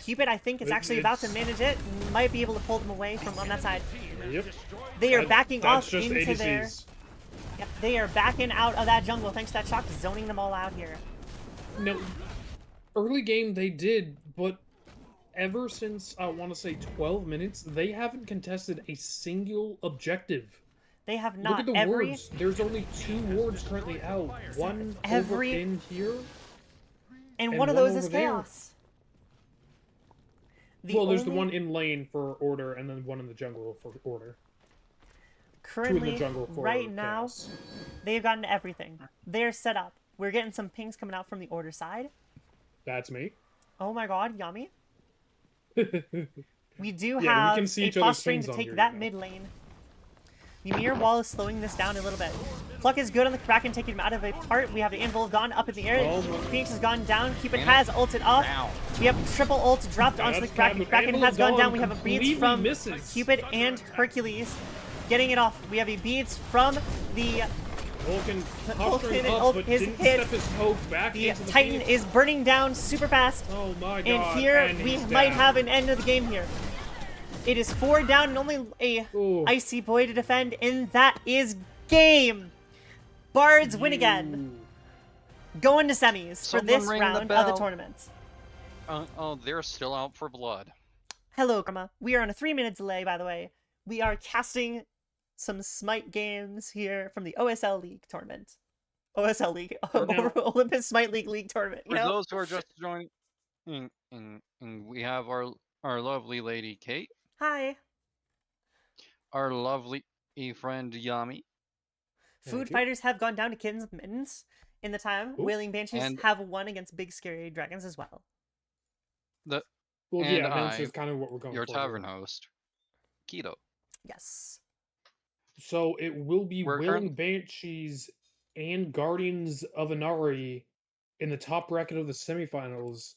Cupid, I think, is actually about to It's- manage it. Might be able to pull them away from on that side. Yep. They are backing That's off just into their... ADCs. Yep, they are backing out of that jungle thanks to that shock, zoning them all out here. No, early game they did, but ever since I want to say 12 minutes, they haven't contested a single objective. They have Look not at the every... wards. There's only 2 wards currently out. One over Every- in here. And and one of one those is over there. chaos. Well, there's the only- one in lane for order, and then one in the jungle for order. Two in Currently, the jungle for right now, chaos. they've gotten everything. They're set up. We're getting some pings coming out from the order side. That's me. Oh my god, yummy. We do Yeah, we have can see a each other's posturing pings to on take here, that you know. mid lane. Ymir Wall is slowing this down a little bit. Pluck is good on the Kraken, taking him out of a part. We have the Anvil gone up in the air. Oh my- Phoenix has gone down. Cupid Damn it. has ulted off. Now. We have triple ult dropped onto the That's Kraken. kind of- Kraken Anvil's has gone down. We have a completely beads from misses. Cupid and Hercules getting it off. We have a beads from the Vulcan Vulcan posturing and up, ult but is didn't hit. step his toe back the into the Titan beam. is burning down super fast. Oh my god. And here we he's might down. have an end of the game here. It is 4 down and only a Ooh. Icy Boy to defend, and that is game. Bards win again. Going to semis for Someone this ring the round of the bell. tournament. Oh, they're still out for blood. Hello, Karma. We are on a 3-minute delay, by the way. We are casting some Smite games here from the OSL League tournament. OSL League, now- Olympus Smite League tournament. You For know? those who are just joining, we have our lovely lady Kate, Hi. our lovely friend Yami, Food Thank you. fighters have gone down to kittens with mittens in the time. Ooh. Wailing Banshees And- have won against big scary dragons as well. the Well, and yeah, that's I, just kind of what we're going your for. tavern here. host, Keto. Yes. So it will be We're Willing Banshees and Guardians of Inari in the top bracket of the semifinals,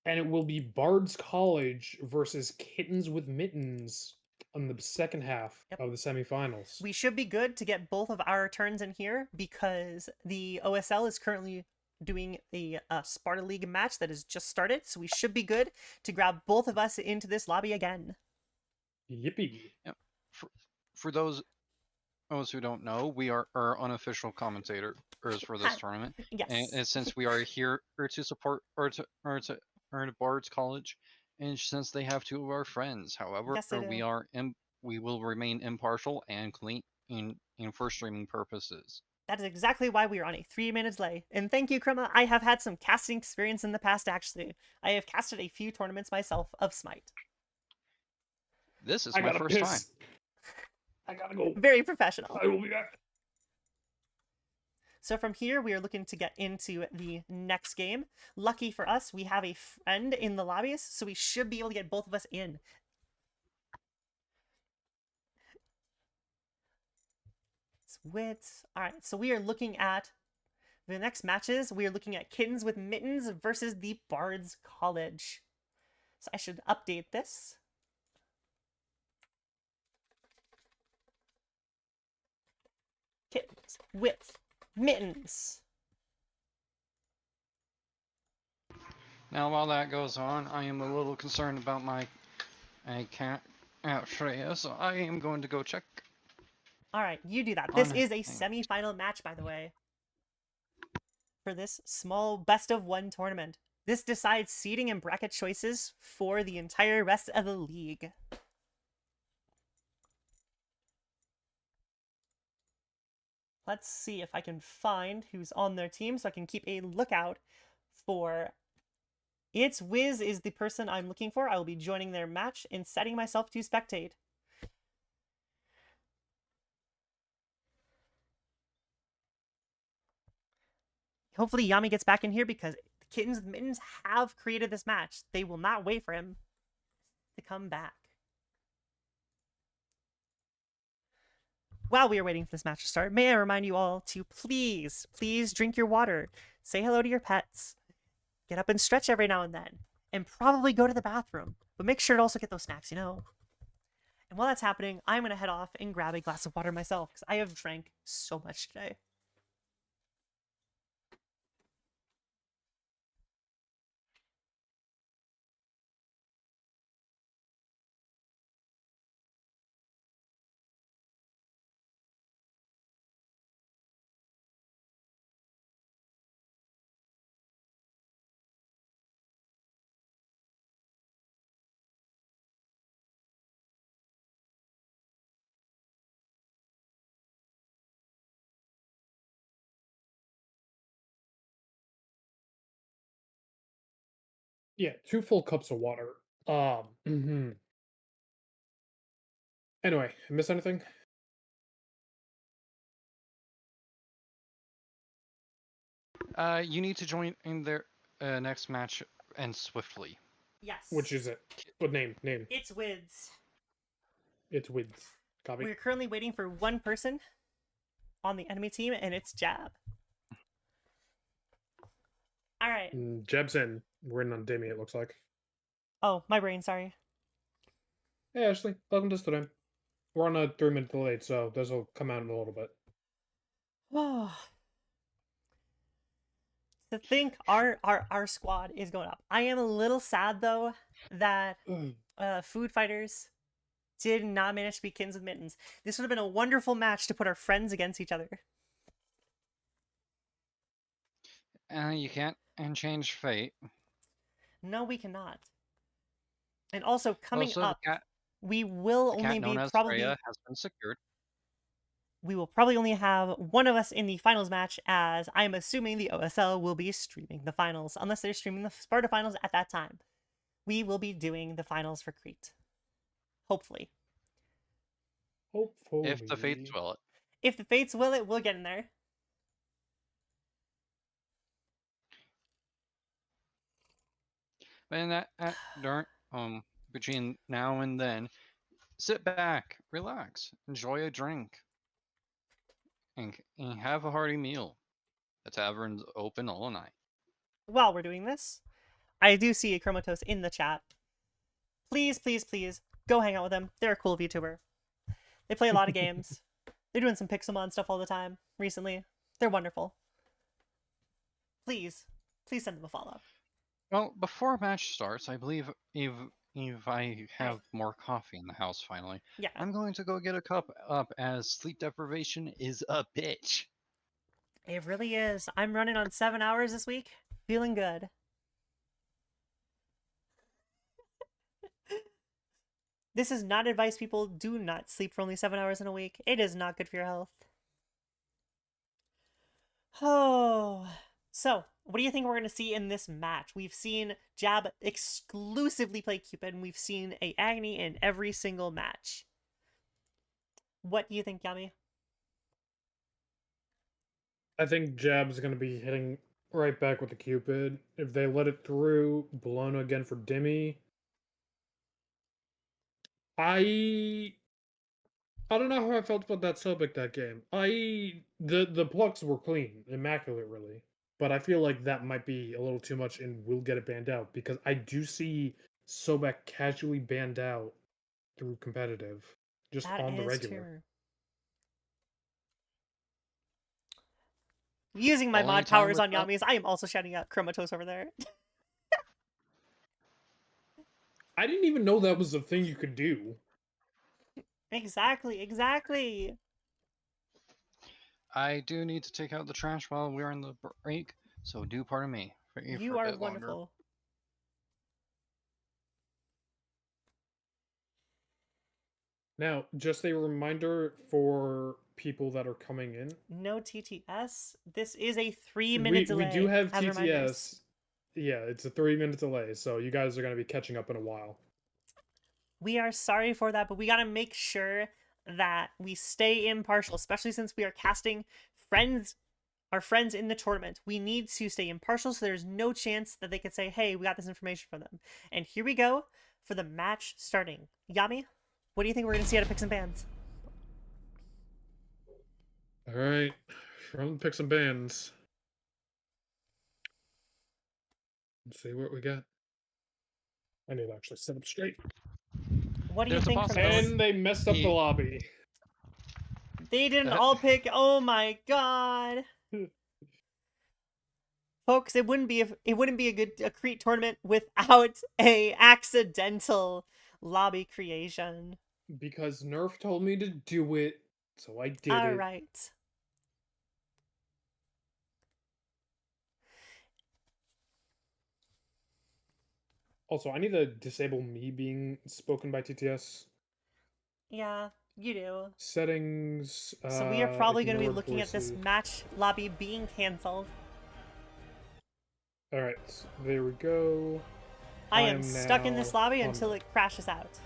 and it will be Bard's College versus Kittens with Mittens on the second half Yep. of the semifinals. We should be good to get both of our turns in here because the OSL is currently doing a Sparta League match that has just started. So we should be good to grab both of us into this lobby again. Yippee! For those who don't know, we are our unofficial commentators for this Hi. tournament, Yes. and since we are here to support or to Bard's College, and since they have 2 of our friends, however, Yes, they do. we will remain impartial and clean for streaming purposes. That is exactly why we are on a 3-minute delay. And thank you, Krema. I have had some casting experience in the past, actually. I have casted a few tournaments myself of Smite. This is I my gotta first time. piss. I gotta go. Very professional. I will be back. So from here, we are looking to get into the next game. Lucky for us, we have a friend in the lobbies, so we should be able to get both of us in. Wits. All right, so we are looking at the next matches. We are looking at Kittens with Mittens versus the Bard's College. So I should update this. Kittens with Mittens. Now, while that goes on, I am a little concerned about my cat Freya, so I am going to go check. All right, you do that. This On is a thing. semi-final match, by the way, for this small best-of-1 tournament. This decides seeding and bracket choices for the entire rest of the league. let's see if I can find who's on their team so I can keep a lookout for. It's Wiz is the person I'm looking for. I will be joining their match and setting myself to spectate. Hopefully Yami gets back in here because the Kittens with Mittens have created this match. They will not wait for him to come back. While we are waiting for this match to start, may I remind you all to please drink your water, say hello to your pets, get up and stretch every now and then, and probably go to the bathroom. But make sure to also get those snacks, you know? And while that's happening, I'm going to head off and grab a glass of water myself because I have drank so much today. Yeah, 2 full cups of water. Anyway, miss anything? You need to join in their next match and swiftly. Yes. Which is it? What name? Name. It's Wiz. It's Wids. Copy. We're currently waiting for one person on the enemy team, and it's Jab. All right. Jeb's in. We're in on Demi, it looks like. Oh, my brain, sorry. Hey, Ashley. Welcome to stream. We're on a 3-minute delay, so this will come out in a little bit. Oh. To think our squad is going up. I am a little sad, though, that Food Fighters did not manage to be Kittens with Mittens. This would have been a wonderful match to put our friends against each other. You can't change fate. No, we cannot. And also, coming Also, up, the cat we will only known be as probably... Freya has been secured. We will probably only have one of us in the finals match, as I'm assuming the OSL will be streaming the finals, unless they're streaming the Sparta finals at that time. We will be doing the finals for Crete. Hopefully. Hopefully. If the fates will it. If the fates will it, we'll get in there. And that during between now and then, sit back, relax, enjoy a drink, and have a hearty meal. The tavern's open all night. While we're doing this, I do see a Chromatos in the chat. Please, go hang out with them. They're a cool VTuber. They play a lot of games. They're doing some Pixelmon stuff all the time recently. They're wonderful. Please send them a follow. Well, before a match starts, I believe if I have more coffee in the house finally, Yeah. I'm going to go get a cup up as sleep deprivation is a bitch. It really is. I'm running on 7 hours this week. Feeling good. This is not advice, people. Do not sleep for only 7 hours in a week. It is not good for your health. Oh. So, what do you think we're going to see in this match? We've seen Jab exclusively play Cupid, and we've seen a Agni in every single match. What do you think, Yami? I think Jab's going to be hitting right back with the Cupid. If they let it through, Bologna again for Demi. I don't know how I felt about that Sobek that game. The plucks were clean, immaculate, really. But I feel like that might be a little too much and will get it banned out because I do see Sobek casually banned out through competitive, just That on the is regular. true. Using my Only mod time powers on without- Yami's, I am also shouting out Chromatos over there. I didn't even know that was a thing you could do. Exactly. I do need to take out the trash while we're in the break, so do pardon me for You a are bit longer. wonderful. Now, just a reminder for people that are coming in. No TTS. This is a 3-minute delay. We do have as reminders. TTS. Yeah, it's a 3-minute delay, so you guys are going to be catching up in a while. We are sorry for that, but we gotta make sure that we stay impartial, especially since we are casting our friends in the tournament. We need to stay impartial so there's no chance that they could say, hey, we got this information from them. And here we go for the match starting. Yami, what do you think we're gonna see out of Picks and Bands? All right, from picks and bands. Let's see what we got. I need to actually sit up straight. What do you There's a think from possibility. this? And they messed up the He- lobby. They didn't all pick. Oh my god. Folks, it wouldn't be a Crete tournament without a accidental lobby creation. Because Nerf told me to do it, so I did All it. right. Also, I need to disable me being spoken by TTS. Yeah, you do. Settings. So we are probably going to be ignore looking at this voices. match lobby being canceled. All right, there we go. I am stuck in this now lobby on- until it crashes out.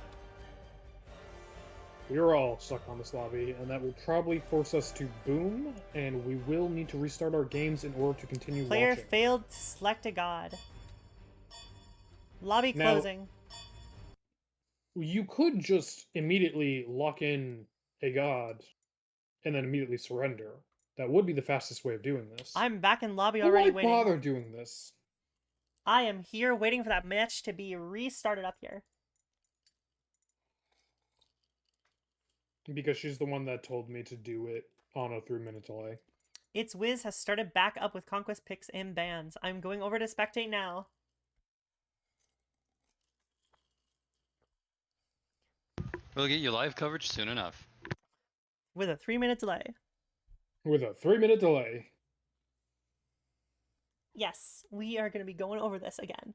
We're all stuck on this lobby, and that will probably force us to boom, and we will need to restart our games in order to continue Player watching. failed to select a god. Lobby Now- closing. You could just immediately lock in a god, and then immediately surrender. That would be the fastest way of doing this. I'm back in lobby But already why waiting. bother doing this? I am here waiting for that match to be restarted up here. Because she's the one that told me to do it on a 3-minute delay. Its Wiz has started back up with Conquest Picks and Bans. I'm going over to spectate now. We'll get you live coverage soon enough. With a 3-minute delay. With a 3-minute delay. Yes, we are going to be going over this again.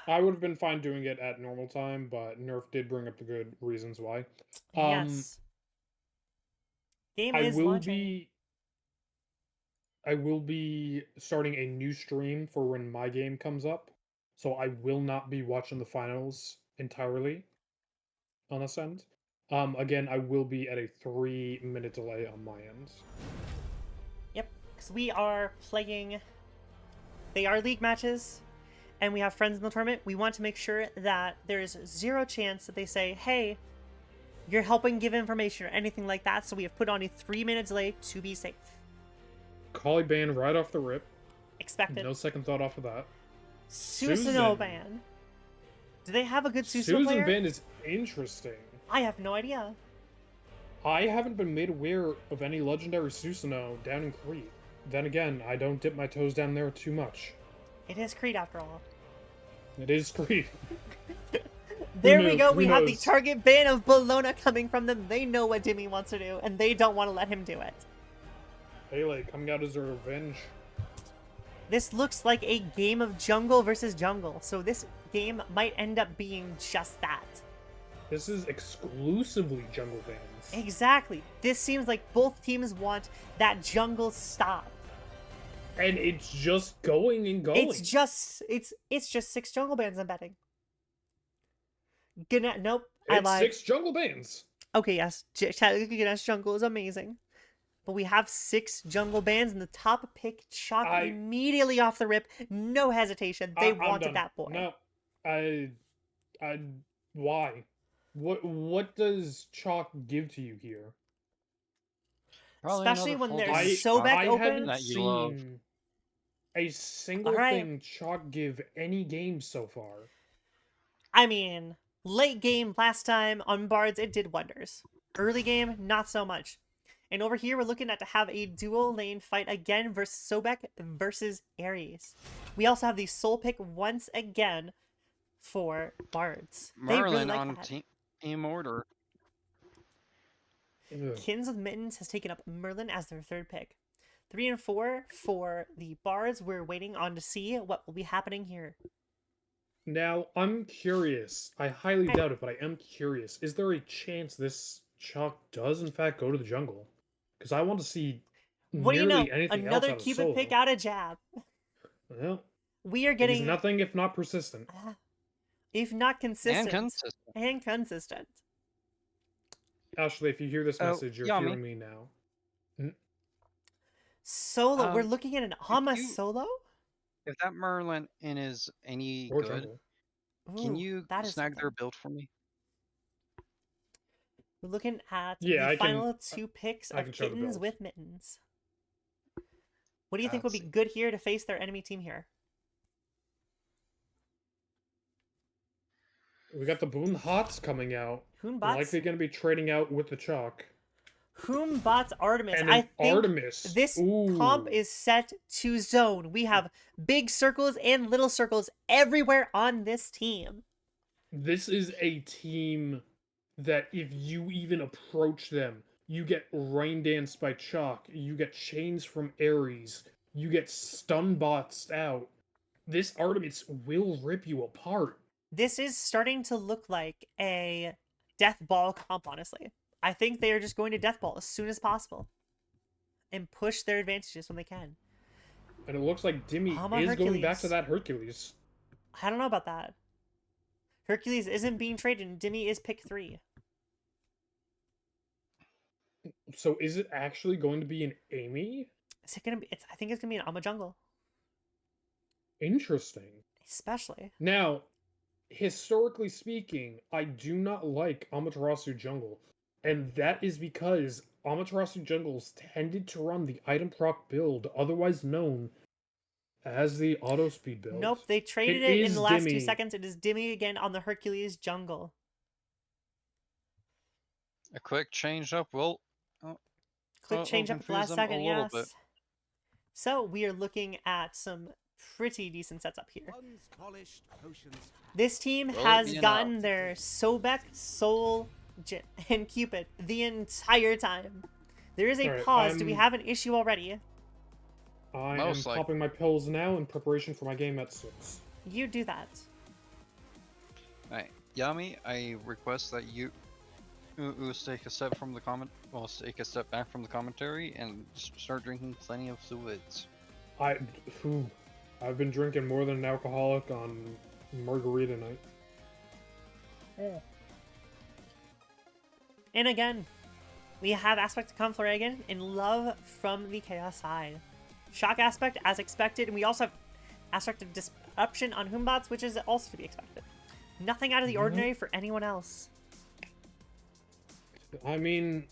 I would have been fine doing it at normal time, but Nerf did bring up the good reasons why. Yes. Game I is will launching. I will be starting a new stream for when my game comes up, so I will not be watching the finals entirely on this end. Again, I will be at a 3-minute delay on my end. Yep, because we are playing. They are league matches, and we have friends in the tournament. We want to make sure that there is zero chance that they say, hey, you're helping give information or anything like that. So we have put on a 3-minute delay to be safe. Collie ban right off the rip. Expected. No second thought off of that. Susanoo Susan. ban. Do they have a good Susanoo Susan player? ban is interesting. I have no idea. I haven't been made aware of any legendary Susanoo down in Crete. Then again, I don't dip my toes down there too much. It is Creed after all. It is Crete. There Who we knows? go. Who We have the knows? target ban of Bologna coming from them. They know what Dimmy wants to do, and they don't want to let him do it. Pele coming out as a revenge. This looks like a game of jungle versus jungle, so this game might end up being just that. This is exclusively jungle bans. Exactly. This seems like both teams want that jungle stop. And it's just going and going. It's just 6 jungle bans I'm betting. Nope, I It's lied. 6 jungle bans. Okay, yes, Ganesh jungle is amazing. But we have 6 jungle bans, and the top pick Chalk immediately off the rip. No hesitation. They I'm wanted done. that boy. No, I, why? What does Chalk give to you here? Probably Especially another when full there's game Sobek spot I open. haven't that you love. seen a single Alright. thing Chalk give any game so far. I mean, late game last time on Bards, it did wonders. Early game, not so much. And over here, we're looking at to have a dual lane fight again versus Sobek versus Ares. We also have the soul pick once again for Bards. They really Merlin like on that. team order. Ugh. Kins with Mittens has taken up Merlin as their 3rd pick. 3 and 4 for the bards. We're waiting on to see what will be happening here. Now, I'm curious. I highly Hey. doubt it, but I am curious. Is there a chance this chalk does in fact go to the jungle? Because I want to see What do you know? nearly anything else Another out of Cupid pick solo. out a jab. Well, We are he's getting, nothing if not persistent. if not And consistent, consistent. and consistent. Ashley, if you hear this Oh, message, you're yummy. hearing me now. Solo. We're looking at an Ama you- solo. If that Merlin in is any Or good, jungle. can Ooh, you that is snag their something. build for me? We're looking at Yeah, the I can- final 2 picks I of can show the kittens build. with mittens. What do you think would be Let's see. good here to face their enemy team here? We got the Boon Hots coming out. Hoonbots? Likely going to be trading out with the chalk. Hoonbots Artemis. And I an think Artemis. this Ooh. comp is set to zone. We have big circles and little circles everywhere on this team. This is a team that if you even approach them, you get rain danced by chalk, you get chains from Ares, you get stun botsed out. This Artemis will rip you apart. This is starting to look like a death ball comp, honestly. I think they are just going to death ball as soon as possible and push their advantages when they can. And it looks like Dimmy Hama is going back Hercules. to that Hercules. I don't know about that. Hercules isn't being traded, and Dimmy is pick 3. So is it actually going to be an Amy? Is it gonna be? I think it's gonna be an Ama Jungle, Interesting. especially. Now, historically speaking, I do not like Amaterasu Jungle. And that is because Amaterasu Jungles tended to run the item proc build, otherwise known as the auto speed build. Nope, they traded it in is the last 2 Dimmy. seconds. It is Dimmy again on the Hercules Jungle. A quick change up will Quick change up at the confuse last them second, a little yes. bit. So we are looking at some pretty decent sets up here. This team Will it has be gotten enough? their Sobek, Soul, and Cupid the entire time. There is a Alright, pause. Do we I'm- have an issue already? I Most am likely. popping my pills now in preparation for my game at 6. You do that. Alright, Yami, I request that you take a step from the take a step back from the commentary and start drinking plenty of fluids. I've been drinking more than an alcoholic on margarita night. And again, we have Aspect to come Flaragan and Love from the Chaos side. Shock Aspect as expected, and we also have Aspect of Disruption on Hoombots, which is also to be expected. Nothing out of the ordinary for anyone else. I mean,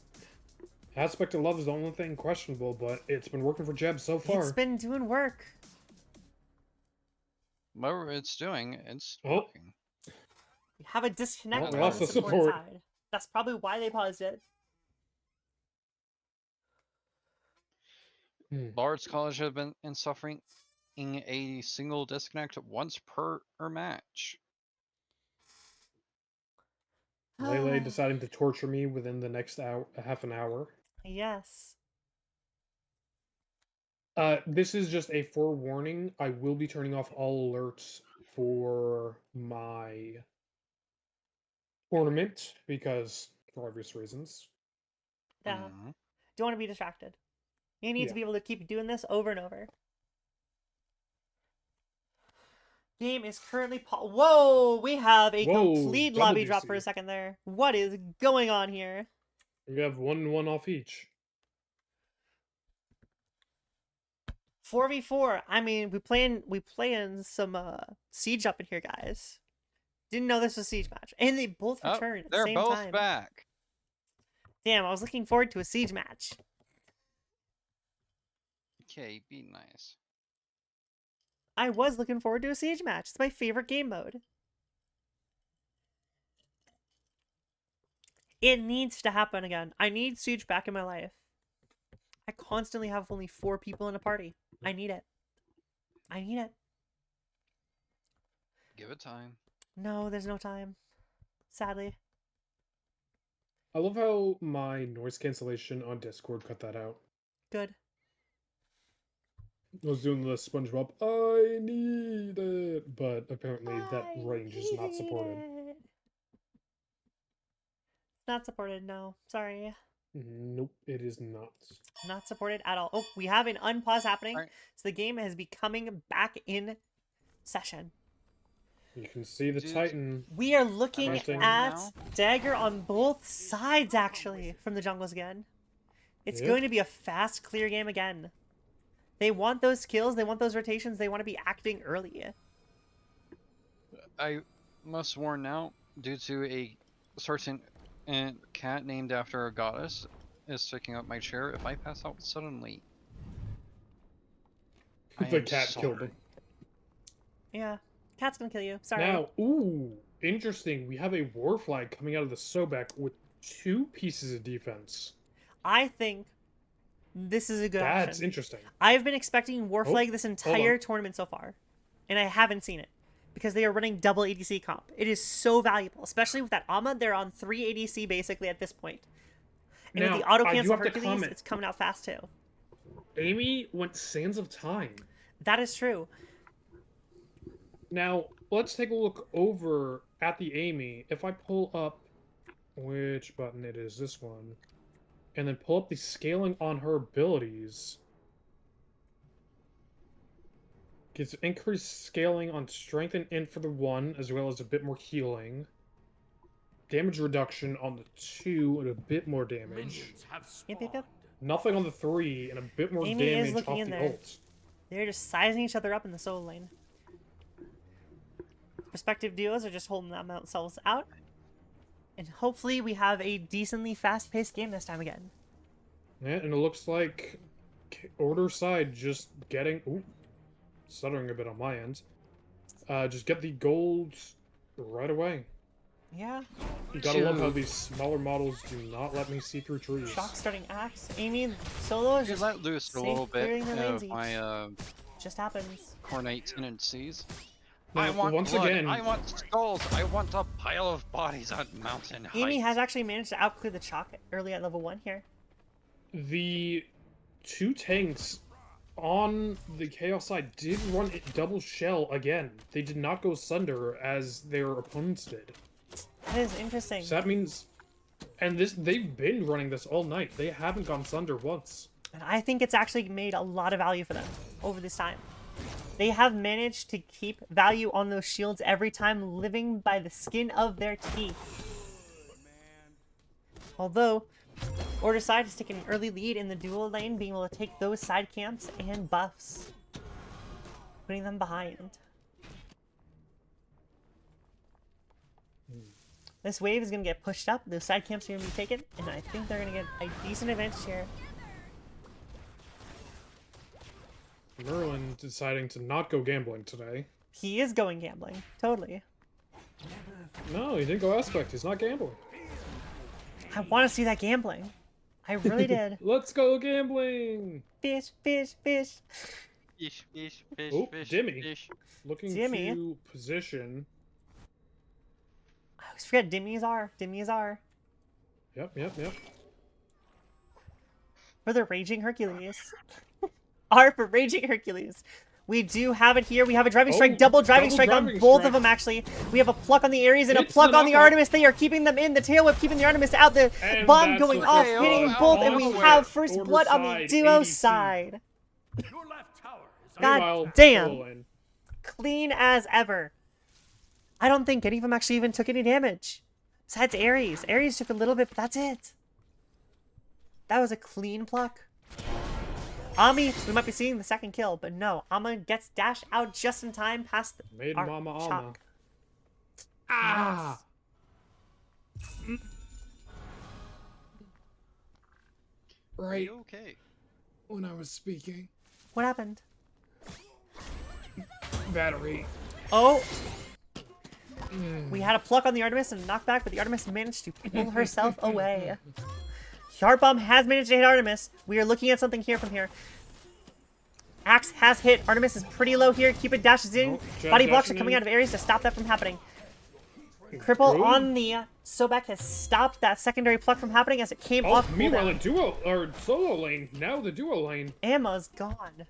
Aspect of Love is the only thing questionable, but it's been working for Jeb so far. It's been doing work. Whatever it's doing, it's Oh. working. We have a disconnect Well, we on lost the the support, support. side. That's probably why they paused it. Bard's College have been suffering in a single disconnect once per match. Lele deciding to torture me within the next half an hour. Yes. This is just a forewarning. I will be turning off all alerts for my tournament because for obvious reasons. Yeah. Mhm. Don't want to be distracted. You need to Yeah. be able to keep doing this over and over. Game is currently whoa! We have a Whoa, complete double lobby drop DC. for a second there. What is going on here? We have 1 off each. 4v4. I mean, we playing some siege up in here, guys. Didn't know this was a siege match, and they both Oh, returned at the they're same both time. back. Damn, I was looking forward to a siege match. Okay, be nice. I was looking forward to a siege match. It's my favorite game mode. It needs to happen again. I need siege back in my life. I constantly have only 4 people in a party. I need it. I need it. Give it time. No, there's no time. Sadly. I love how my noise cancellation on Discord cut that out. Good. I was doing the SpongeBob. I need it, but apparently that I range is not supported. need it. Not supported, no. Sorry. Nope, it is not. Not supported at all. Oh, we have an unpause happening. Alright. So the game is becoming back in session. You can see the Dude. Titan. We are looking Fighting. at Now? dagger on both sides, actually, from the jungles again. It's Yep. going to be a fast, clear game again. They want those kills. They want those rotations. They want to be acting early. I must warn now, due to a certain cat named after a goddess is sticking up my chair. If I pass out suddenly, I The am cat killed sorry. him. Yeah. Cat's gonna kill you. Sorry. Now, ooh, interesting. We have a war flag coming out of the Sobek with 2 pieces of defense. I think this is a good That's option. interesting. I've been expecting War Oh, Flag this hold entire on. tournament so far, and I haven't seen it because they are running double ADC comp. It is so valuable, especially with that Amma. They're on 3 ADC basically at this point. And Now, with the auto I do cancel have to Hercules, comment. it's coming out fast too. Amy went Sands of Time. That is true. Now, let's take a look over at the Amy. If I pull up which button it is, this one, and then pull up the scaling on her abilities, gets increased scaling on strength and int for the 1, as well as a bit more healing. Damage reduction on the 2 and a bit more damage. Minions have Yep, spawned. yep, yep. Nothing on the 3 and a bit more Amy is damage looking off in the there. ult. They're just sizing each other up in the solo lane. Respective duos are just holding themselves out. And hopefully we have a decently fast-paced game this time again. Yeah, and it looks like Order side just getting... Ooh, stuttering a bit on my end. Just get the gold right away. Yeah. You gotta love how Dude. these smaller models do not let me see through trees. Shock starting axe. Amy solo is You just let loose a safe little bit clearing their lanes of each. my Just happens. cornate tendencies. Now, I want once blood. again, I want skulls. I want a pile of bodies on mountain heights. Amy has actually managed to outclear the Chalk early at level 1 here. the 2 tanks on the Chaos side did run it double shell again. They did not go Sunder as their opponents did. That is interesting. So that means... And they've been running this all night. They haven't gone Sunder once. And I think it's actually made a lot of value for them over this time. They have managed to keep value on those shields every time, living by the skin of their teeth. Although, Order side has taken an early lead in the dual lane, being able to take those side camps and buffs, putting them behind. This wave is going to get pushed up, those side camps are going to be taken, and I think they're going to get a decent advantage here. Merlin deciding to not go gambling today. He is going gambling, totally. No, he didn't go Aspect. He's not gambling. I want to see that gambling. I really did. Let's go gambling! Fish, fish, fish. Fish, fish, fish, Oh, fish, Dimmy. fish. Looking Jimmy. to position. I always forget Dimmies are. Dimmies are. Yep. For the Raging Hercules. R for Raging Hercules. We do have it here. We have a driving strike, Oh, double driving double strike on driving both strike. of them, actually. We have a pluck on the Ares and a It's pluck the on the knockout. Artemis. They are keeping them in. The tail whip keeping the Artemis out. The And bomb that's going a off, KO hitting out both, of and we nowhere. have first Order blood on the side, duo ADC. side. Your left tower is God Meanwhile, damn. solo lane. Clean as ever. I don't think any of them actually even took any damage. Besides Ares. Ares took a little bit, but that's it. That was a clean pluck. Ami, we might be seeing the second kill, but no. Amma gets dashed out just in time past the Made our Mama Alma. Chalk. Ah! Are Right you okay? when I was speaking. What happened? Battery. Oh! We had a pluck on the Artemis and a knockback, but the Artemis managed to pull herself away. Heart Bomb has managed to hit Artemis. We are looking at something here from here. Axe has hit. Artemis is pretty low here. Cupid dashes in. Oh, Jazz Body blocks are dashing coming in. out of Ares to stop that from happening. Cripple Good. on the Sobek has stopped that secondary pluck from happening as it came Oh, off meanwhile, the cooldown. duo or solo lane. Now the duo lane. Amma's gone.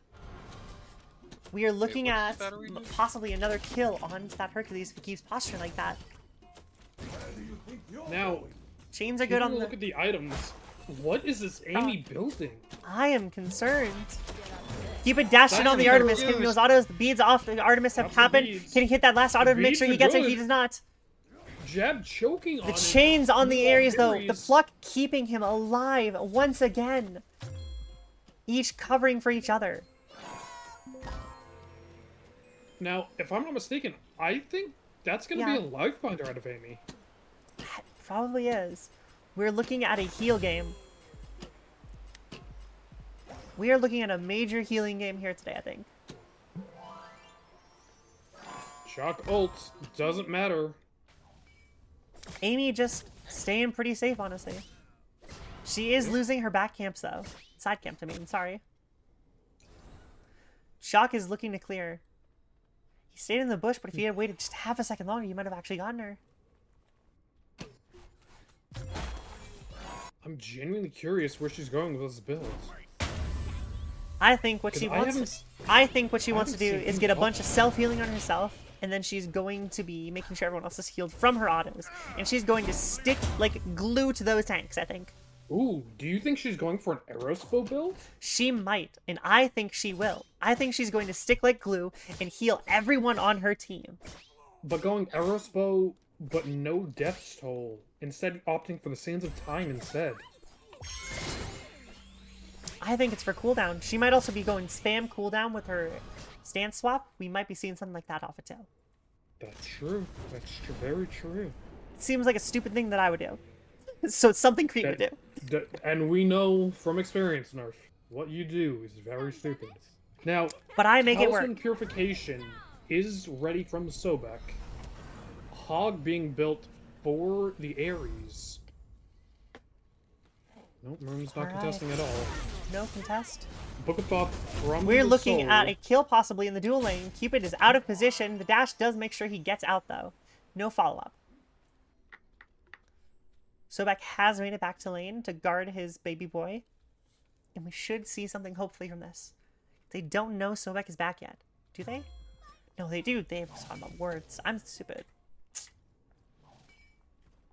We are looking what's at his battery do? possibly another kill on that Hercules if he keeps posturing like that. Now, Chains are good on taking a the... look at the items. What is this Amy building? I am concerned. Keep it dashing That's on the I'm Artemis. Hitting those autos. The beads off the Artemis have Off the happened. beads. Can he hit that last auto to make beads sure he are gets it? He good. does not. Jab choking on The it. chains on the More Ares, though. The Ares. pluck keeping him alive once again. Each covering for each other. Now, if I'm not mistaken, I think that's going to Yeah. be a life binder out of Amy. Probably is. We're looking at a heal game. We are looking at a major healing game here today, I think. Shock ult. Doesn't matter. Amy just staying pretty safe, honestly. She is losing her back camps, though. Side camp, I mean, sorry. Shock is looking to clear. He stayed in the bush, but if he had waited just half a second longer, he might have actually gotten her. I'm genuinely curious where she's going with this build. I think what 'Cause she I wants. haven't I think what she I wants to do haven't seen is get a him bunch of self healing on herself, and then she's going to be making sure everyone else is healed from her autos, and she's going to stick like glue to those tanks. I think Ooh, do you think she's going for an Aerospo build? she might, and I think she will. I think she's going to stick like glue and heal everyone on her team. But going Aerospo, but no Death's Toll. Instead, opting for the Sands of Time instead. I think it's for cooldown. She might also be going spam cooldown with her stance swap. We might be seeing something like that off a tail. That's true. That's very true. It seems like a stupid thing that I would do. So it's something Crete would do. And we know from experience, Nerf, what you do is very stupid. Now, But I make it work. Talisman Purification is ready from Sobek. Hog being built for the Ares. Nope, Merm's not Alright. contesting at all. No contest. Book of Thought from We're the looking soul. at a kill possibly in the dual lane. Cupid is out of position. The dash does make sure he gets out, though. No follow-up. Sobek has made it back to lane to guard his baby boy. And we should see something hopefully from this. They don't know Sobek is back yet. Do they? No, they do. They have talking about words. I'm stupid.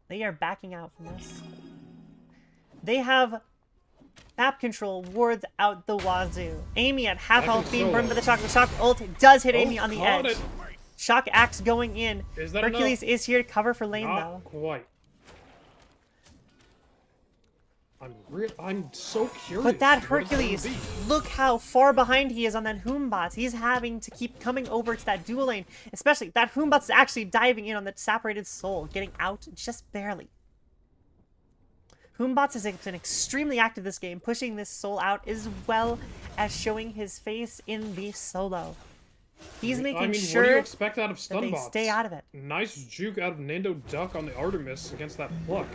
They are backing out from this. They have map control, wards out the wazoo. Amy at half Back health in being burned by solo. the shock. The shock ult does hit Oh, Amy on the caught edge. it. Shock axe going in. Is that Hercules enough? is here to cover for lane Not though. quite. I'm so curious. But that what it's gonna Hercules, be. look how far behind he is on that Hoombot. He's having to keep coming over to that dual lane. Especially, that Hoombot's actually diving in on that separated soul, getting out just barely. Hoombots has been extremely active this game, pushing this soul out as well as showing his face in the solo. He's making I mean, what do you sure expect out of that they Stunbots? stay out of it. Nice juke out of Nando Duck on the Artemis against that pluck.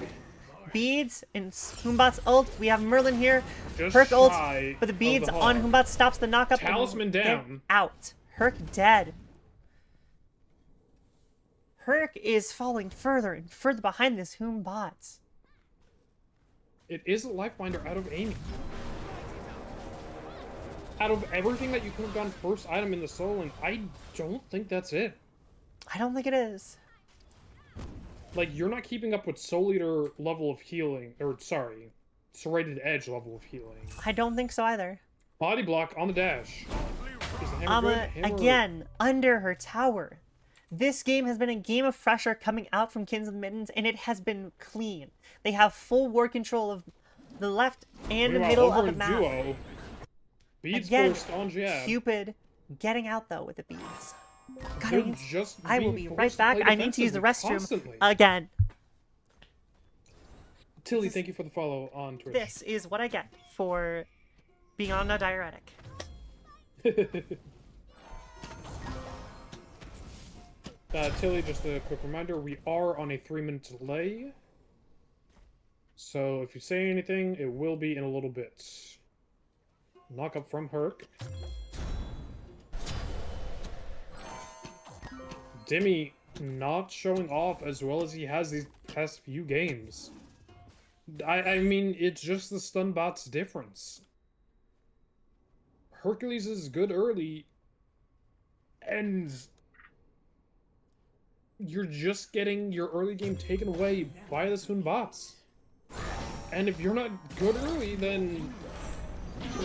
Beads and Hoombot's ult. We have Merlin here. Just Herc ult, shy but the of beads the on hog. Hoombot stops the knockup. Talisman and get down. out. Herc dead. Herc is falling further and further behind this Hoombot. It is a Lifebinder out of Amy. Out of everything that you could have gone first item in the soul, and I don't think that's it. I don't think it is. Like, you're not keeping up with Soul Eater level of healing, or sorry, Serrated Edge level of healing. I don't think so either. Body block on the dash. Is the hammer good? Hammer- Again, under her tower. This game has been a game of pressure coming out from Kins of the Mittens, and it has been clean. They have full war control of the left and the Meanwhile, middle over of the in map. Duo, beads Again, first on jab. Cupid getting out though with the beads. God, They're just I will being be right forced to back. play I need to use the defensively restroom constantly. again. Tilly, thank you for the follow on Twitch. This is what I get for being on a diuretic. Tilly, just a quick reminder, we are on a 3-minute delay. So if you say anything, it will be in a little bit. Knock up from Herc. Demi not showing off as well as he has these past few games. I mean, it's just the stun bot's difference. Hercules is good early, And you're just getting your early game taken away by the Swoon bots. And if you're not good early, then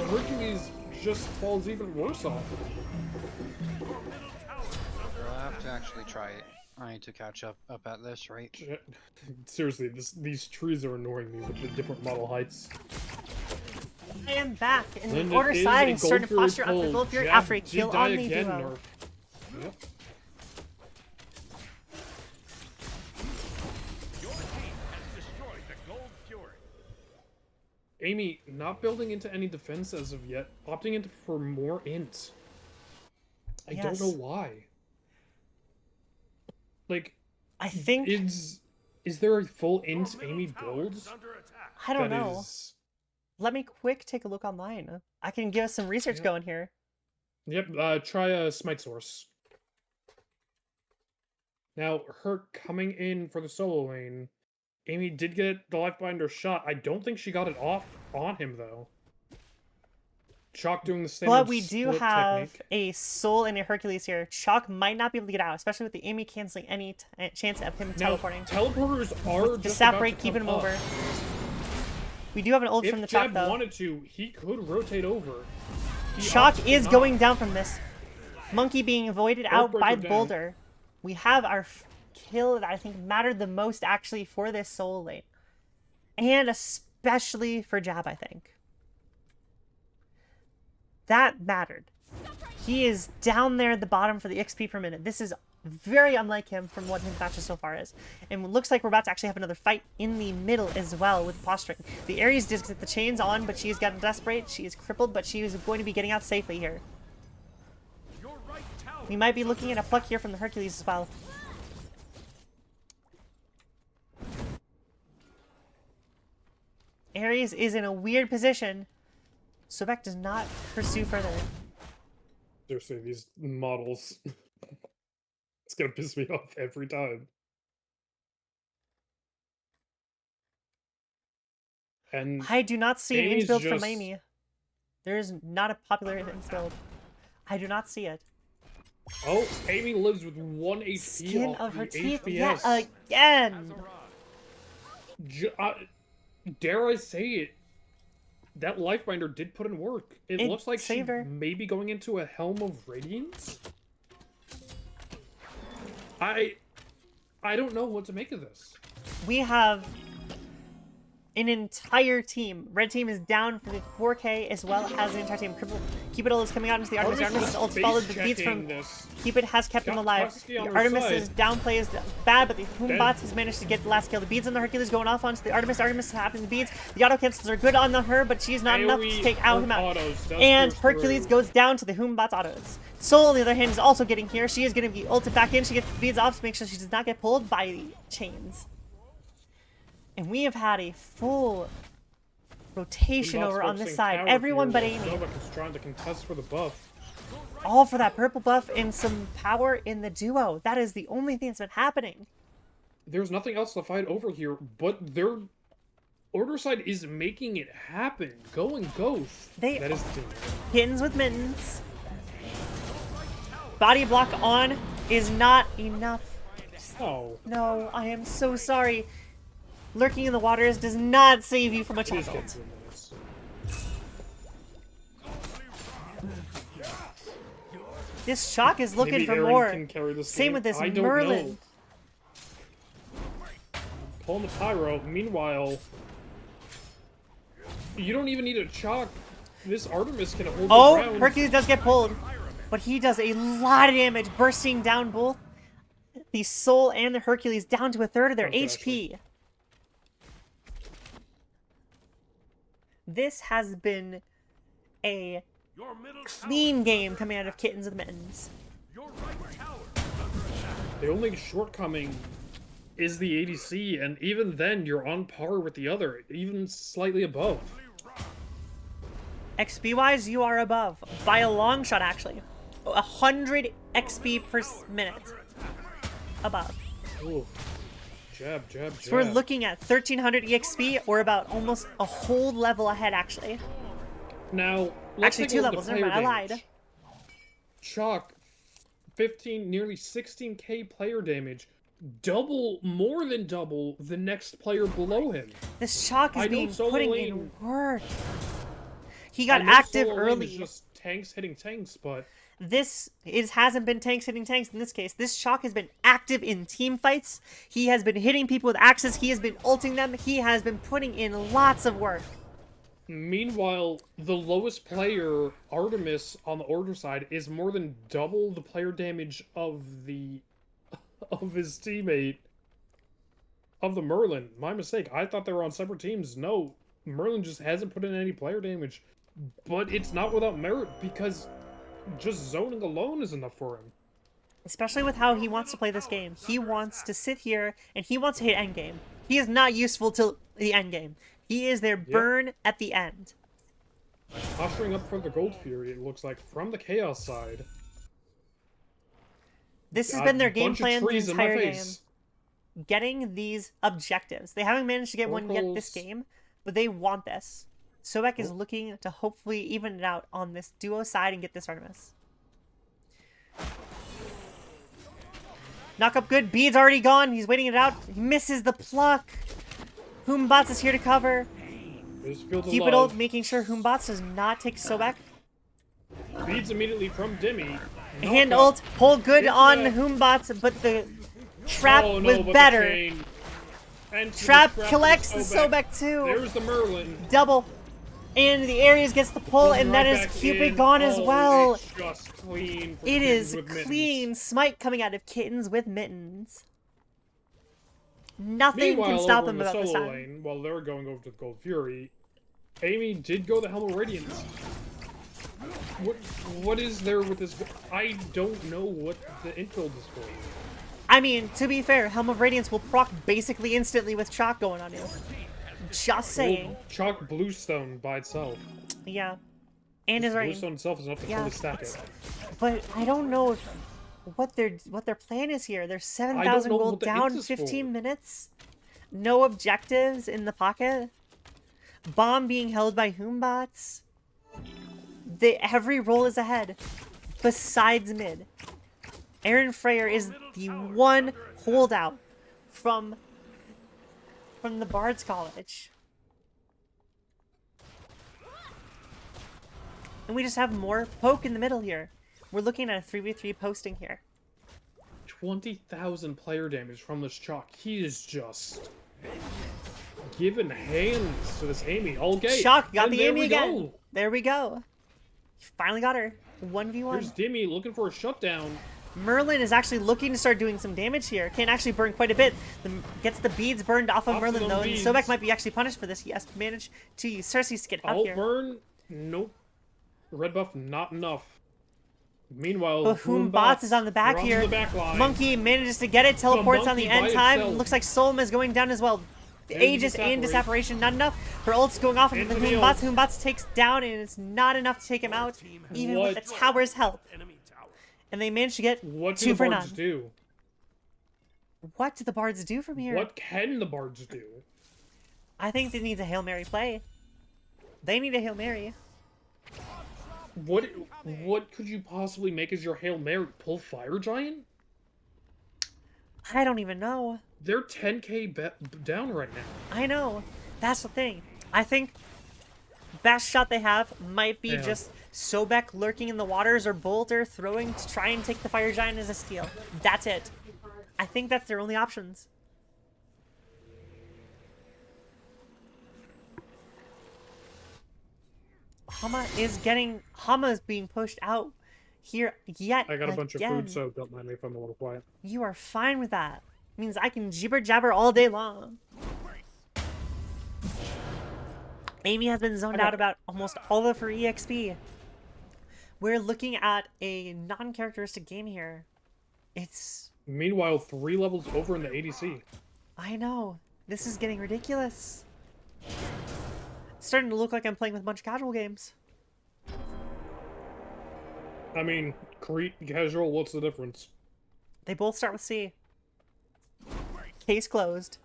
Hercules just falls even worse off. I'll have to actually try it. I need to catch up at this, right? Seriously, these trees are annoying me with the different model heights. I am back, and the Linda order is side a is starting to Gold posture up Fury the Gold Fury Jab after a did kill die on the again, duo. nerf. Yep. Your team has destroyed the Gold Fury. Amy, not building into any defense as of yet, opting into for more int. I don't know Yes. why. Like, I think is there a full Your int middle Amy tower build? is under attack. I don't that know. is- Let me quick take a look online. I can give us some research Yep. going here. Yep, try a smite source. Now, her coming in for the solo lane, Amy did get the Lifebinder shot. I don't think she got it off on him, though. Chalk doing the standard But we do split have technique. a Soul and a Hercules here. Chalk might not be able to get out, especially with the Amy canceling any chance of him Now, teleporting. teleporters are The just sap about break to keeping him come over. up. We do have an ult If from the Chalk Jab though. wanted to, he could rotate over. He Chalk opted to is not. going down from this. Monkey being avoided out Heartbreaker by the down. boulder. We have our kill that I think mattered the most actually for this solo lane. And especially for Jab, I think. That mattered. He is down there at the bottom for the XP per minute. This is very unlike him from what his matches so far is. And it looks like we're about to actually have another fight in the middle as well with posturing. The Ares did get the chains on, but she's gotten desperate. She is crippled, but she is going to be getting out safely here. Your right tower. We might be looking at a pluck here from the Hercules as well. Ares is in a weird position. Sobek does not pursue further. Seriously, these models. It's gonna piss me off every time. And I do not see an Amy's int build from just- Amy. There is not a popular int build. I do not see it. oh, Amy lives with 1 HP Skin off of the her teeth HPS. yet again. Dare I say it? That Lifebinder did put in work. It It looks like she saved her. may be going into a Helm of Radiance. I don't know what to make of this. We have an entire team. Red team is down for the 4K as well as the entire team. Cupid is coming out into the Artemis. Artemis Artemis is ult space followed the beats checking from this. Cupid has kept him Got alive. Tusky The on her Artemis's side. downplay is bad, but the Dead. Hoombots has managed to get the last kill. The beads on the Hercules going off onto the Artemis. Artemis tapping the beads. The auto cancels are good on her, but she's not enough to AoE take out Herc him out. autos does And pierce Hercules through. goes down to the Hoombots autos. Soul, on the other hand, is also getting here. She is going to be ulted back in. She gets the beads off to make sure she does not get pulled by the chains. And we have had a full rotation Bots over on this focusing side. tower Everyone here but while Amy. Sobek is trying to contest for the buff. All for that purple buff and some power in the duo. That is the only thing that's been happening. There's nothing else to fight over here, but their order side is making it happen. Going Ghost. They- That is the thing. Kittens with mittens. Body block on is not enough. Oh, No, I am so sorry. Lurking in the waters does not save you from a please child. get through this. This Shock is looking Maybe for Aaron more. can carry this Same game. with this I don't Merlin. know. Pulling the pyro. Meanwhile, you don't even need a chalk. This Artemis can hold Oh, the ground. Hercules does get pulled. But he does a lot of damage, bursting down both the Soul and the Hercules down to a third of their Okay, HP. This has been a Your middle tower. clean game coming out of Kittens with Mittens. Your right tower is under attack. The only shortcoming is the ADC, and even then, you're on par with the other, even slightly above. XP wise, you are above by a long shot, actually. 100 XP per minute. Above. Ooh. Jab, jab, jab. So we're looking at 1300 EXP, or about almost a whole level ahead, actually. Now, let's Actually, take a 2 look at levels. the Never mind, I player lied. damage. Chalk, 15, nearly 16k player damage, more than double the next player below him. This Chalk is I know being solo putting lane- in work. He I got know active solo lane is early. just tanks hitting tanks, but This hasn't been tanks hitting tanks in this case. This Chalk has been active in team fights. He has been hitting people with axes. He has been ulting them. He has been putting in lots of work. meanwhile, the lowest player, Artemis, on the order side, is more than double the player damage of his teammate, of the Merlin. My mistake. I thought they were on separate teams. No, Merlin just hasn't put in any player damage. But it's not without merit, because just zoning alone is enough for him. Especially with how he wants to play this game. He wants to sit here and he wants to hit endgame. He is not useful till the endgame. He is their burn at the end. Posturing up for the Gold Fury, it looks like, from the Chaos side. This has been their game Bunch of plan the trees in my entire game. face. Getting these objectives. They haven't managed to get one yet this Oracles. game, but they want this. Sobek is looking to hopefully even it out on this duo side and get this Artemis. Knock up good. Bead's already gone. He's waiting it out. He misses the pluck. Humbats is here to cover. There's Field of Keep it Love. old, making sure Humbats does not take Sobek. Beads immediately from Demi. Hand Knock up. ult, pull good Into on the- Humbats, but the trap Oh, no, was but the better. chain. And to the Trap trap collects the of Sobek. Sobek too. There's the Merlin. Double. And the Ares gets the pull, Going and that right is back Cupid in. gone as Oh, well. It's just clean. for It Kittens is with Mittens. clean smite coming out of Kittens with Mittens. Nothing Meanwhile, can stop over in them the about this solo time. lane, while they're going over to the Gold Fury, Amy did go the Helm of Radiance. What is there with this? I don't know what the intro is for. I mean, to be fair, Helm of Radiance will proc basically instantly with Chalk going on you. Just saying. Well, Chalk Bluestone by itself. Yeah. And his rain. Bluestone itself is enough to Yeah. fully stack it. But I don't know if what their plan is here. They're I 7,000 don't know gold what the down int is 15 for. minutes. No objectives in the pocket. Bomb being held by Humbats. Every roll is ahead. Besides mid. Aaron Freyer is the one holdout from the Bard's College. And we just have more poke in the middle here. We're looking at a 3v3 posting here. 20,000 player damage from this Chalk. He is just giving hands to this Amy all game. Shock got And the there Amy we again. go. There we go. Finally got her. 1v1. Here's Demi looking for a shutdown. Merlin is actually looking to start doing some damage here. Can actually burn quite a bit. Gets the beads burned off of Merlin Optimum though, and beads. Sobek might be actually punished for this. He has to manage to use Cersei's get up Alt here. burn? Nope. Red buff, not enough. Meanwhile, But Humbats is on the back from here. The back line. Monkey manages to get it, teleports on the monkey end by time. itself. Looks like Solm is going down as well. And Aegis and Disapparation, not enough. Her ult's going off into the Into the Humbats. ult. Humbats takes down, and it's not enough to take him out, even with What? the tower's help. Enemy tower. And they manage to get What do 2 the for bards none. do? What do the bards do from here? What can the bards do? I think it needs a Hail Mary play. They need a Hail Mary. What could you possibly make as your Hail Mary? Pull Fire Giant? I don't even know. They're 10k down right now. I know. That's the thing. I think best shot they have might be Yeah. just Sobek lurking in the waters or Bolter throwing to try and take the Fire Giant as a steal. That's it. I think that's their only options. Hama is being pushed out here yet I got a bunch of again. food, so don't mind me if I'm a little quiet. You are fine with that. Means I can jibber jabber all day long. Amy has been zoned out about almost all of her EXP. We're looking at a non-characteristic game here. It's... Meanwhile, 3 levels over in the ADC. I know. This is getting ridiculous. It's starting to look like I'm playing with a bunch of casual games. I mean, Crete, casual, what's the difference? They both start with C. Case closed.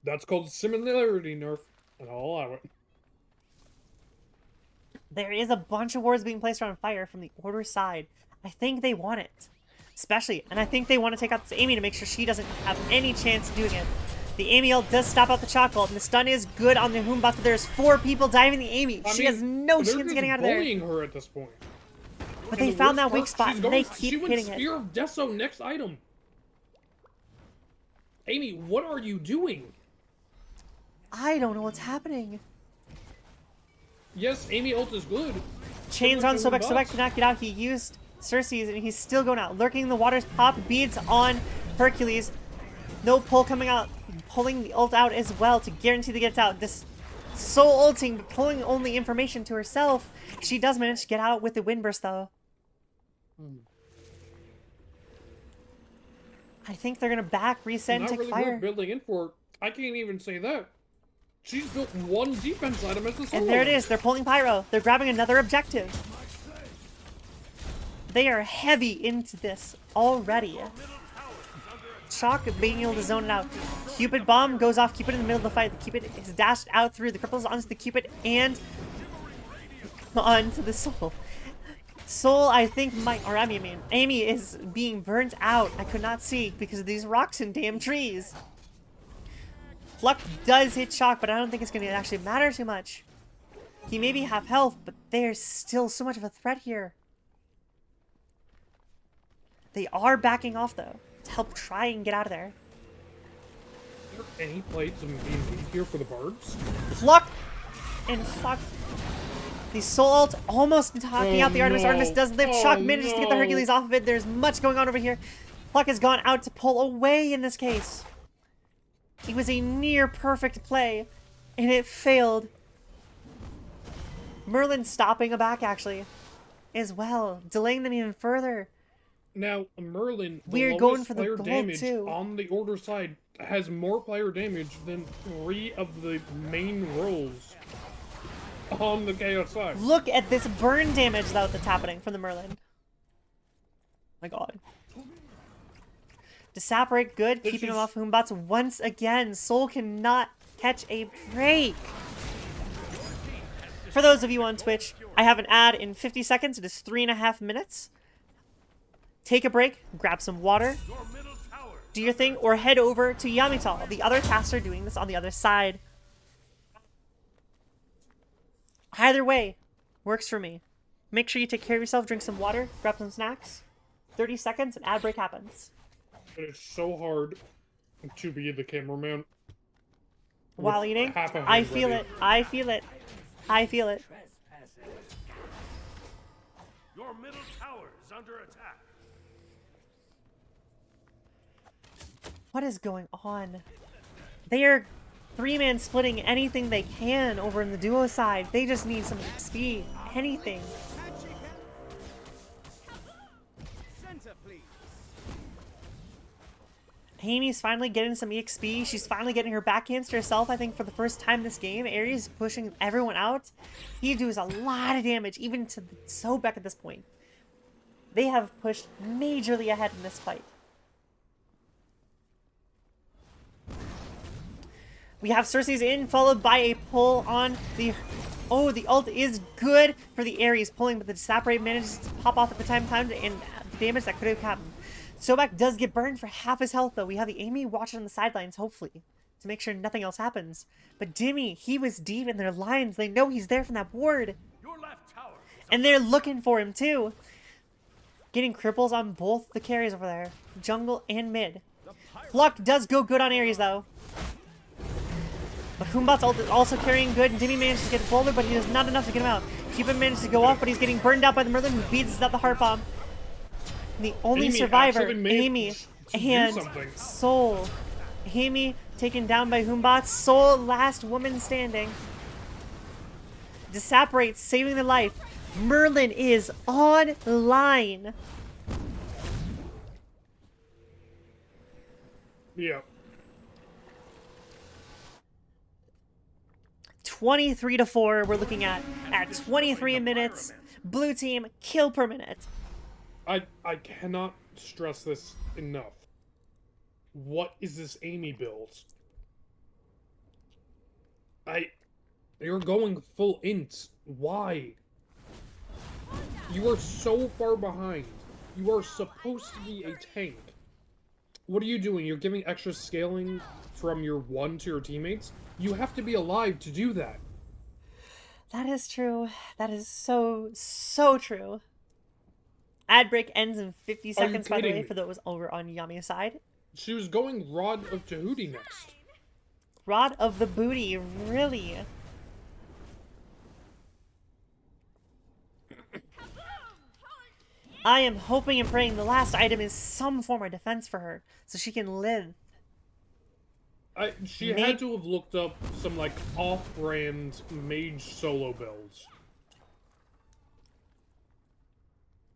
That's called similarity nerf, and I'll allow it. There is a bunch of wards being placed on fire from the Order side. I think they want it. Especially, and I think they want to take out this Amy to make sure she doesn't have any chance of doing it. The Amy ult does stop out the chocolate, and the stun is good on the Humbot, but there's 4 people diving the Amy. She has no chance of getting out of there. They're just bullying her at this point. But And they the found worst that weak part, spot, she's and they going- keep she went hitting it. Spear of Deso next item. Amy, what are you doing? I don't know what's happening. Yes, Amy ult is good. Chains on Similar Sobek. to Sobek Humbot's. cannot get out. He used Cersei's, and he's still going out. Lurking in the waters. Pop beads on Hercules. No pull coming out. Pulling the ult out as well to guarantee that gets out. This soul ulting, but pulling only information to herself. She does manage to get out with the windburst, though. I think they're gonna back, reset, and Not take really fire. worth building in for. I can't even say that. She's built one defense item as the solo. And there it is. They're pulling Pyro. They're grabbing another objective. They are heavy into this already. Shock being able to zone it out. Cupid bomb goes off Cupid in the middle of the fight. The Cupid is dashed out through the cripples onto the Cupid and onto the Soul. Soul, I think, might, or I mean, Amy is being burnt out. I could not see because of these rocks and damn trees. Pluck does hit Shock, but I don't think it's going to actually matter too much. He may be half health, but there's still so much of a threat here. They are backing off, though, to help try and get out of there. Is there any plates of being here for the bards? Pluck and fuck. The Soul ult almost knocking out the Artemis. no. Artemis does lift. Oh, Shock manages to get the no. Hercules off of it. There's much going on over here. Pluck has gone out to pull away in this case. It was a near perfect play, and it failed. Merlin stopping a back, actually, as well, delaying them even further. Now, Merlin, the We're lowest going for the player gold, damage too. on the order side, has more player damage than 3 of the main roles on the Chaos side. Look at this burn damage, though, that's happening from the Merlin. My god. Desaparate, good. This Keeping him is- off Humbats once again. Soul cannot catch a break. For those of you on Twitch, I have an ad in 50 seconds. It is 3.5 minutes. Take a break, grab some water, do your thing, or head over to Yamital. The other casts are doing this on the other side. Either way, works for me. Make sure you take care of yourself, drink some water, grab some snacks. 30 seconds, and ad break happens. It is so hard to be the cameraman. While with eating, half a I hand feel ready. it. I feel it. I feel it. Your middle tower is under attack. What is going on? They are 3-man splitting anything they can over in the duo side. They just need some XP. Anything. Amy's finally getting some EXP. She's finally getting her backhands to herself, I think, for the first time this game. Ares pushing everyone out. He does a lot of damage, even to Sobek at this point. They have pushed majorly ahead in this fight. We have Cersei's in, followed by a pull on the... Oh, the ult is good for the Ares pulling, but the Desaparate manages to pop off at the time and the damage that could have happened. Sobek does get burned for half his health, though. We have the Amy watching on the sidelines, hopefully, to make sure nothing else happens. But Dimmy, he was deep in their lines. They know he's there from that ward. Your left tower is And they're looking for him, too. Getting cripples on both the carries over there. Jungle and mid. Pluck does go good on Ares, though. But Humbot's also carrying good, and Dimmy manages to get a boulder, but he does not enough to get him out. Cupid manages to go off, but he's getting burned out by the Merlin, who beats out the heart bomb. And the only Amy survivor, actually managed Amy, to do and something. Soul. Amy taken down by Humbot. Soul, last woman standing. Desaparate, saving the life. Merlin is online. Yeah. 23-4 we're looking at 23 minutes. Blue team, kill per minute. I cannot stress this enough. What is this Amy build? You're going full int. Why? You are so far behind. You are supposed to be a tank. What are you doing? You're giving extra scaling from your 1 to your teammates? You have to be alive to do that. That is true. That is so, so true. Ad break ends in 50 seconds, by the way, kidding me? for those over on Yami's side. She was going Rod of Tahuti next. Rod of the booty, really? I am hoping and praying the last item is some form of defense for her, so she can live. She had to have looked up some, like, off-brand mage solo builds.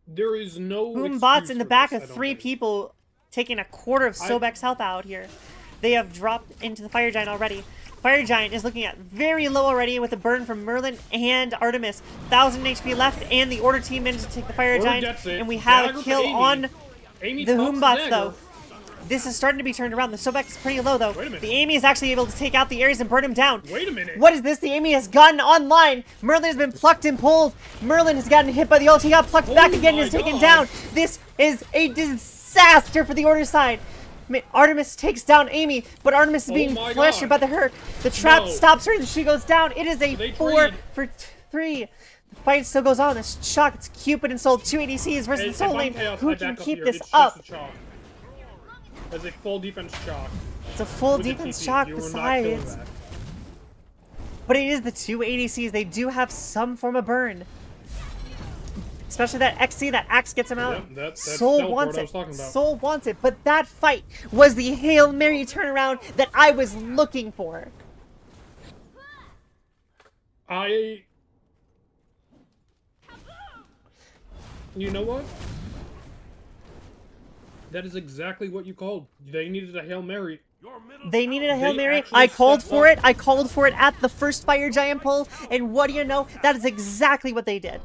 There is no Boombots in the back of 3 think. people taking a quarter of Sobek's health out here. They have dropped into the Fire Giant already. Fire Giant is looking at very low already with a burn from Merlin and Artemis. 1,000 HP left, and the Order team managed to take the Fire Giant. And we have a kill on the Boombots, though. This is starting to be turned around. The Sobek is pretty low, though. The Amy is actually able to take out the Ares and burn him down. Wait a minute. What is this? The Amy has gotten online. Merlin has been plucked and pulled. Merlin has gotten hit by the ult. He got plucked back again and is taken down. This is a disaster for the Order side. Artemis takes down Amy, but Artemis is being pressured by the Herc. The trap stops her and she goes down. It is a 4 for 3. The fight still goes on. This shock, it's Cupid and Soul, 2 ADCs versus the Soul Lane. Who can keep this up? As a full defense shock. It's a full defense shock besides. But it is the 2 ADCs. They do have some form of burn. Especially that XC, that axe gets him out. Yeah, Soul wants it. Soul wants it. But that fight was the Hail Mary turnaround that I was looking for. You know what? That is exactly what you called. They needed a Hail Mary. They needed a Hail Mary. I called for it. I called for it at the first Fire Giant pull. And what do you know? That is exactly what they did.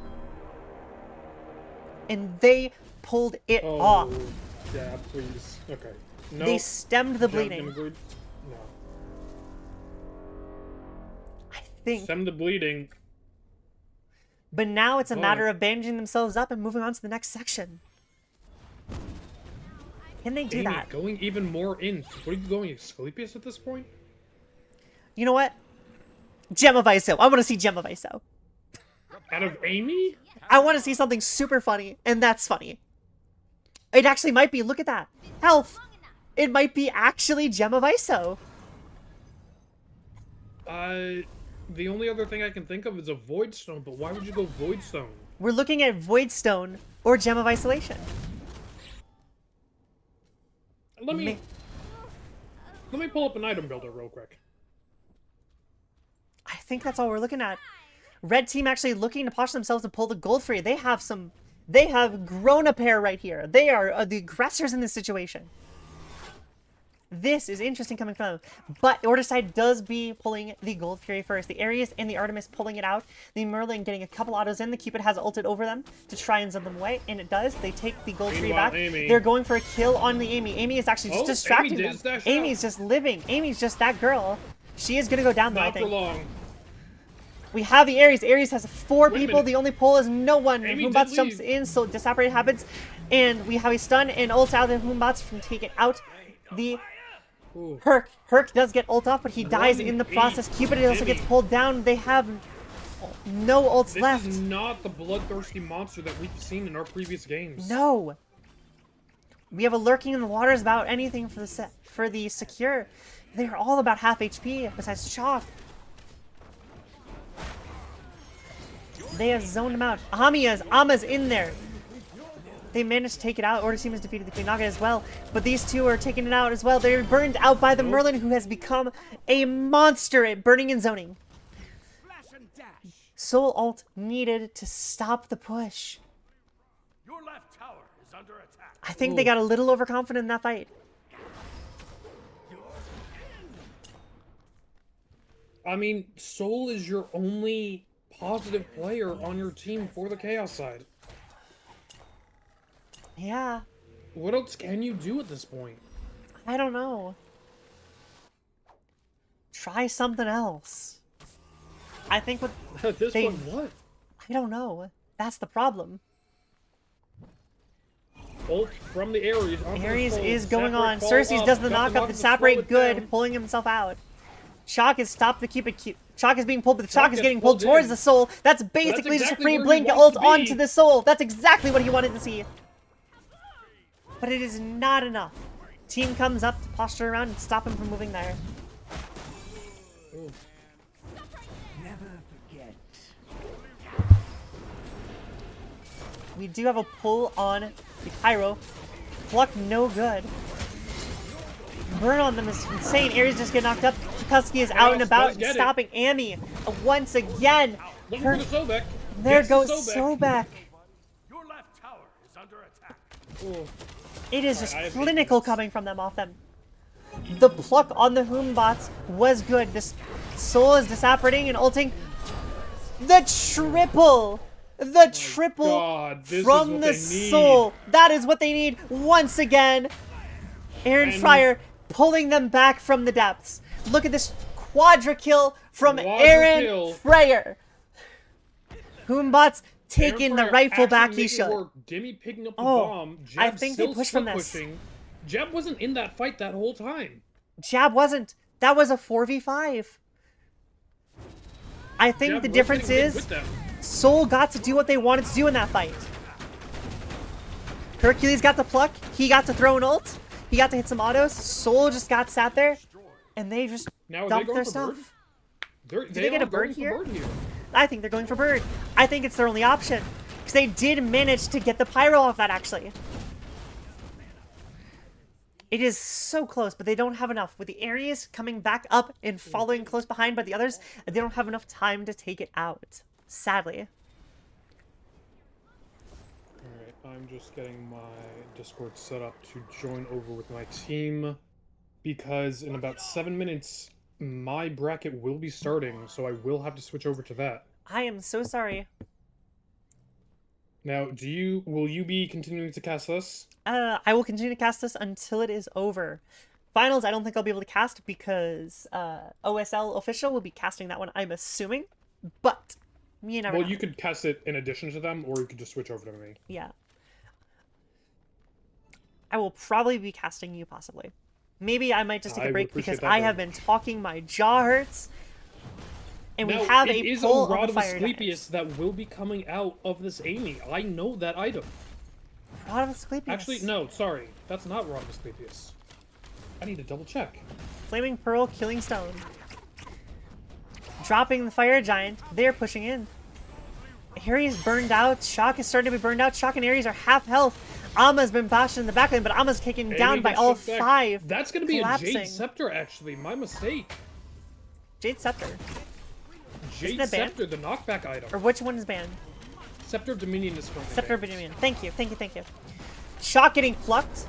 And they pulled it off. Yeah, please. Okay. No. They stemmed the bleeding. No. I think. Stem the bleeding. But now it's a matter of bandaging themselves up and moving on to the next section. Can they do that? Going even more in. What are you going, Asclepius at this point? You know what? Gem of ISO. I want to see Gem of ISO. Out of Amy? I want to see something super funny, and that's funny. It actually might be. Look at that. Health. It might be actually Gem of ISO. The only other thing I can think of is a Void Stone, but why would you go Void Stone? We're looking at Void Stone or Gem of Isolation. Let me pull up an item builder real quick. I think that's all we're looking at. Red team actually looking to push themselves to pull the gold free. They have grown a pair right here. They are the aggressors in this situation. This is interesting coming from them. But Order side does be pulling the Gold Fury first. The Ares and the Artemis pulling it out. The Merlin getting a couple autos in. The Cupid has ulted over them to try and send them away. And it does. They take the Gold Fury back. Amy. They're going for a kill on the Amy. Amy is actually just distracting them. Amy's just living. Amy's just that girl. She is going to go down though, I think. Not for long. We have the Ares. Ares has 4 people. The only pull is no one. Moonbots jumps in, so Disapparate happens. And we have a stun and ult out of the Moonbots from taking out the Herc. Herc does get ult off, but he dies in the process. Cupid also gets pulled down. They have no ults left. This is not the bloodthirsty monster that we've seen in our previous games. No. We have a lurking in the waters about anything for the secure. They are all about half HP besides Chalk. They have zoned him out. Ama's in there. They managed to take it out. Order team has defeated the Queen Naga as well. But these two are taking it out as well. They're burned out by the Merlin, who has become a monster at burning and zoning. Soul ult needed to stop the push. Your left tower is under attack. I think they got a little overconfident in that fight. I mean, Soul is your only positive player on your team for the Chaos side. Yeah. What else can you do at this point? I don't know. Try something else. I think what At this point, what? I don't know. That's the problem. ult from the Ares. Ares is going on. Cersei's does the knockup. The separate good, pulling himself out. Shock is stopped to keep it cute. Shock is being pulled, but the Shock is getting pulled towards the Soul. That's basically just a free blink ult onto the Soul. That's exactly what he wanted to see. But it is not enough. Team comes up to posture around and stop him from moving there. Ooh. We do have a pull on the Pyro. Pluck no good. Burn on them is insane. Ares just get knocked up. Tukusky is out and about and stopping Amy once again. Looking for the Sobek. There Gets the goes Sobek. Sobek. Your left tower is under attack. Ooh. It is Alright, I just have clinical ignorance. coming from them off them. The pluck on the Hoombots was good. This Soul is disapparating and ulting. The triple! The triple God, this from is what the they need. Soul. That is what they need once again. Aaron And- Fryer pulling them back from the depths. Look at this quadra kill from Aaron Quadra-kill. Fryer. Hoombots Aaron taking the Fryer rightful actually back he making it should. work. Dimmy picking up the Oh, bomb. I Jab think they still pushed from split this. pushing. Jab wasn't in that fight that whole time. Jab wasn't. That was a 4v5. I think Jab the was difference getting in is with them. Soul got to do what they wanted to do in that fight. Hercules got to pluck. He got to throw an ult. He got to hit some autos. Soul just got sat there. And they just Now are they dumped going their for stuff. Bird? they get are a bird going for here? Bird here. I think they're going for Bird. I think it's their only option. Because they did manage to get the Pyro off that, actually. It is so close, but they don't have enough. With the Ares coming back up and following close behind by the others, they don't have enough time to take it out. Sadly. Alright, I'm just getting my Discord set up to join over with my team. Because in about 7 minutes, my bracket will be starting, so I will have to switch over to that. I am so sorry. Now, will you be continuing to cast this? I will continue to cast this until it is over. Finals, I don't think I'll be able to cast because OSL official will be casting that one, I'm assuming. But me and I. Well, you could cast it in addition to them, or you could just switch over to me. Yeah. I will probably be casting you, possibly. Maybe I might just take I a would break appreciate because that I very have been talking. My jaw hurts. And we Now, have it a is pull a Rod on the of the fire giant. Asclepius that will be coming out of this Amy. I know that item. Rod of Asclepius. Actually, no, sorry. That's not Rod of Asclepius. I need to double check. Flaming Pearl, Killing Stone. Dropping the fire giant. They're pushing in. Ares burned out. Shock is starting to be burned out. Shock and Ares are half health. Ama's been bashed in the back lane, but Ama's taken Amy down by gets all shoved back. 5. That's gonna be a collapsing. Jade Scepter, actually. My mistake. Jade Scepter. Jade that banned? Scepter, the knockback item. Or which one is banned? Scepter of Dominion is currently Scepter of banned. Dominion. Thank you, thank you, thank you. Shock getting plucked.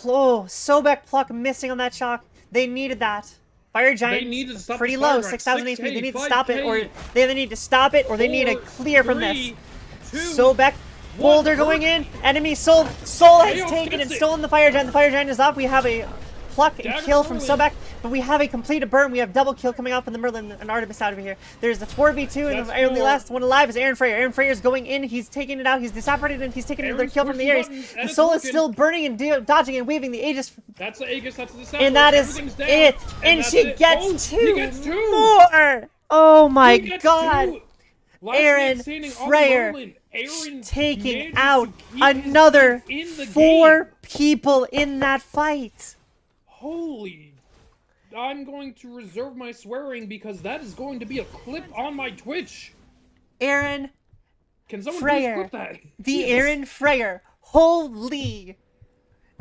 Oh, Sobek pluck missing on that Shock. They needed that. Fire Giant needed to stop pretty this low, fire giant. 6,000 HP. 6K, They need to stop it, 5K. or they either need to stop it, or they need to 4, clear from 3, this. 2, Sobek, Boulder going in. Enemy Soul. Soul has Chaos taken gets and it. stolen the Fire Giant. The Fire Giant is up. We have a pluck and Dagger kill from Merlin. Sobek, but we have a completed burn. We have double kill coming out from the Merlin and Artemis out over here. There's the 4v2, and That's the only 4. last one alive is Aaron Freyer. Aaron Freyer's going in. He's taking it out. He's disapparated, and he's taking another Aaron's kill from the pushing Ares. buttons, and The it's Soul is working. still burning and dodging and weaving the Aegis. That's the Aegis, that's the Scepter. And that is Everything's down, it. And that's she it. gets Oh, 2 he gets 2 more. Oh my He gets god. 2. Last Aaron man standing on Freyer Merlin. Aaron taking manages out to keep his another team in the 4 game. people in that fight. Holy. I'm going to reserve my swearing because that is going to be a clip on my Twitch. Aaron, Can someone Freyer. please clip that? the Yes. Aaron Freyer. Holy.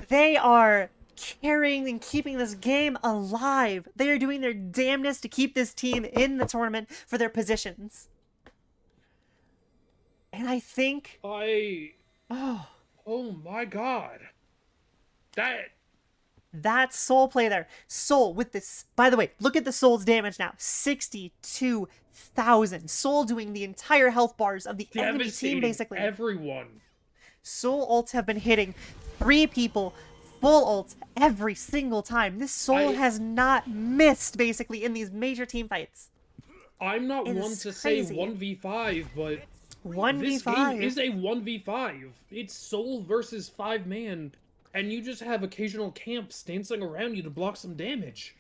They are carrying and keeping this game alive. They are doing their damnedest to keep this team in the tournament for their positions. And I think, Oh my god. that Soul play there. Soul with this. By the way, look at the Soul's damage now. 62,000. Soul doing the entire health bars of the enemy team, Devastating basically. everyone. Soul ults have been hitting 3 people, full ults, every single time. This Soul has not missed, basically, in these major team fights. I'm not It one is to crazy. say 1v5, but This game 1v5. is a 1v5. It's soul versus 5-man, and you just have occasional camps dancing around you to block some damage.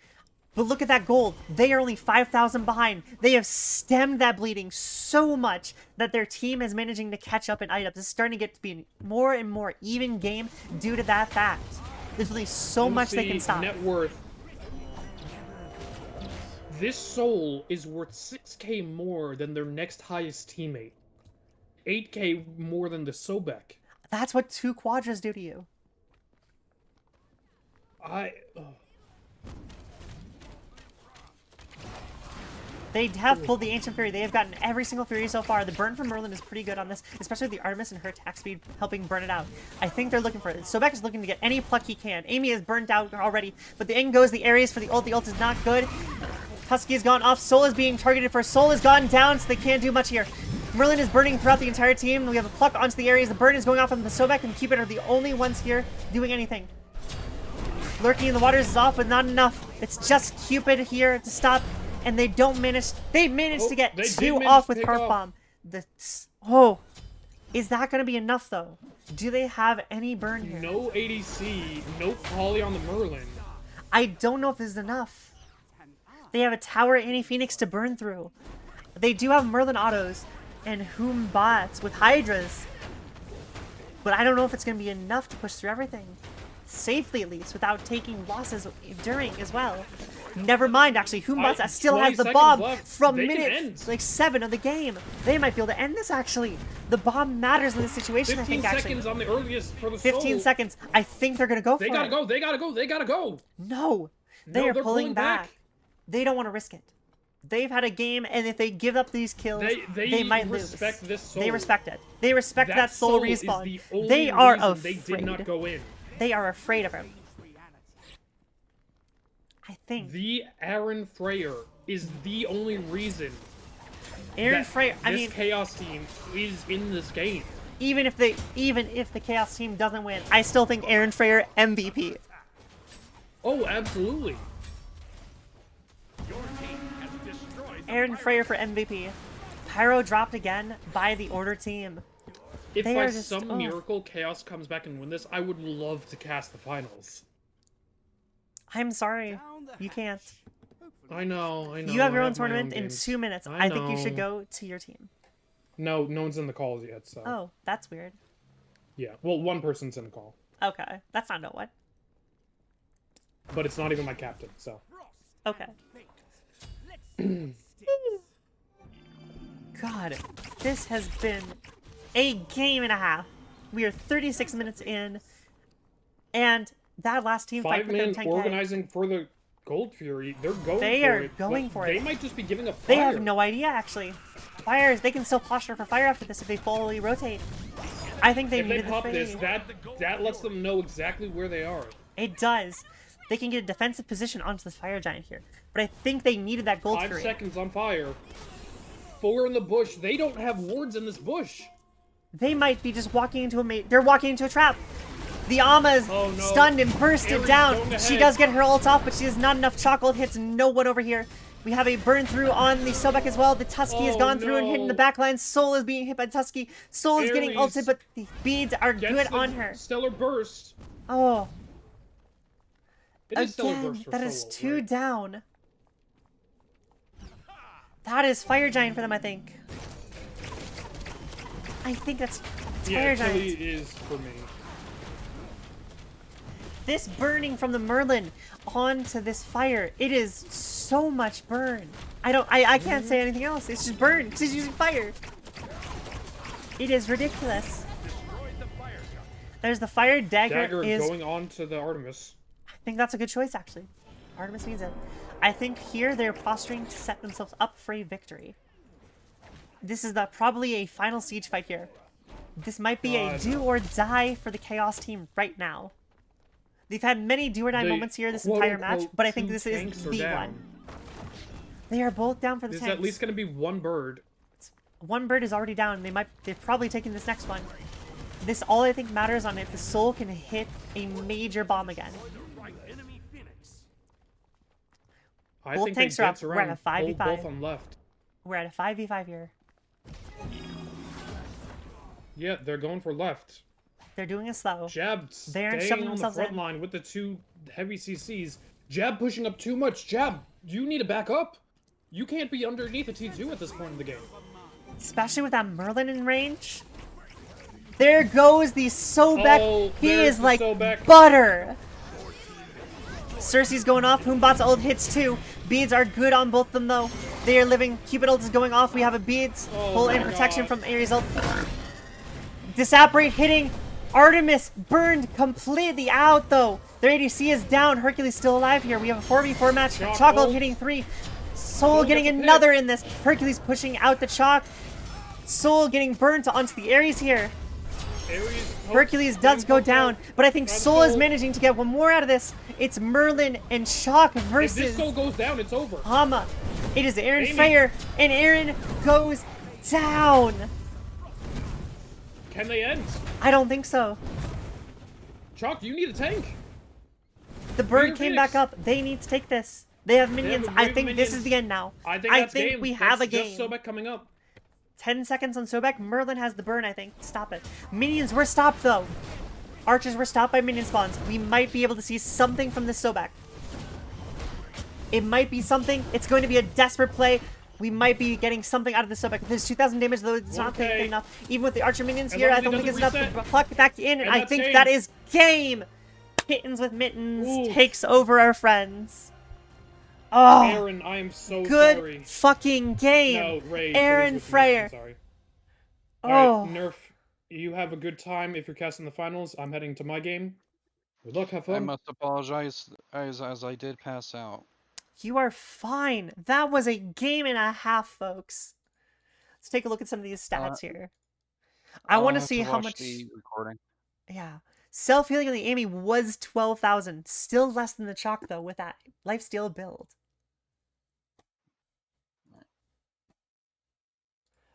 But look at that gold. They are only 5,000 behind. They have stemmed that bleeding so much that their team is managing to catch up in items. This is starting to get to be more and more even game due to that fact. There's really so much they can stop. Net worth. This soul is worth 6k more than their next highest teammate. 8k more than the Sobek. That's what 2 quadras do to you. They have pulled the Ancient Fury. They have gotten every single Fury so far. The burn from Merlin is pretty good on this, especially with the Artemis and her attack speed helping burn it out. I think they're looking for it. Sobek is looking to get any pluck he can. Amy is burnt out already, but the in goes the Ares for the ult. The ult is not good. Husky has gone off. Soul is being targeted for. Soul has gone down, so they can't do much here. Merlin is burning throughout the entire team. We have a pluck onto the Ares. The burn is going off on the Sobek and Cupid are the only ones here doing anything. Lurking in the waters is off, but not enough. It's just Cupid here to stop. And they don't manage. They managed to get 2 off with Heart Bomb. Is that going to be enough though? Do they have any burn here? No ADC, no poly on the Merlin. I don't know if this is enough. They have a tower anti-Phoenix to burn through. They do have Merlin autos and Whom bots with Hydras. But I don't know if it's going to be enough to push through everything. Safely at least, without taking losses during as well. Never mind, actually, Humbats still has the bomb from minute like 7 of the game. They might be able to end this, actually. The bomb matters in this situation, I think, actually. 15 seconds on the earliest for the 15 soul. seconds. I think they're going to go for it. They gotta go, they gotta go, they gotta go. No, they are pulling back. They don't want to risk it. They've had a game, and if they give up these kills, they might lose. This soul. They respect it. They respect that soul respawn. Is the only they are reason afraid. They did not go in. They are afraid of him. I think. The Aaron Freyer is the only reason Aaron Freyer, this Chaos team is in this game. Even if the Chaos team doesn't win, I still think Aaron Freyer MVP. Oh, absolutely. Aaron Freyer for MVP. Pyro dropped again by the Order team. If by some miracle Chaos comes back and win this, I would love to cast the finals. I'm sorry, you can't. I know. You have your own tournament in 2 minutes. I think you should go to your team. No one's in the calls yet, so. Oh, that's weird. Yeah, well, one person's in the call. Okay, that's not no what. But it's not even my captain, so. Okay. God, this has been a game and a half. We are 36 minutes in, and that last team fight for 10K. Organizing for the Gold Fury. They're going they for are it. Going for it. They might just be giving up They fire. have no idea, actually. Fires, they can still posture for fire after this if they fully rotate. I think they needed If they pop the this, that lets them know exactly where they are. It does. They can get a defensive position onto this fire giant here. But I think they needed that Gold 5 Fury. seconds on fire. 4 in the bush. They don't have wards in this bush. They might be just walking into they're walking into a trap. The Amma is stunned and bursted down. She does get her ult off, but she has not enough chocolate hits. No one over here. We have a burn through on the Sobek as well. The Tusky has gone through and hit in the backline. Soul is being hit by Tusky. Soul is getting ulted, but the beads are good on her. Stellar burst. Oh. It is stellar burst for that is Soul, 2 right? down. That is Fire Giant for them, I think. I think that's Fire Giant. It really is for me. This burning from the Merlin onto this fire, it is so much burn. I can't say anything else. It's just burn because he's using fire. It is ridiculous. There's the fire dagger is going on to the Artemis. I think that's a good choice, actually. Artemis needs it. I think here they're posturing to set themselves up for a victory. This is probably a final siege fight here. This might be a do or die for the Chaos team right now. They've had many do or die moments here this entire match, but I think this is the one. They are both down for the tanks. There's at least going to be one bird. One bird is already down. They're probably taking this next one. This all I think matters on it. The Soul can hit a major bomb again. Both tanks are up. We're at a 5v5. Both on left. We're at a 5v5 here. Yeah, they're going for left. They're doing it slow. Jab They're staying shoving on the themselves front in. line with the 2 heavy CCs. Jab pushing up too much. Jab, you need to back up. You can't be underneath a T2 at this point in the game. Especially with that Merlin in range. There goes the Sobek. Oh, He there's is the like Sobek. butter. Cersei's going off. Humbot's ult hits too. Beads are good on both of them though. They are living. Cupid ult is going off. We have a Beads. Oh Pull in my protection God. from Ares ult. Disapparate hitting. Artemis burned completely out though. Their ADC is down. Hercules still alive here. We have a 4v4 match. Chalk Chalk ult ult. hitting 3. Soul gets getting a pick. another in this. Hercules pushing out the Chalk. Soul getting burnt onto the Ares here. Ares, Hercules does go down, but I think Try the Soul is Soul. managing to get one more out of this. It's Merlin and Chalk If this versus soul goes down, it's over. Hama. It is Aaron Amy. Freyr, and Aaron goes down. Can they end? I don't think so. Chalk, you need a tank. The bird Your came Phoenix. back up. They need to take this. They have minions. a I wave of think this is minions. the end now. I think that's game. we have That's a game. Just Sobek coming up. 10 seconds on Sobek. Merlin has the burn, I think. Stop it. Minions were stopped, though. Archers were stopped by minion spawns. We might be able to see something from this Sobek. It might be something. It's going to be a desperate play. We might be getting something out of the Sobek. There's 2,000 damage, though it's not Okay. enough. Even with the Archer minions As here, long I as he don't think it's doesn't enough to reset. pluck back in, and And I that's think game. that is game. Kittens with Mittens Oof. takes over our friends. Oh, Aaron, I am so good sorry. fucking game. No, Ray. Aaron please with me. Freyr. I'm sorry. Oh. Alright, Nerf, you have a good time if you're casting the finals. I'm heading to my game. Good luck, have I fun. must apologize as I did pass out. You are fine. That was a game and a half, folks. Let's take a look at some of these stats here. I I'll want to have see how watch much. the recording. Yeah. Self healing on the Amy was 12,000. Still less than the Chalk, though, with that lifesteal build.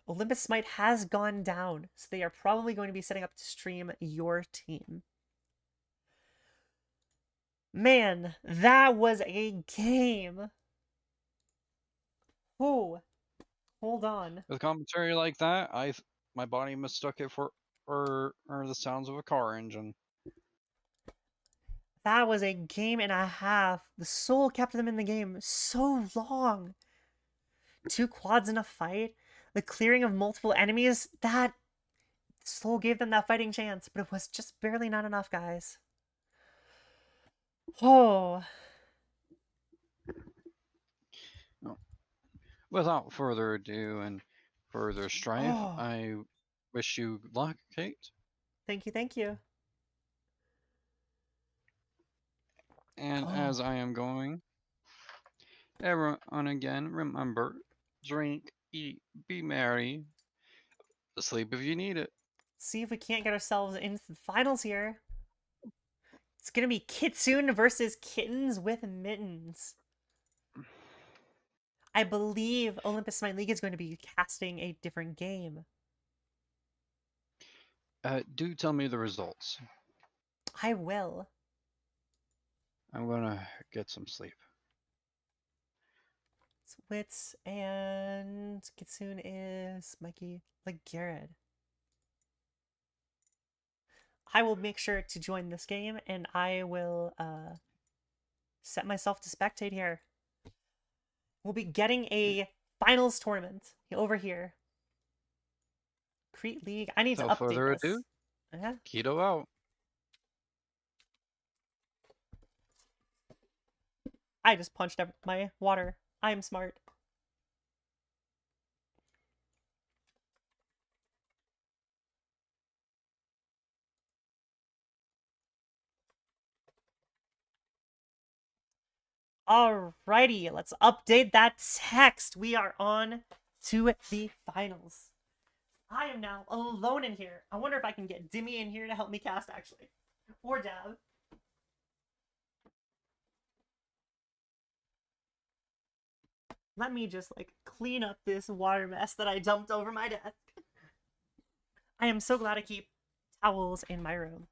Olympus Smite has gone down, so they are probably going to be setting up to stream your team. Man, that was a game. Oh, hold on. With commentary like that, my body mistook it for the sounds of a car engine. That was a game and a half. The Soul kept them in the game so long. 2 quads in a fight. The clearing of multiple enemies. That Soul gave them that fighting chance, but it was just barely not enough, guys. Oh. Without further ado and further strife, Oh. I wish you luck, Kate. Thank you, thank you. And Oh. as I am going, everyone again, remember, drink, eat, be merry, sleep if you need it. See if we can't get ourselves into the finals here. It's gonna be Kitsune versus Kittens with Mittens. I believe Olympus Smite League is going to be casting a different game. Do tell me the results. I will. I'm gonna get some sleep. It's Wits and Kitsune is Mikey like Garrett. I will make sure to join this game and I will set myself to spectate here. We'll be getting a finals tournament over here. Crete League. I need to Without update further this. ado, Yeah. Keto out. I just punched up my water. I am smart. Alrighty, let's update that text. We are on to the finals. I am now alone in here. I wonder if I can get Dimmy in here to help me cast, actually. Or Dab. Let me just, like, clean up this water mess that I dumped over my desk. I am so glad I keep towels in my room.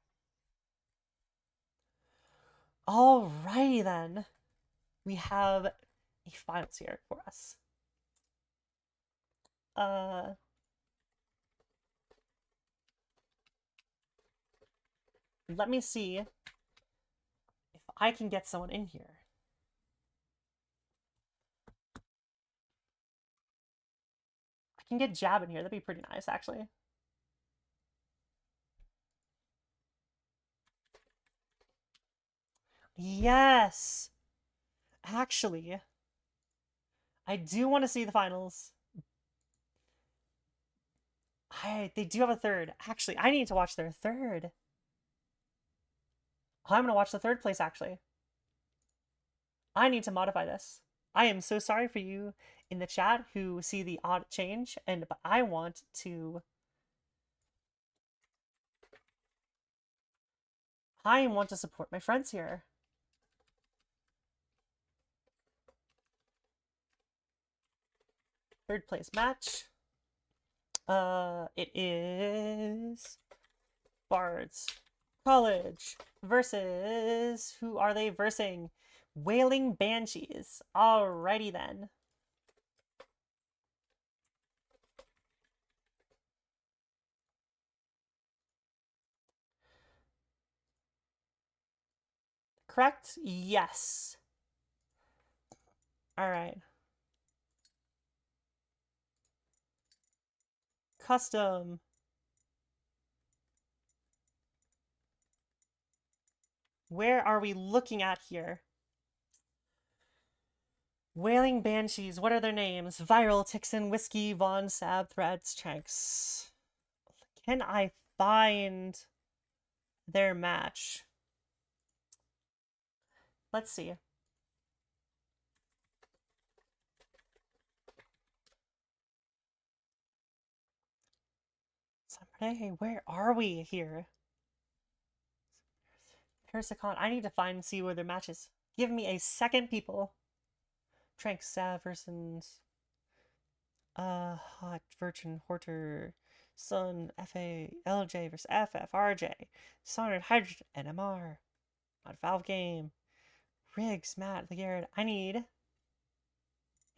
Alrighty then. We have a finals here for us. Let me see if I can get someone in here. I can get Jab in here. That'd be pretty nice, actually. Yes! Actually, I do want to see the finals. They do have a third. Actually, I need to watch their third. I'm going to watch the third place, actually. I need to modify this. I am so sorry for you in the chat who see the odd change, but I want to... I want to support my friends here. Third place match. It is Bards College versus, who are they versing? Wailing Banshees. Alrighty then. Correct? Yes. Alright. Custom. Where are we looking at here? Wailing Banshees, what are their names? Viral, Tixon, Whiskey, Vaughn, Sab, Threads, Tranks. Can I find their match? Let's see. Somebody, where are we here? Persicon, I need to see where their match is. Give me a second, people. Trank Sav versus Hot Virgin Horter Sun FA LJ versus FF RJ Solid Hydrogen NMR Not Valve Game Riggs Matt Lagarde. I need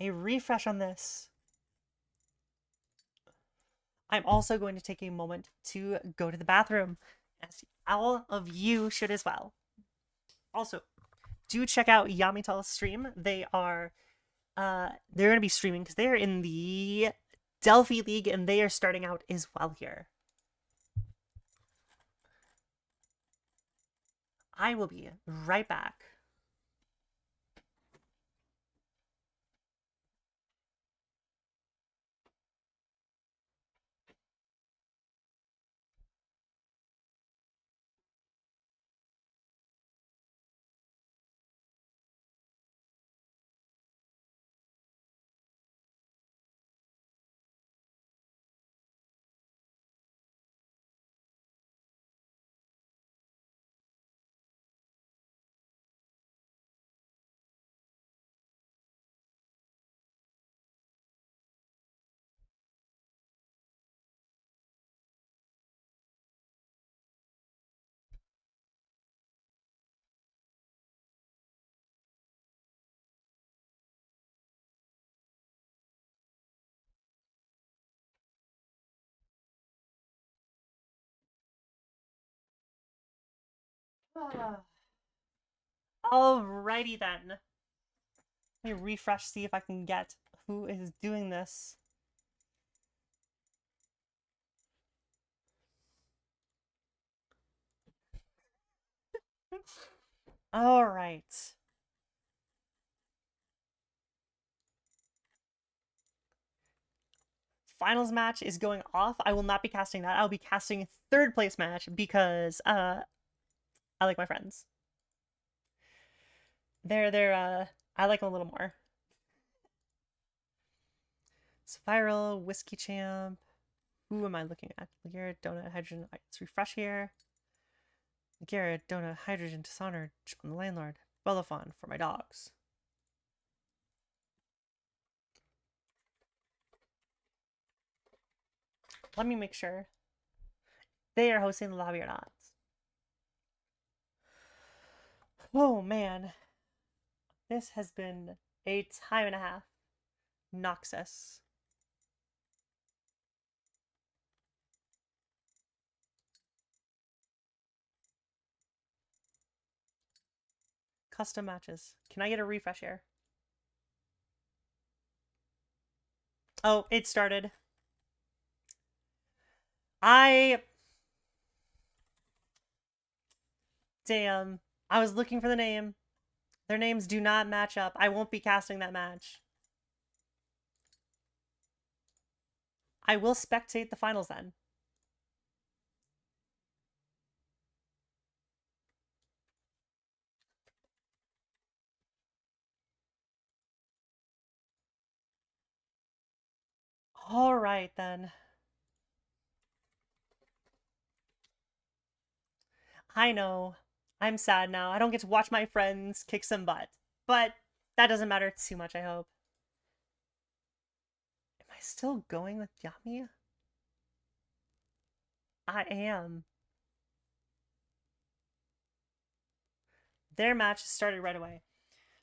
a refresh on this. I'm also going to take a moment to go to the bathroom, as all of you should as well. Also, do check out Yamital's stream. They're going to be streaming because they're in the Delphi League and they are starting out as well here. I will be right back. Alrighty then. Let me refresh, see if I can get who is doing this. Alright. Finals match is going off. I will not be casting that. I'll be casting third place match because I like my friends. I like them a little more. Spiral, Whiskey Champ. Who am I looking at? Garrett, Donut, Hydrogen. Let's refresh here. Garrett, Donut, Hydrogen, Dishonor, John the Landlord, Bellefonte for my dogs. Let me make sure they are hosting the lobby or not. Oh man, this has been a time and a half. Noxus. Custom matches. Can I get a refresh here? Oh, it started. Damn. I was looking for the name. Their names do not match up. I won't be casting that match. I will spectate the finals then. All right, then. I know. I'm sad now. I don't get to watch my friends kick some butt. But that doesn't matter too much, I hope. Am I still going with Yami? I am. Their match started right away.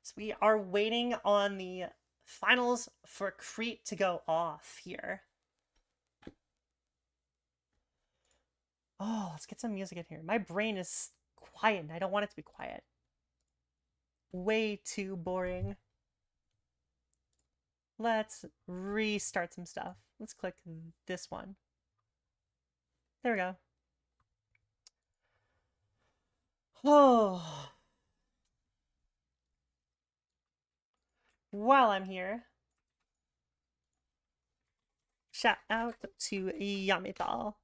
So we are waiting on the finals for Crete to go off here. Oh, let's get some music in here. My brain is quiet and I don't want it to be quiet. Way too boring. Let's restart some stuff. Let's click this one. There we go. Oh. While I'm here, shout out to Yamithal.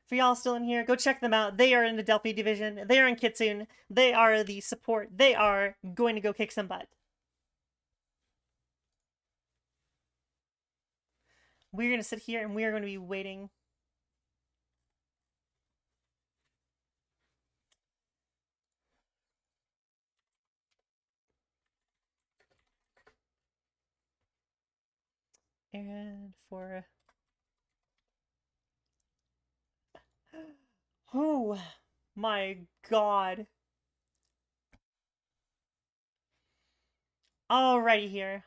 For y'all still in here, go check them out. They are in the Delphi division. They are in Kitsune. They are the support. They are going to go kick some butt. We're going to sit here and we are going to be waiting. And for... Oh my god. Alrighty here.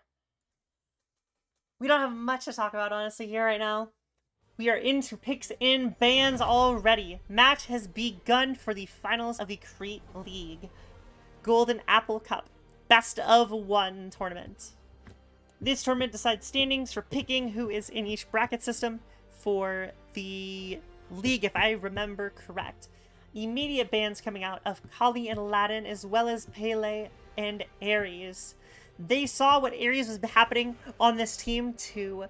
We don't have much to talk about, honestly, here right now. We are into picks and bans already. Match has begun for the finals of the Crete League. Golden Apple Cup. Best of 1 tournament. This tournament decides standings for picking who is in each bracket system for the league, if I remember correct. Immediate bans coming out of Kali and Aladdin, as well as Pele and Ares. They saw what Ares was happening on this team to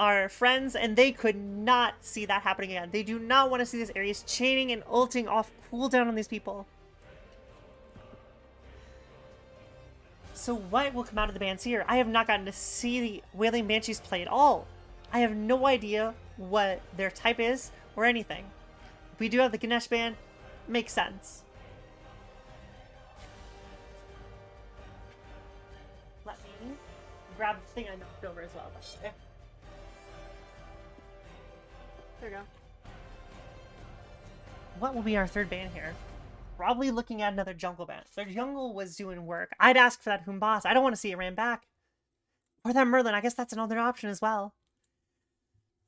our friends, and they could not see that happening again. They do not want to see this Ares chaining and ulting off cooldown on these people. So what will come out of the bans here? I have not gotten to see the Wailing Banshees play at all. I have no idea what their type is or anything. We do have the Ganesh ban. Makes sense. Let me grab the thing I knocked over as well. There we go. What will be our third ban here? Probably looking at another jungle ban. Their jungle was doing work. I'd ask for that Humbas. I don't want to see it ran back. Or that Merlin. I guess that's another option as well.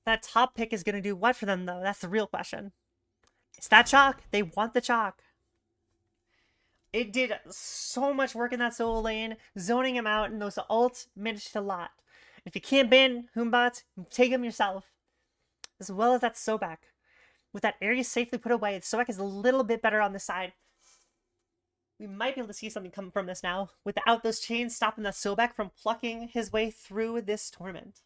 That top pick is going to do what for them, though? That's the real question. It's that chalk. They want the chalk. It did so much work in that solo lane. Zoning him out, and those ults managed a lot. If you can't ban Humbats, take them yourself. As well as that Sobek. With that area safely put away, Sobek is a little bit better on the side. We might be able to see something come from this now, without those chains stopping that Sobek from plucking his way through this tournament.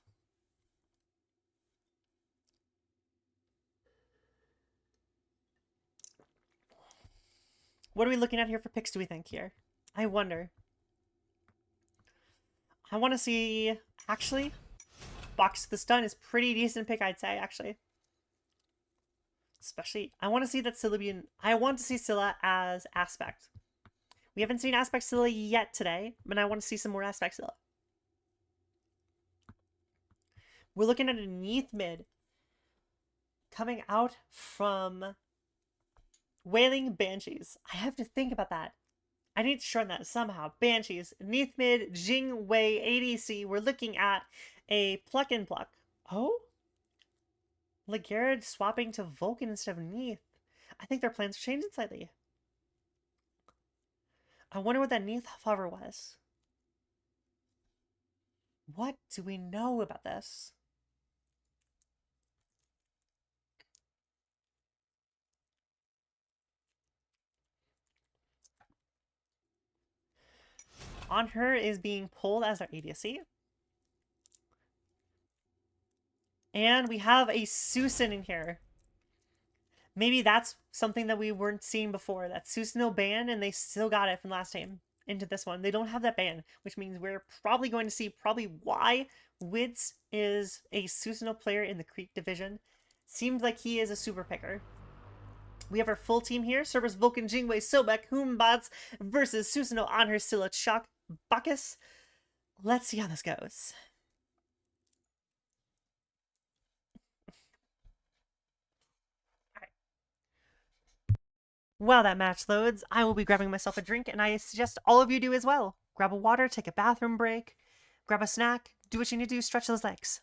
What are we looking at here for picks, do we think, here? I wonder. I want to see... Actually, Box the Stun is pretty decent pick, I'd say, actually. Especially, I want to see that Scylla being... I want to see Scylla as Aspect. We haven't seen Aspect Scylla yet today, but I want to see some more Aspect Scylla. We're looking at a Neath mid coming out from Wailing Banshees. I have to think about that. I need to shorten that somehow. Banshees, Neath mid, Jing Wei, ADC. We're looking at a Pluck and Pluck. Oh? Legarrette swapping to Vulcan instead of Neath. I think their plans are changing slightly. I wonder what that Neath hover was. What do we know about this? On her is being pulled as our ADC. And we have a Susan in here. Maybe that's something that we weren't seeing before. That Susanoo ban, and they still got it from last time into this one. They don't have that ban, which means we're probably going to see why Wids is a Susanoo player in the Crete division. Seems like he is a super picker. We have our full team here. Cerberus, Vulcan, Jingwei, Sobek, Humbats versus Susanoo on her Scylla, Shock, Bacchus. Let's see how this goes. While that match loads, I will be grabbing myself a drink, and I suggest all of you do as well. Grab a water, take a bathroom break, grab a snack, do what you need to do, stretch those legs.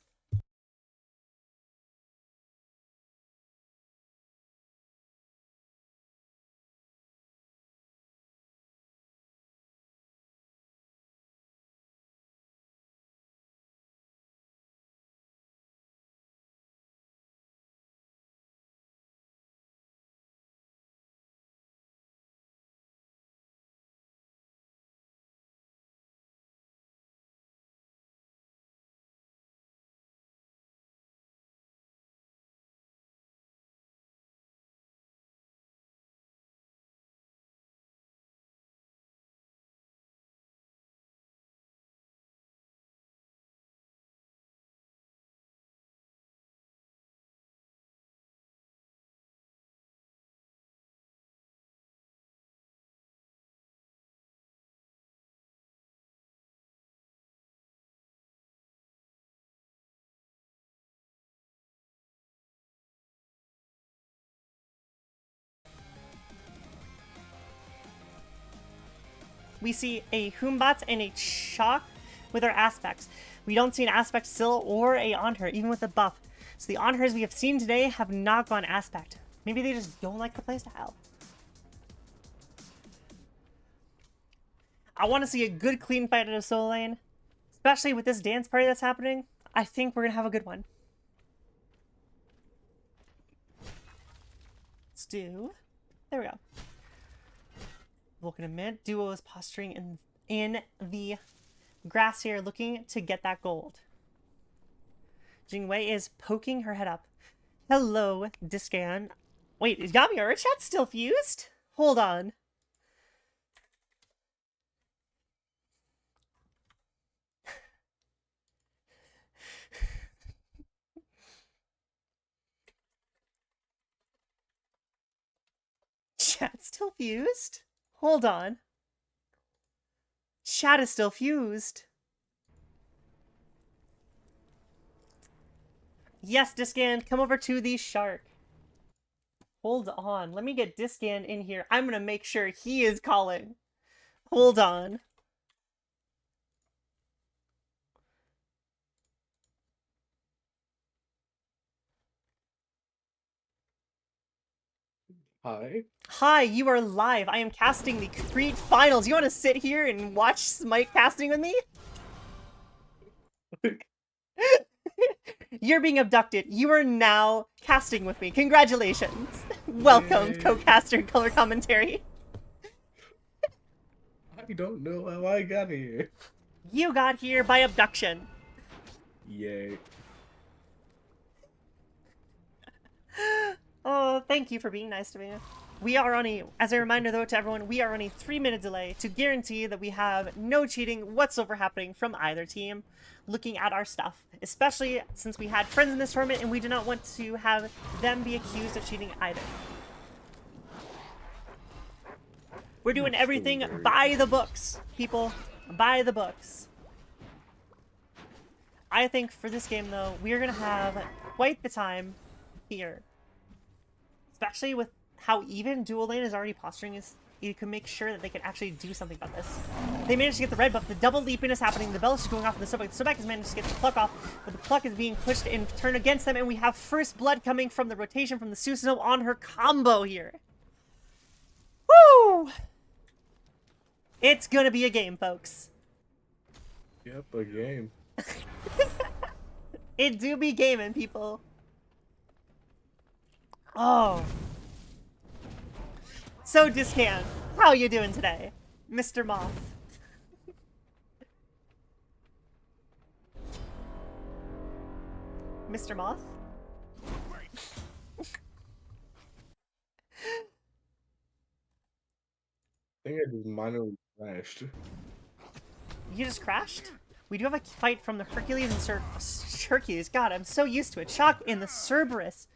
We see a Humbats and a Shock with our aspects. We don't see an aspect still or a on her, even with the buff. So the on hers we have seen today have not gone aspect. Maybe they just don't like the playstyle. I want to see a good clean fight at a solo lane, especially with this dance party that's happening. I think we're gonna have a good one. Let's do. There we go. Vulcan in mid. Duo is posturing in the grass here, looking to get that gold. Jingwei is poking her head up. Hello, Discan. Wait, is Yami or chat still fused? Hold on. Chat still fused? Hold on. Chat is still fused. Yes, Discan, come over to the shark. Hold on. Let me get Discan in here. I'm gonna make sure he is calling. Hold on. Hi. Hi, you are live. I am casting the Crete finals. You want to sit here and watch Smite casting with me? You're being abducted. You are now casting with me. Congratulations. Welcome, Yay. co-caster color commentary. I don't know how I got here. You got here by abduction. Yay. Oh, thank you for being nice to me. We are on a, as a reminder though to everyone, we are on a 3-minute delay to guarantee that we have no cheating whatsoever happening from either team looking at our stuff. Especially since we had friends in this tournament and we do not want to have them be accused of cheating either. We're doing everything by the books, people. By the books. I think for this game though, we are going to have quite the time here. Especially with how even dual lane is already posturing, is you can make sure that they can actually do something about this. They managed to get the red buff, the double leaping is happening, the Bellish is going off in the Sobek. The Sobek has managed to get the pluck off, but the pluck is being pushed and turned against them, and we have first blood coming from the rotation from the Susanoo on her combo here. Woo! It's gonna be a game, folks. Yep, a game. It do be gaming, people. Oh. So, Discan, how you doing today, Mr. Moth? Mr. Moth? I think I just minorly crashed. You just crashed? We do have a fight from the Hercules and Hercules. God, I'm so used to it. Chalk in the Cerberus.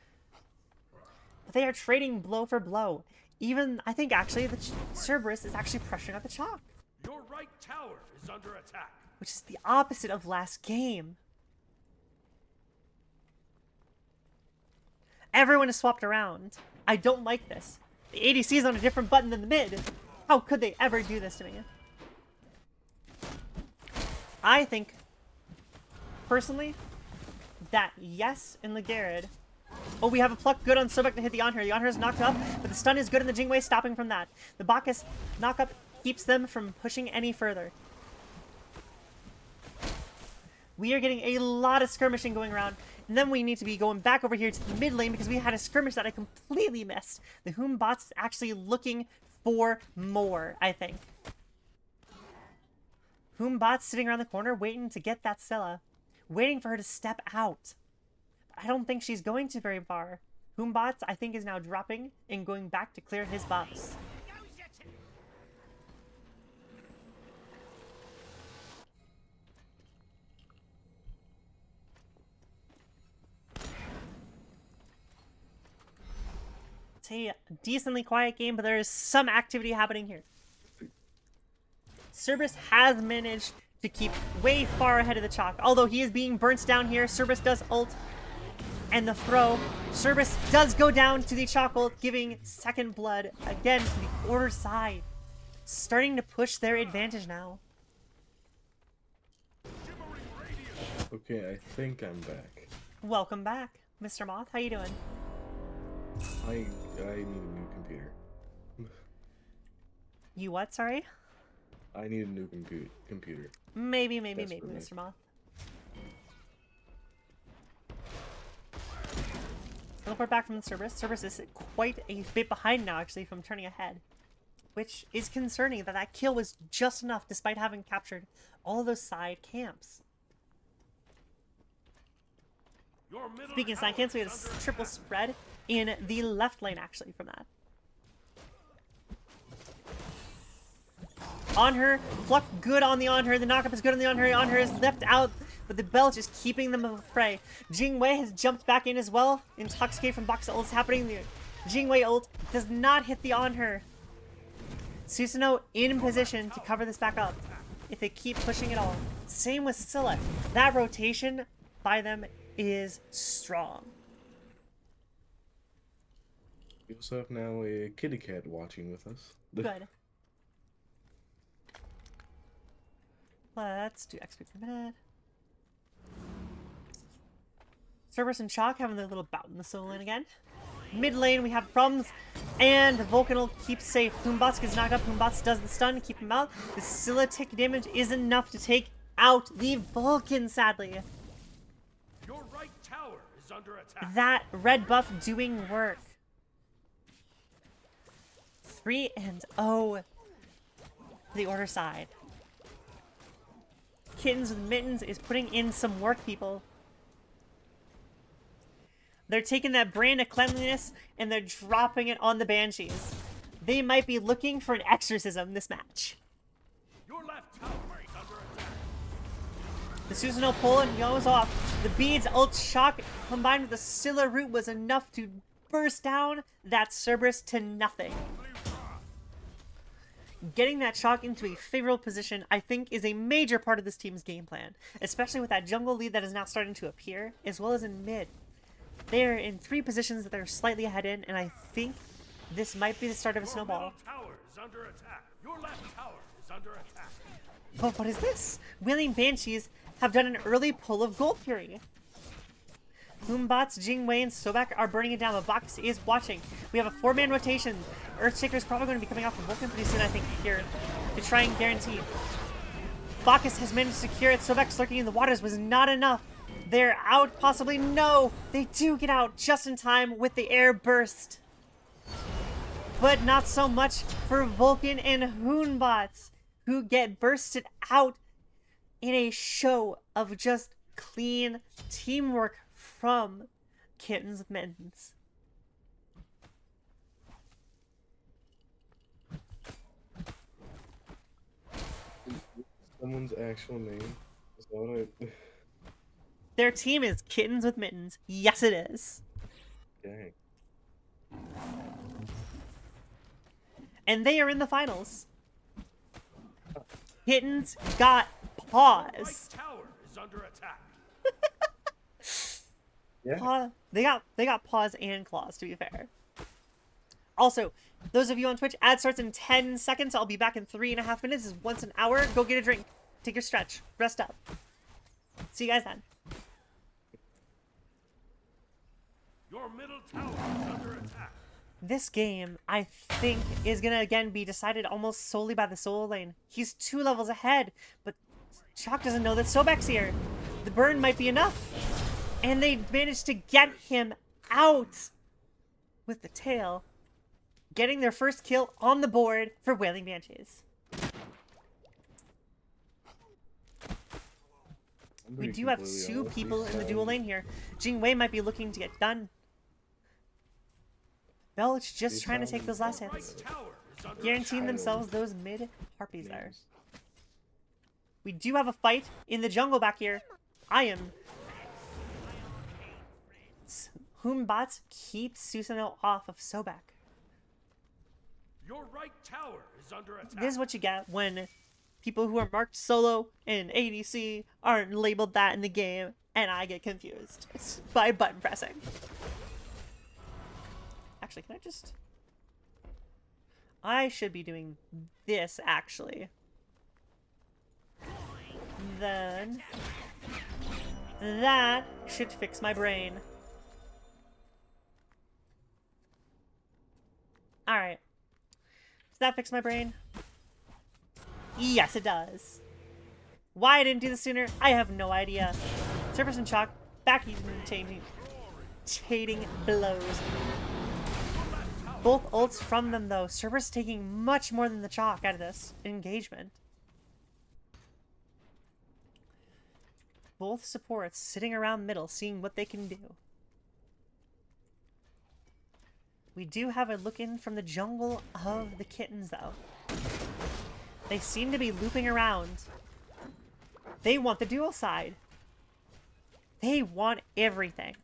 But they are trading blow for blow. Even, I think actually, the Cerberus is actually pressuring out the Chalk. Your right tower is under attack. Which is the opposite of last game. Everyone is swapped around. I don't like this. The ADC is on a different button than the mid. How could they ever do this to me? I think, personally, that yes in the Garrett. Oh, we have a pluck good on Sobek to hit the Onher. The Onher is knocked up, but the stun is good in the Jingwei, stopping from that. The Bacchus knock-up keeps them from pushing any further. We are getting a lot of skirmishing going around, and then we need to be going back over here to the mid lane because we had a skirmish that I completely missed. The Whom bot's actually looking for more, I think. Whom bot's sitting around the corner waiting to get that Scylla. Waiting for her to step out. I don't think she's going to very far. Whom bot's, I think, is now dropping and going back to clear his buffs. It's a decently quiet game, but there is some activity happening here. Cerberus has managed to keep way far ahead of the Chalk. Although he is being burnt down here, Cerberus does ult. And the throw. Cerberus does go down to the Chalk ult, giving second blood again to the Order side. Starting to push their advantage now. Okay, I think I'm back. Welcome back, Mr. Moth. How you doing? I need a new computer. You what, sorry? I need a new computer. Maybe, Desperately. Mr. Moth. Teleport back from the Cerberus. Cerberus is quite a bit behind now, actually, from turning ahead. Which is concerning that that kill was just enough, despite having captured all of those side camps. Speaking of side camps, we had a triple spread in the left lane, actually, from that. On her, pluck good on the on her. The knockup is good on the on her. On her is leapt out, but the Belch is keeping them in the fray. Jingwei has jumped back in as well. Intoxicated from box ult is happening. The Jingwei ult does not hit the on her. Susanoo in position to cover this back up if they keep pushing it all. Same with Scylla. That rotation by them is strong. We also have now a kitty cat watching with us. Good. Let's do XP per minute. Cerberus and Chalk having their little bout in the solo lane again. Mid lane, we have problems, and Vulcan will keep safe. Whombots gets knocked up. Whombots does the stun, keep him out. The Scylla tick damage is enough to take out the Vulcan, sadly. Your right tower is under attack. That red buff doing work. 3-0 the Order side. Kittens with Mittens is putting in some work, people. They're taking that brand of cleanliness and they're dropping it on the Banshees. They might be looking for an exorcism this match. Your left tower is under attack. The Susanoo pull and goes off. The beads ult shock combined with the Scylla root was enough to burst down that Cerberus to nothing. Getting that Chalk into a favorable position, I think, is a major part of this team's game plan, especially with that jungle lead that is now starting to appear, as well as in mid. They're in 3 positions that they're slightly ahead in, and I think this might be the start of a snowball. Your tower is under attack. Your left tower is under attack. But what is this? Wailing Banshees have done an early pull of Gold Fury. Whombots, Jingwei, and Sobek are burning it down, but Box is watching. We have a 4-man rotation. Earthshaker's probably going to be coming off from Vulcan pretty soon, I think, here. to try and guarantee. Bacchus has managed to secure it. Sobek's lurking in the waters was not enough. They're out, possibly. No! They do get out just in time with the air burst. But not so much for Vulcan and Hoonbots, who get bursted out in a show of just clean teamwork from Kittens with Mittens. Someone's actual name. Is that what I... Their team is Kittens with Mittens. Yes, it is. Dang. And they are in the finals. Kittens got paws. Tower is under attack. Yeah. They got paws and claws, to be fair. Also, those of you on Twitch, ad starts in 10 seconds. I'll be back in 3.5 minutes. It's once an hour. Go get a drink. Take your stretch. Rest up. See you guys then. Your middle tower is under attack. This game, I think, is going to again be decided almost solely by the solo lane. He's 2 levels ahead, but Chalk doesn't know that Sobek's here. The burn might be enough. And they managed to get him out with the tail, getting their first kill on the board for Wailing Banshees. We do have 2 people in the dual lane here. Jingwei might be looking to get done. Belch just trying to take those last hits, guaranteeing themselves those mid harpies there. We do have a fight in the jungle back here. Hoonbots keep Susanoo off of Sobek. Your right tower is under attack. This is what you get when people who are marked solo and ADC aren't labeled that in the game, and I get confused by button pressing. Actually, can I just... I should be doing this, actually. Then... that should fix my brain. Alright. Does that fix my brain? Yes, it does. Why I didn't do this sooner, I have no idea. Cerberus and Chalk back even trading blows. Both ults from them, though. Cerberus taking much more than the Chalk out of this engagement. Both supports sitting around middle, seeing what they can do. We do have a look in from the jungle of the Kittens, though. They seem to be looping around. They want the dual side. They want everything.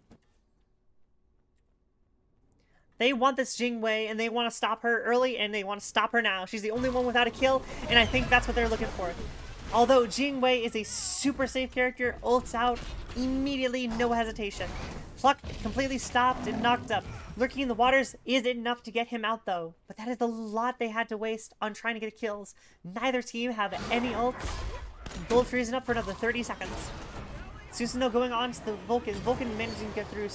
They want this Jingwei, and they want to stop her early, and they want to stop her now. She's the only one without a kill, and I think that's what they're looking for. Although Jingwei is a super safe character, ults out immediately, no hesitation. Pluck completely stopped and knocked up. Lurking in the waters is enough to get him out, though. But that is a lot they had to waste on trying to get kills. Neither team have any ults. Gold freezing up for another 30 seconds. Susanoo going on to the Vulcan. Vulcan managing to get through.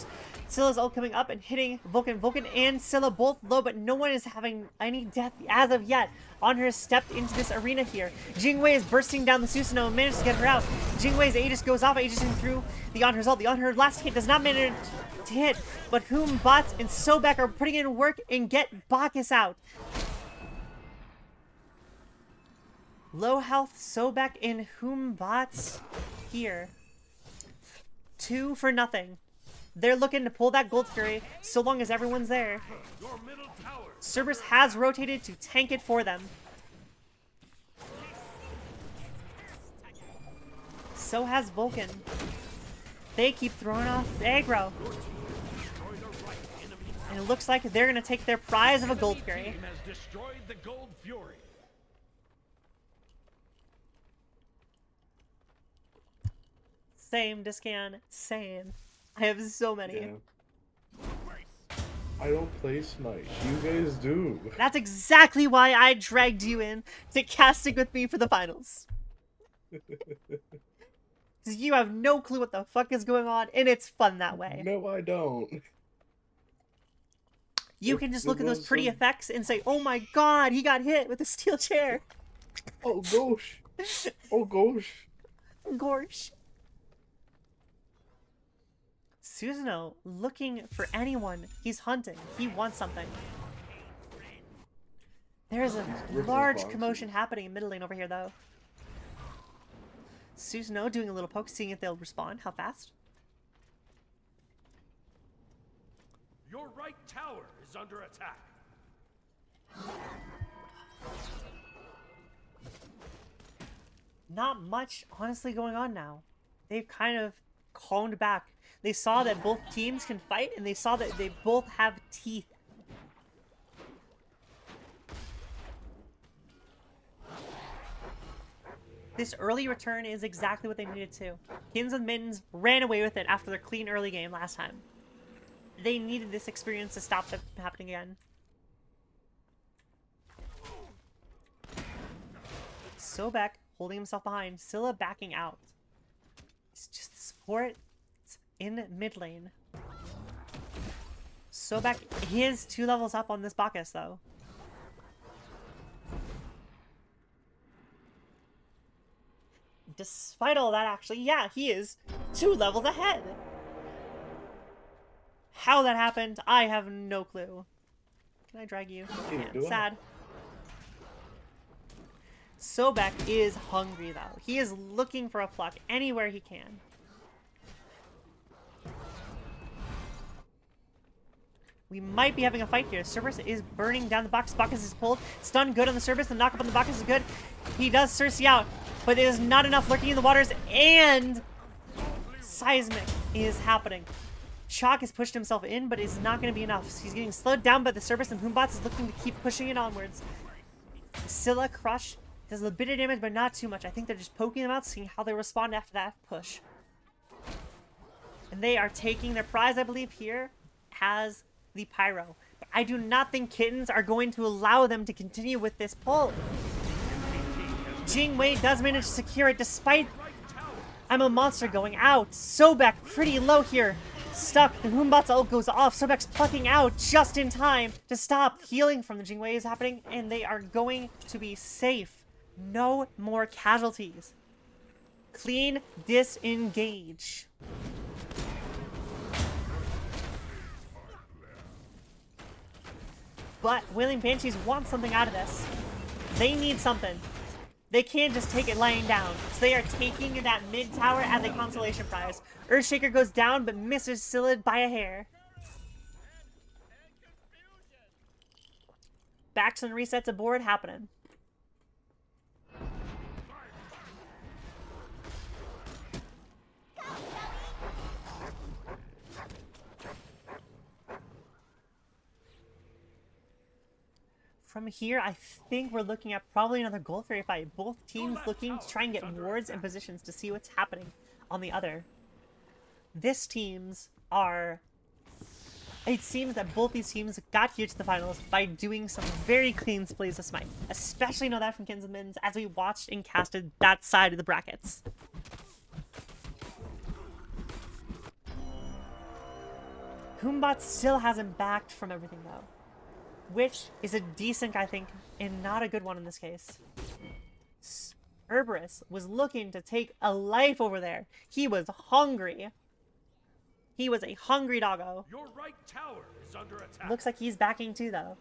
Scylla's ult coming up and hitting Vulcan. Vulcan and Scylla both low, but no one is having any death as of yet. Anhur stepped into this arena here. Jingwei is bursting down the Susanoo and managed to get her out. Jingwei's Aegis goes off, Aegising through the Anhur's ult. The Anhur last hit does not manage to hit, but Hoonbots and Sobek are putting in work and get Bacchus out. Low health Sobek and Hoonbots here. 2 for nothing. They're looking to pull that Gold Fury so long as everyone's there. Cerberus has rotated to tank it for them. So has Vulcan. They keep throwing off the aggro. And it looks like they're going to take their prize of a Gold Fury. Same, Discan. Same. I have so many. Yeah. I don't play Smite. You guys do. That's exactly why I dragged you in to casting with me for the finals. Because you have no clue what the fuck is going on, and it's fun that way. No, I don't. You can just look at those pretty effects and say, oh my god, he got hit with a steel chair. Oh gosh. Oh gosh. Gorsh. Susanoo looking for anyone. He's hunting. He wants something. There is a Ripping large boxes. commotion happening in middle lane over here, though. Susanoo doing a little poke, seeing if they'll respond. How fast? Your right tower is under attack. Not much, honestly, going on now. They've kind of calmed back. They saw that both teams can fight, and they saw that they both have teeth. This early return is exactly what they needed to. Kins and Mittens ran away with it after their clean early game last time. They needed this experience to stop that from happening again. Sobek holding himself behind. Scylla backing out. It's just support in mid lane. Sobek is 2 levels up on this Bacchus, though. Despite all that, actually, yeah, he is 2 levels ahead. How that happened, I have no clue. Can I drag you? Can't do it. Sad. Sobek is hungry, though. He is looking for a pluck anywhere he can. We might be having a fight here. Cerberus is burning down the box. Bacchus is pulled. Stun good on the Cerberus. The knock up on the Bacchus is good. He does Cersei out, but it is not enough. Lurking in the waters, and Seismic is happening. Chalk has pushed himself in, but it's not going to be enough. So he's getting slowed down by the Cerberus, and Hoombots is looking to keep pushing it onwards. Scylla Crush does a bit of damage, but not too much. I think they're just poking them out, seeing how they respond after that push. And they are taking their prize, I believe, here as the Pyro. But I do not think Kittens are going to allow them to continue with this pull. Jingwei does manage to secure it despite I'm a Monster going out. Sobek pretty low here. Stuck. The Hoombots ult goes off. Sobek's plucking out just in time to stop. Healing from the Jingwei is happening, and they are going to be safe. No more casualties. Clean disengage. But Wailing Banshees want something out of this. They need something. They can't just take it laying down. So they are taking that mid tower as a consolation prize. Earthshaker goes down, but misses Scylla by a hair. Backs and resets aboard happening. From here, I think we're looking at probably another Gold Fairy fight. Both teams looking to try and get wards and positions to see what's happening on the other. This teams are... It seems that both these teams got here to the finals by doing some very clean plays of Smite. Especially know that from Kins and Mittens as we watched and casted that side of the brackets. Hoombot still hasn't backed from everything though. Which is a decent, I think, and not a good one in this case. Cerberus was looking to take a life over there. He was hungry. He was a hungry doggo. Your right tower is under attack. Looks like he's backing too, though.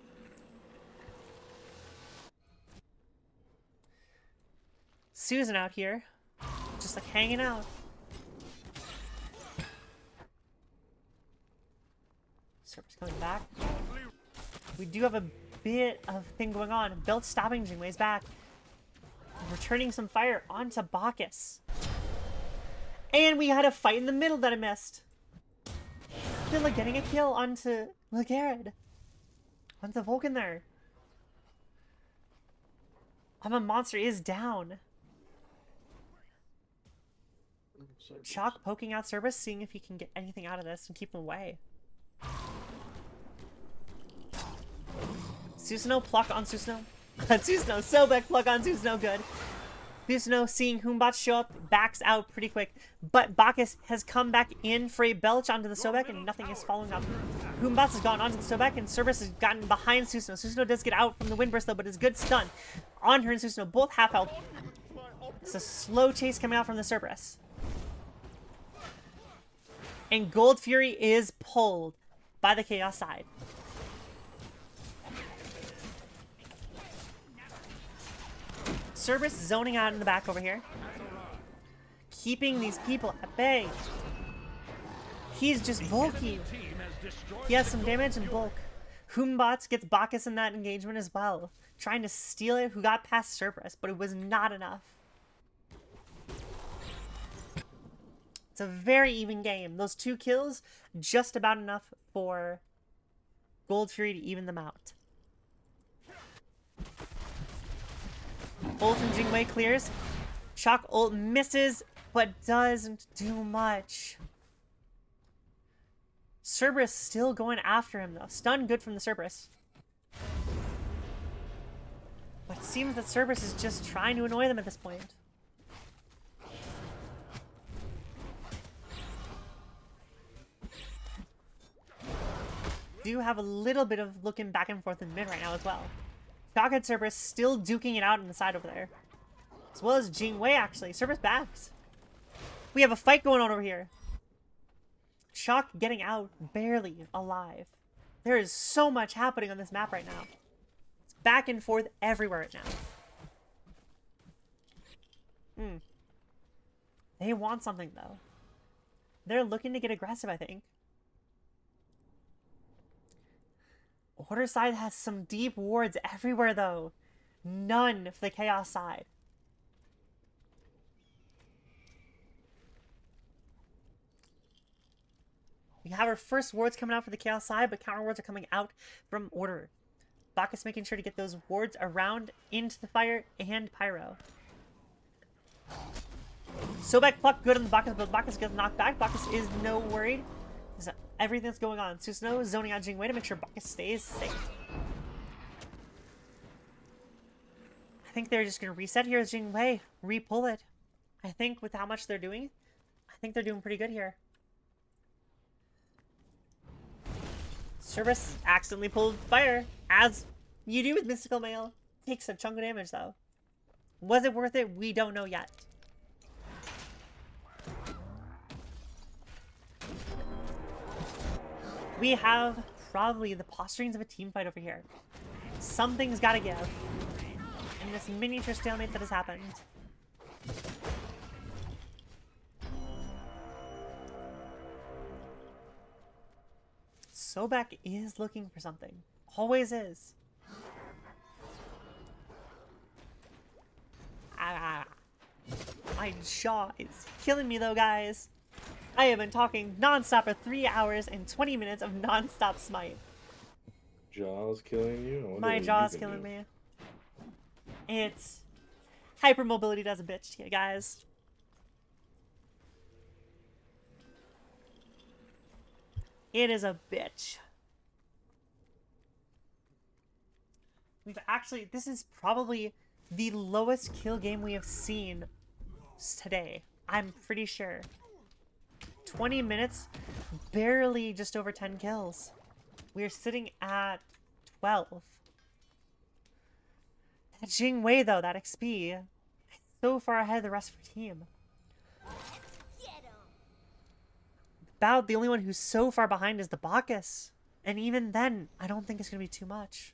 Susan out here, just like hanging out. Cerberus coming back. We do have a bit of thing going on. Belt stopping Jingwei's back. Returning some fire onto Bacchus. And we had a fight in the middle that I missed. Scylla getting a kill onto Legarrette. Onto Vulcan there. I'm a Monster is down. Chalk poking out Cerberus, seeing if he can get anything out of this and keep him away. Susanoo pluck on Susanoo. Susanoo, Sobek pluck on Susanoo, good. Susanoo, seeing Humbats show up, backs out pretty quick. But Bacchus has come back in for a belch onto the Sobek, and nothing is following up. Humbats has gone onto the Sobek, and Cerberus has gotten behind Susanoo. Susanoo does get out from the Windburst, though, but is good stun on her and Susanoo, both half health. It's a slow chase coming out from the Cerberus. And Gold Fury is pulled by the Chaos side. Cerberus zoning out in the back over here. Keeping these people at bay. He's just bulky. He has some damage and bulk. Humbats gets Bacchus in that engagement as well. Trying to steal it, who got past Cerberus, but it was not enough. It's a very even game. Those 2 kills, just about enough for Gold Fury to even them out. Ult from Jingwei clears. Shock ult misses, but doesn't do much. Cerberus still going after him, though. Stun good from the Cerberus. But it seems that Cerberus is just trying to annoy them at this point. Do have a little bit of looking back and forth in mid right now as well. Shockhead Cerberus still duking it out on the side over there. As well as Jingwei, actually. Cerberus backs. We have a fight going on over here. Shock getting out, barely alive. There is so much happening on this map right now. It's back and forth everywhere right now. They want something, though. They're looking to get aggressive, I think. Order side has some deep wards everywhere, though. None for the Chaos side. We have our first wards coming out for the Chaos side, but counter wards are coming out from Order. Bacchus making sure to get those wards around into the fire and Pyro. Sobek pluck good on the Bacchus, but Bacchus gets knocked back. Bacchus is no worried. Everything that's going on. Susanoo is zoning out Jingwei to make sure Bacchus stays safe. I think they're just going to reset here as Jingwei. Re-pull it. I think with how much they're doing, I think they're doing pretty good here. Cerberus accidentally pulled fire, as you do with Mystical Mail. Takes a chunk of damage, though. Was it worth it? We don't know yet. We have probably the posturings of a team fight over here. Something's got to give. In this miniature stalemate that has happened. Sobek is looking for something. Always is. My jaw is killing me though, guys. I have been talking non-stop for 3 hours and 20 minutes of non-stop smite. Jaw's killing you? I wonder My what jaw's you can killing do. me. It's... hypermobility does a bitch to you guys. It is a bitch. We've actually... this is probably the lowest kill game we have seen today. I'm pretty sure. 20 minutes, barely just over 10 kills. We're sitting at 12. That Jingwei, though, that XP, is so far ahead of the rest of the team. About the only one who's so far behind is the Bacchus. And even then, I don't think it's going to be too much.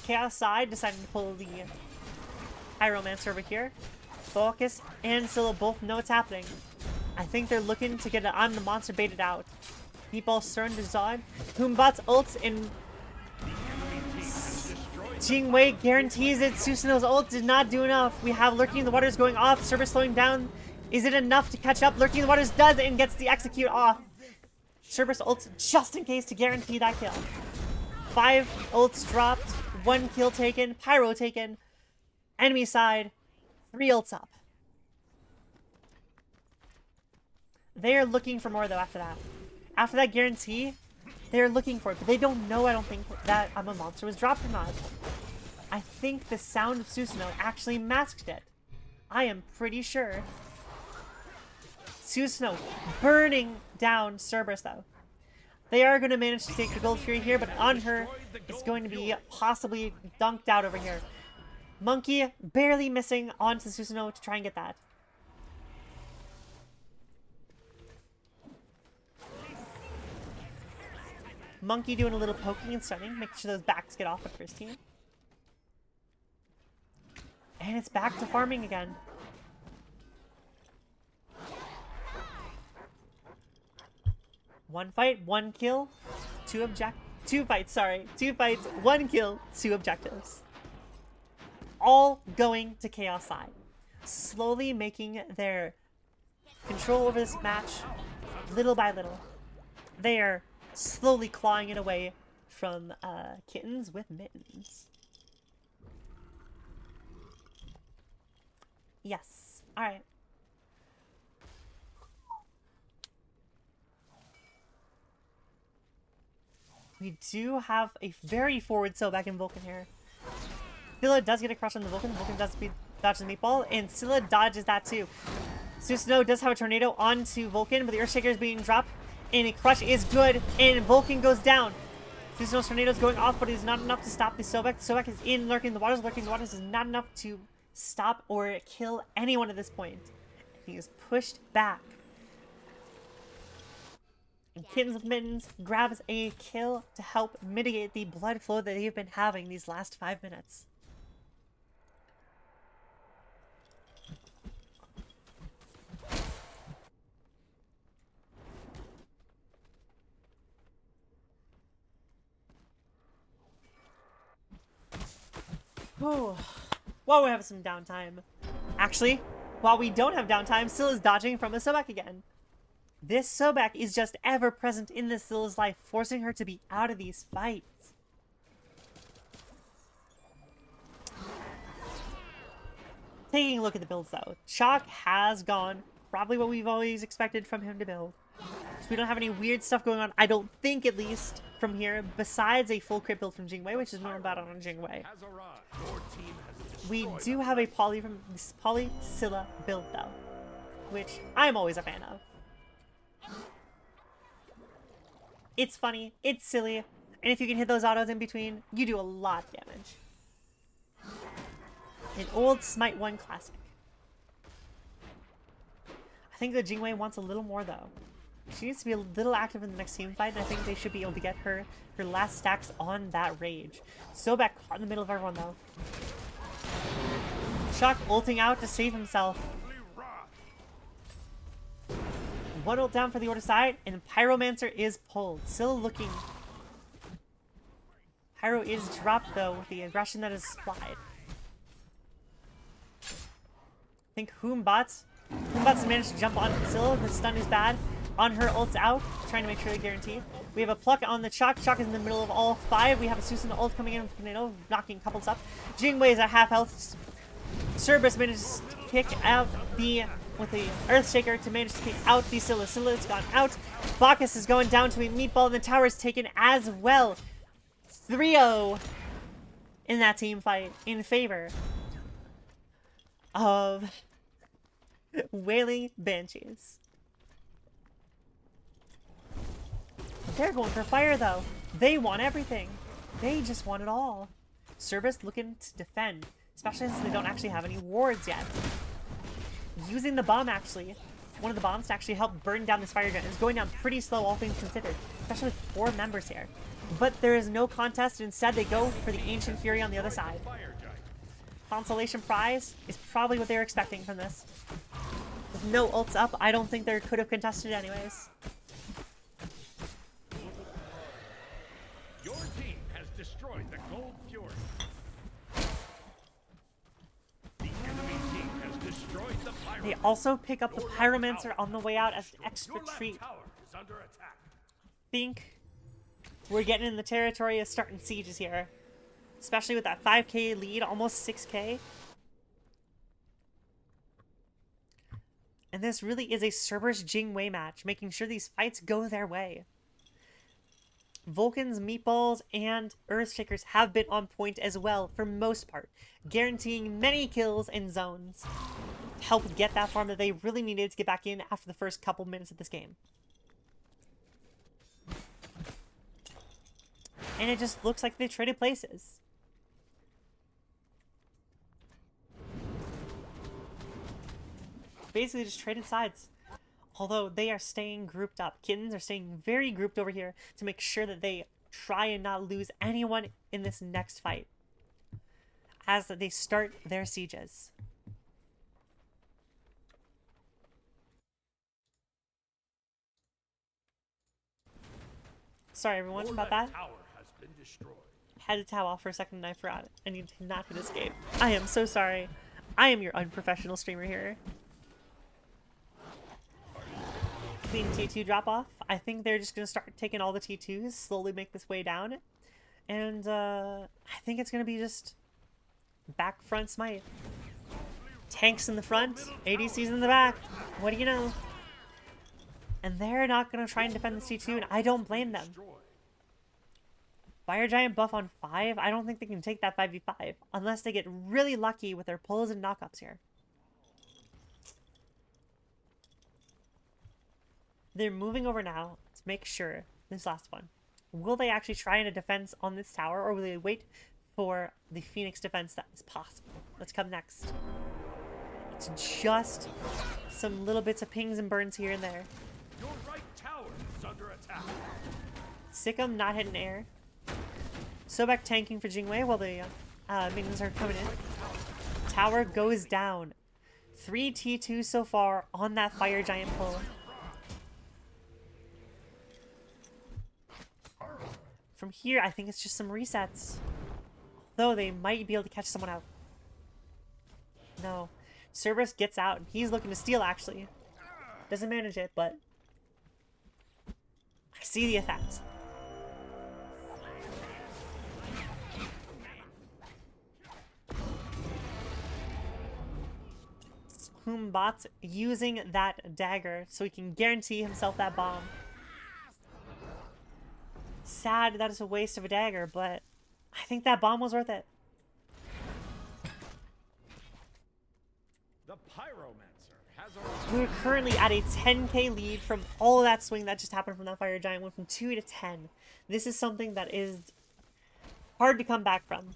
Chaos side deciding to pull the Pyromancer over here. Bacchus and Scylla both know what's happening. I think they're looking to get it on the monster baited out. Meatball Stern to Zod. Humbats ults and Jingwei guarantees it. Susanoo's ult did not do enough. We have Lurking in the Waters going off. Cerberus slowing down. Is it enough to catch up? Lurking in the Waters does and gets the execute off. Cerberus ults just in case to guarantee that kill. 5 ults dropped. 1 kill taken. Pyro taken. Enemy side. 3 ults up. They are looking for more, though, after that. After that guarantee, they are looking for it. But they don't know, I don't think, that a monster was dropped or not. I think the sound of Susanoo actually masked it. I am pretty sure. Susanoo burning down Cerberus, though. They are going to manage to take the Gold Fury here, but on her, it's going to be possibly dunked out over here. Monkey barely missing onto Susanoo to try and get that. Monkey doing a little poking and stunning, making sure those backs get off of first team. And it's back to farming again. One fight, one kill, two fights, 1 kill, 2 objectives. All going to Chaos side. Slowly making their control over this match little by little. They are slowly clawing it away from Kittens with Mittens. Yes. Alright. We do have a very forward Sobek and Vulcan here. Scylla does get a crush on the Vulcan. Vulcan does dodge the meatball, and Scylla dodges that too. Susanoo does have a tornado onto Vulcan, but the Earthshaker is being dropped, and a crush is good, and Vulcan goes down. Susanoo's tornado is going off, but it is not enough to stop the Sobek. The Sobek is in lurking the waters. Lurking the waters is not enough to stop or kill anyone at this point. He is pushed back. And Kittens with Mittens grabs a kill to help mitigate the blood flow that they've been having these last 5 minutes. Oh, while we have some downtime. Actually, while we don't have downtime, Scylla's dodging from a Sobek again. This Sobek is just ever present in this Scylla's life, forcing her to be out of these fights. Taking a look at the builds though, Chalk has gone probably what we've always expected from him to build. So we don't have any weird stuff going on, I don't think, at least, from here, besides a full crit build from Jingwei, which is more about on Jingwei. We do have a Poly Scylla build though, which I'm always a fan of. It's funny, it's silly, and if you can hit those autos in between, you do a lot of damage. An old Smite 1 classic. I think the Jingwei wants a little more though. She needs to be a little active in the next team fight, and I think they should be able to get her last stacks on that rage. Sobek caught in the middle of everyone though. Chuck ulting out to save himself. One ult down for the Order side, and Pyromancer is pulled. Still looking. Pyro is dropped though with the aggression that is supplied. I think Hoombots has managed to jump onto Scylla. The stun is bad. On her, ult's out, trying to make sure they're guaranteed. We have a pluck on the Chalk. Chalk is in the middle of all 5. We have a Susanoo ult coming in with Tornado, knocking couples up. Jingwei is at half health. Cerberus manages to kick out with the Earthshaker to manage to kick out the Scylla. Scylla's gone out. Bacchus is going down to a meatball, and the tower is taken as well. 3-0 in that team fight in favor of Wailing Banshees. They're going for fire though. They want everything. They just want it all. Cerberus looking to defend, especially since they don't actually have any wards yet. Using the bomb actually, one of the bombs to actually help burn down this fire giant. It's going down pretty slow all things considered, especially with 4 members here. But there is no contest, instead they go for the Ancient Fury on the other side. Consolation prize is probably what they were expecting from this. With no ults up, I don't think they could have contested anyways. Your team has destroyed the Gold Fury. The enemy team has destroyed the Pyro. They also pick up the Pyromancer on the way out as an extra Your left treat. tower is under attack. Think we're getting in the territory of starting sieges here. Especially with that 5k lead, almost 6k. And this really is a Cerberus Jingwei match, making sure these fights go their way. Vulcans, Meatballs, and Earthshakers have been on point as well for most part, guaranteeing many kills and zones to help get that farm that they really needed to get back in after the first couple minutes of this game. And it just looks like they traded places. Basically just traded sides. Although they are staying grouped up. Kittens are staying very grouped over here to make sure that they try and not lose anyone in this next fight as they start their sieges. Sorry everyone about that. Tower has been destroyed. Had to towel off for a second and I forgot it. I need to not hit escape. I am so sorry. I am your unprofessional streamer here. Clean T2 drop off. I think they're just going to start taking all the T2s, slowly make this way down. And I think it's going to be just back front smite. Tanks in the front, ADCs in the back. What do you know? And they're not going to try and defend this T2, and I don't blame them. Fire Giant buff on 5? I don't think they can take that 5v5 unless they get really lucky with their pulls and knockups here. They're moving over now to make sure, this last one, will they actually try in a defense on this tower or will they wait for the Phoenix defense that is possible? Let's come next. It's just some little bits of pings and burns here and there. Your right tower is under attack. Sikkim not hitting air. Sobek tanking for Jingwei while the minions are coming in. Tower goes down. 3 T2s so far on that Fire Giant pull. From here, I think it's just some resets. Though they might be able to catch someone out. No. Cerberus gets out, and he's looking to steal, actually. Doesn't manage it, but I see the effect. Humbot's using that dagger so he can guarantee himself that bomb. Sad that it's a waste of a dagger, but I think that bomb was worth it. The Pyromancer has a... We're currently at a 10k lead from all of that swing that just happened from that Fire Giant. Went from 2 to 10. This is something that is hard to come back from,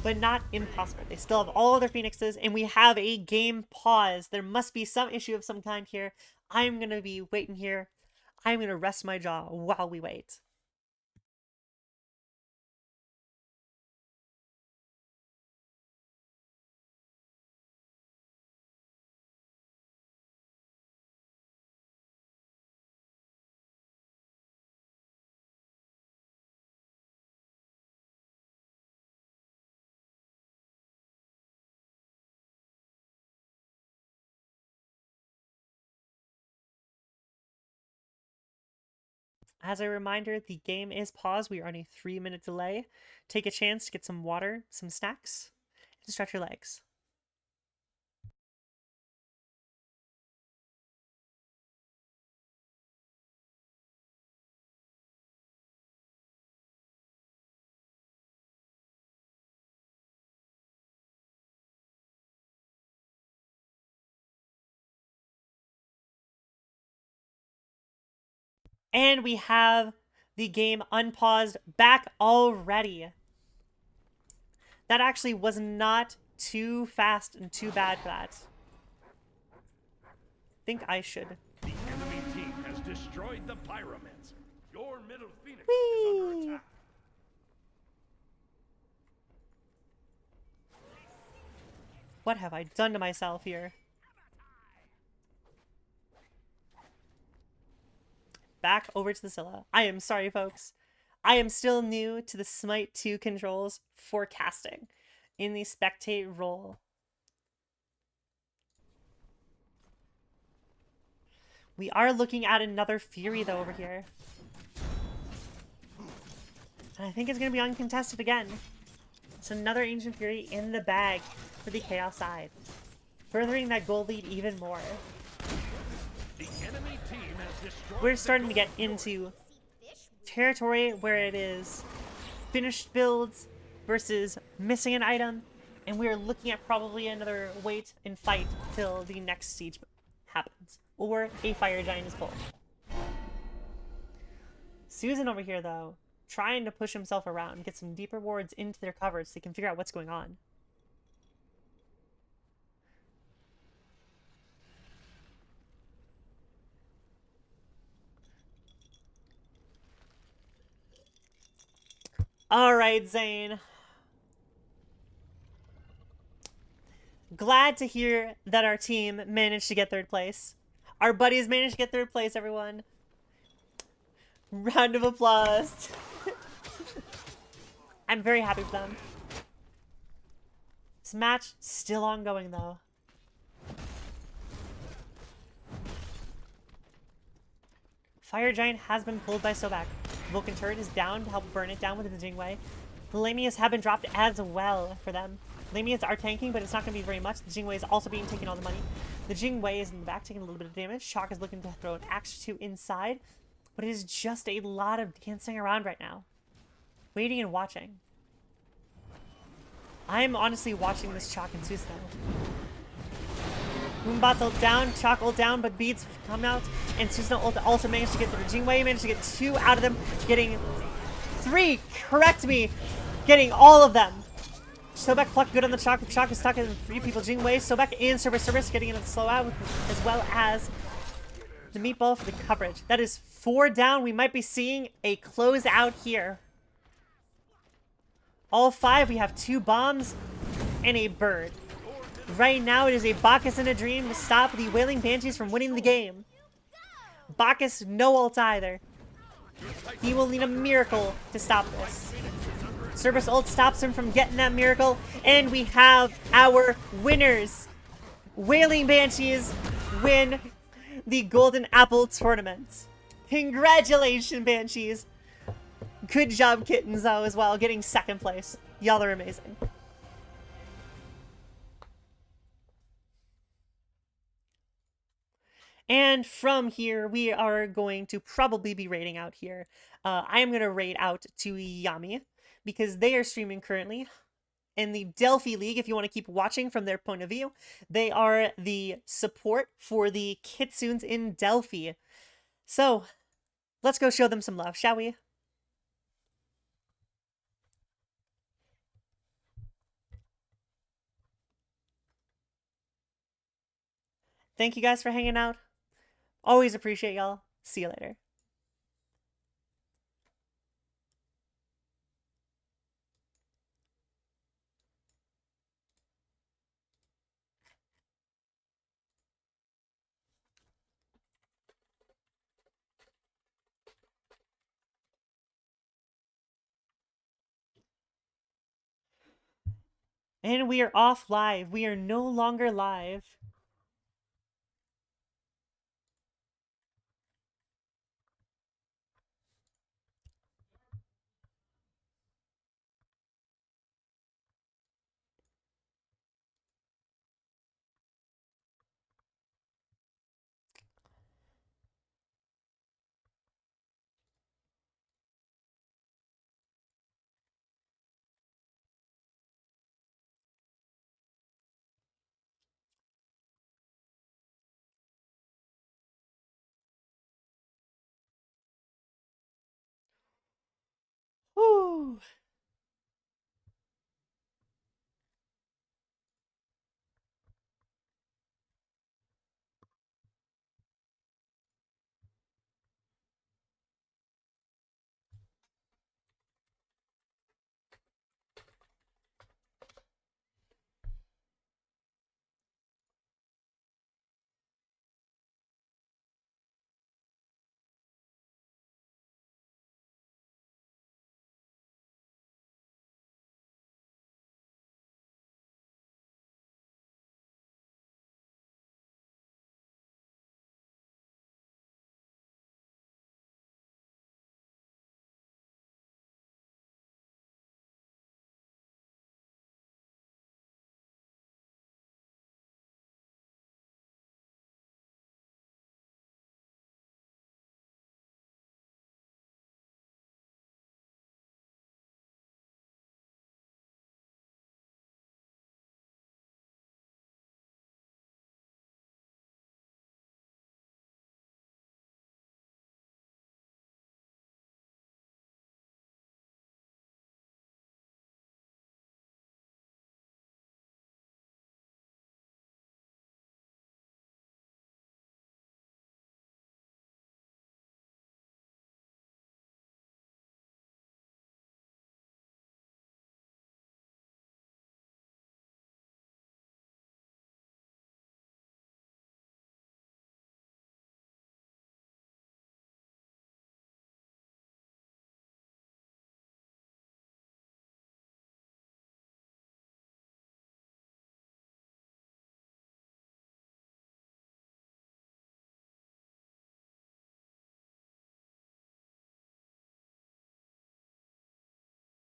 but not impossible. They still have all of their Phoenixes, and we have a game pause. There must be some issue of some kind here. I'm going to be waiting here. I'm going to rest my jaw while we wait. As a reminder, the game is paused. We are on a 3-minute delay. Take a chance to get some water, some snacks, and stretch your legs. And we have the game unpaused back already. That actually was not too fast and too bad for that. I think I should. The enemy team has destroyed the Pyromancer. Your middle Phoenix Whee! is under attack. What have I done to myself here? Back over to the Scylla. I am sorry, folks. I am still new to the Smite 2 controls for casting in the spectate role. We are looking at another Fury, though, over here. And I think it's going to be uncontested again. It's another Ancient Fury in the bag for the Chaos side, furthering that gold lead even more. The enemy team has destroyed We're starting to get into territory where it is finished builds versus missing an item, and we're looking at probably another wait and fight till the next siege happens, or a fire giant is pulled. Susan over here, though, trying to push himself around, get some deeper wards into their coverage so they can figure out what's going on. All right, Zane. Glad to hear that our team managed to get third place. Our buddies managed to get third place, everyone. Round of applause. I'm very happy for them. This match still ongoing, though. Fire Giant has been pulled by Sobek. Vulcan Turret is down to help burn it down with the Jingwei. The Lamias have been dropped as well for them. Lamias are tanking, but it's not going to be very much. The Jingwei is also being taken all the money. The Jingwei is in the back, taking a little bit of damage. Shock is looking to throw an axe or two inside, but it is just a lot of dancing around right now. Waiting and watching. I'm honestly watching this Chalk and Susano. Moonbot's ult down, Chalk ult down, but beads come out, and Susano ult also managed to get through. Jingwei managed to get 2 out of them, getting 3, correct me, getting all of them. Sobek plucked good on the Chalk. The Chalk is stuck in 3 people. Jingwei, Sobek, and Cerberus getting in a slow out, as well as the meatball for the coverage. That is 4 down. We might be seeing a close out here. All 5, we have 2 bombs and a bird. Right now, it is a Bacchus and a dream to stop the Wailing Banshees from winning the game. Bacchus, no ult either. He will need a miracle to stop this. Cerberus ult stops him from getting that miracle, and we have our winners. Wailing Banshees win the Golden Apple Tournament. Congratulations, Banshees. Good job, Kittens, though, as well, getting 2nd place. Y'all are amazing. And from here, we are going to probably be raiding out here. I am going to raid out to Yami, because they are streaming currently. In the Delphi League, if you want to keep watching from their point of view, they are the support for the Kitsunes in Delphi. So, let's go show them some love, shall we? Thank you guys for hanging out. Always appreciate y'all. See you later. And we are off live. We are no longer live.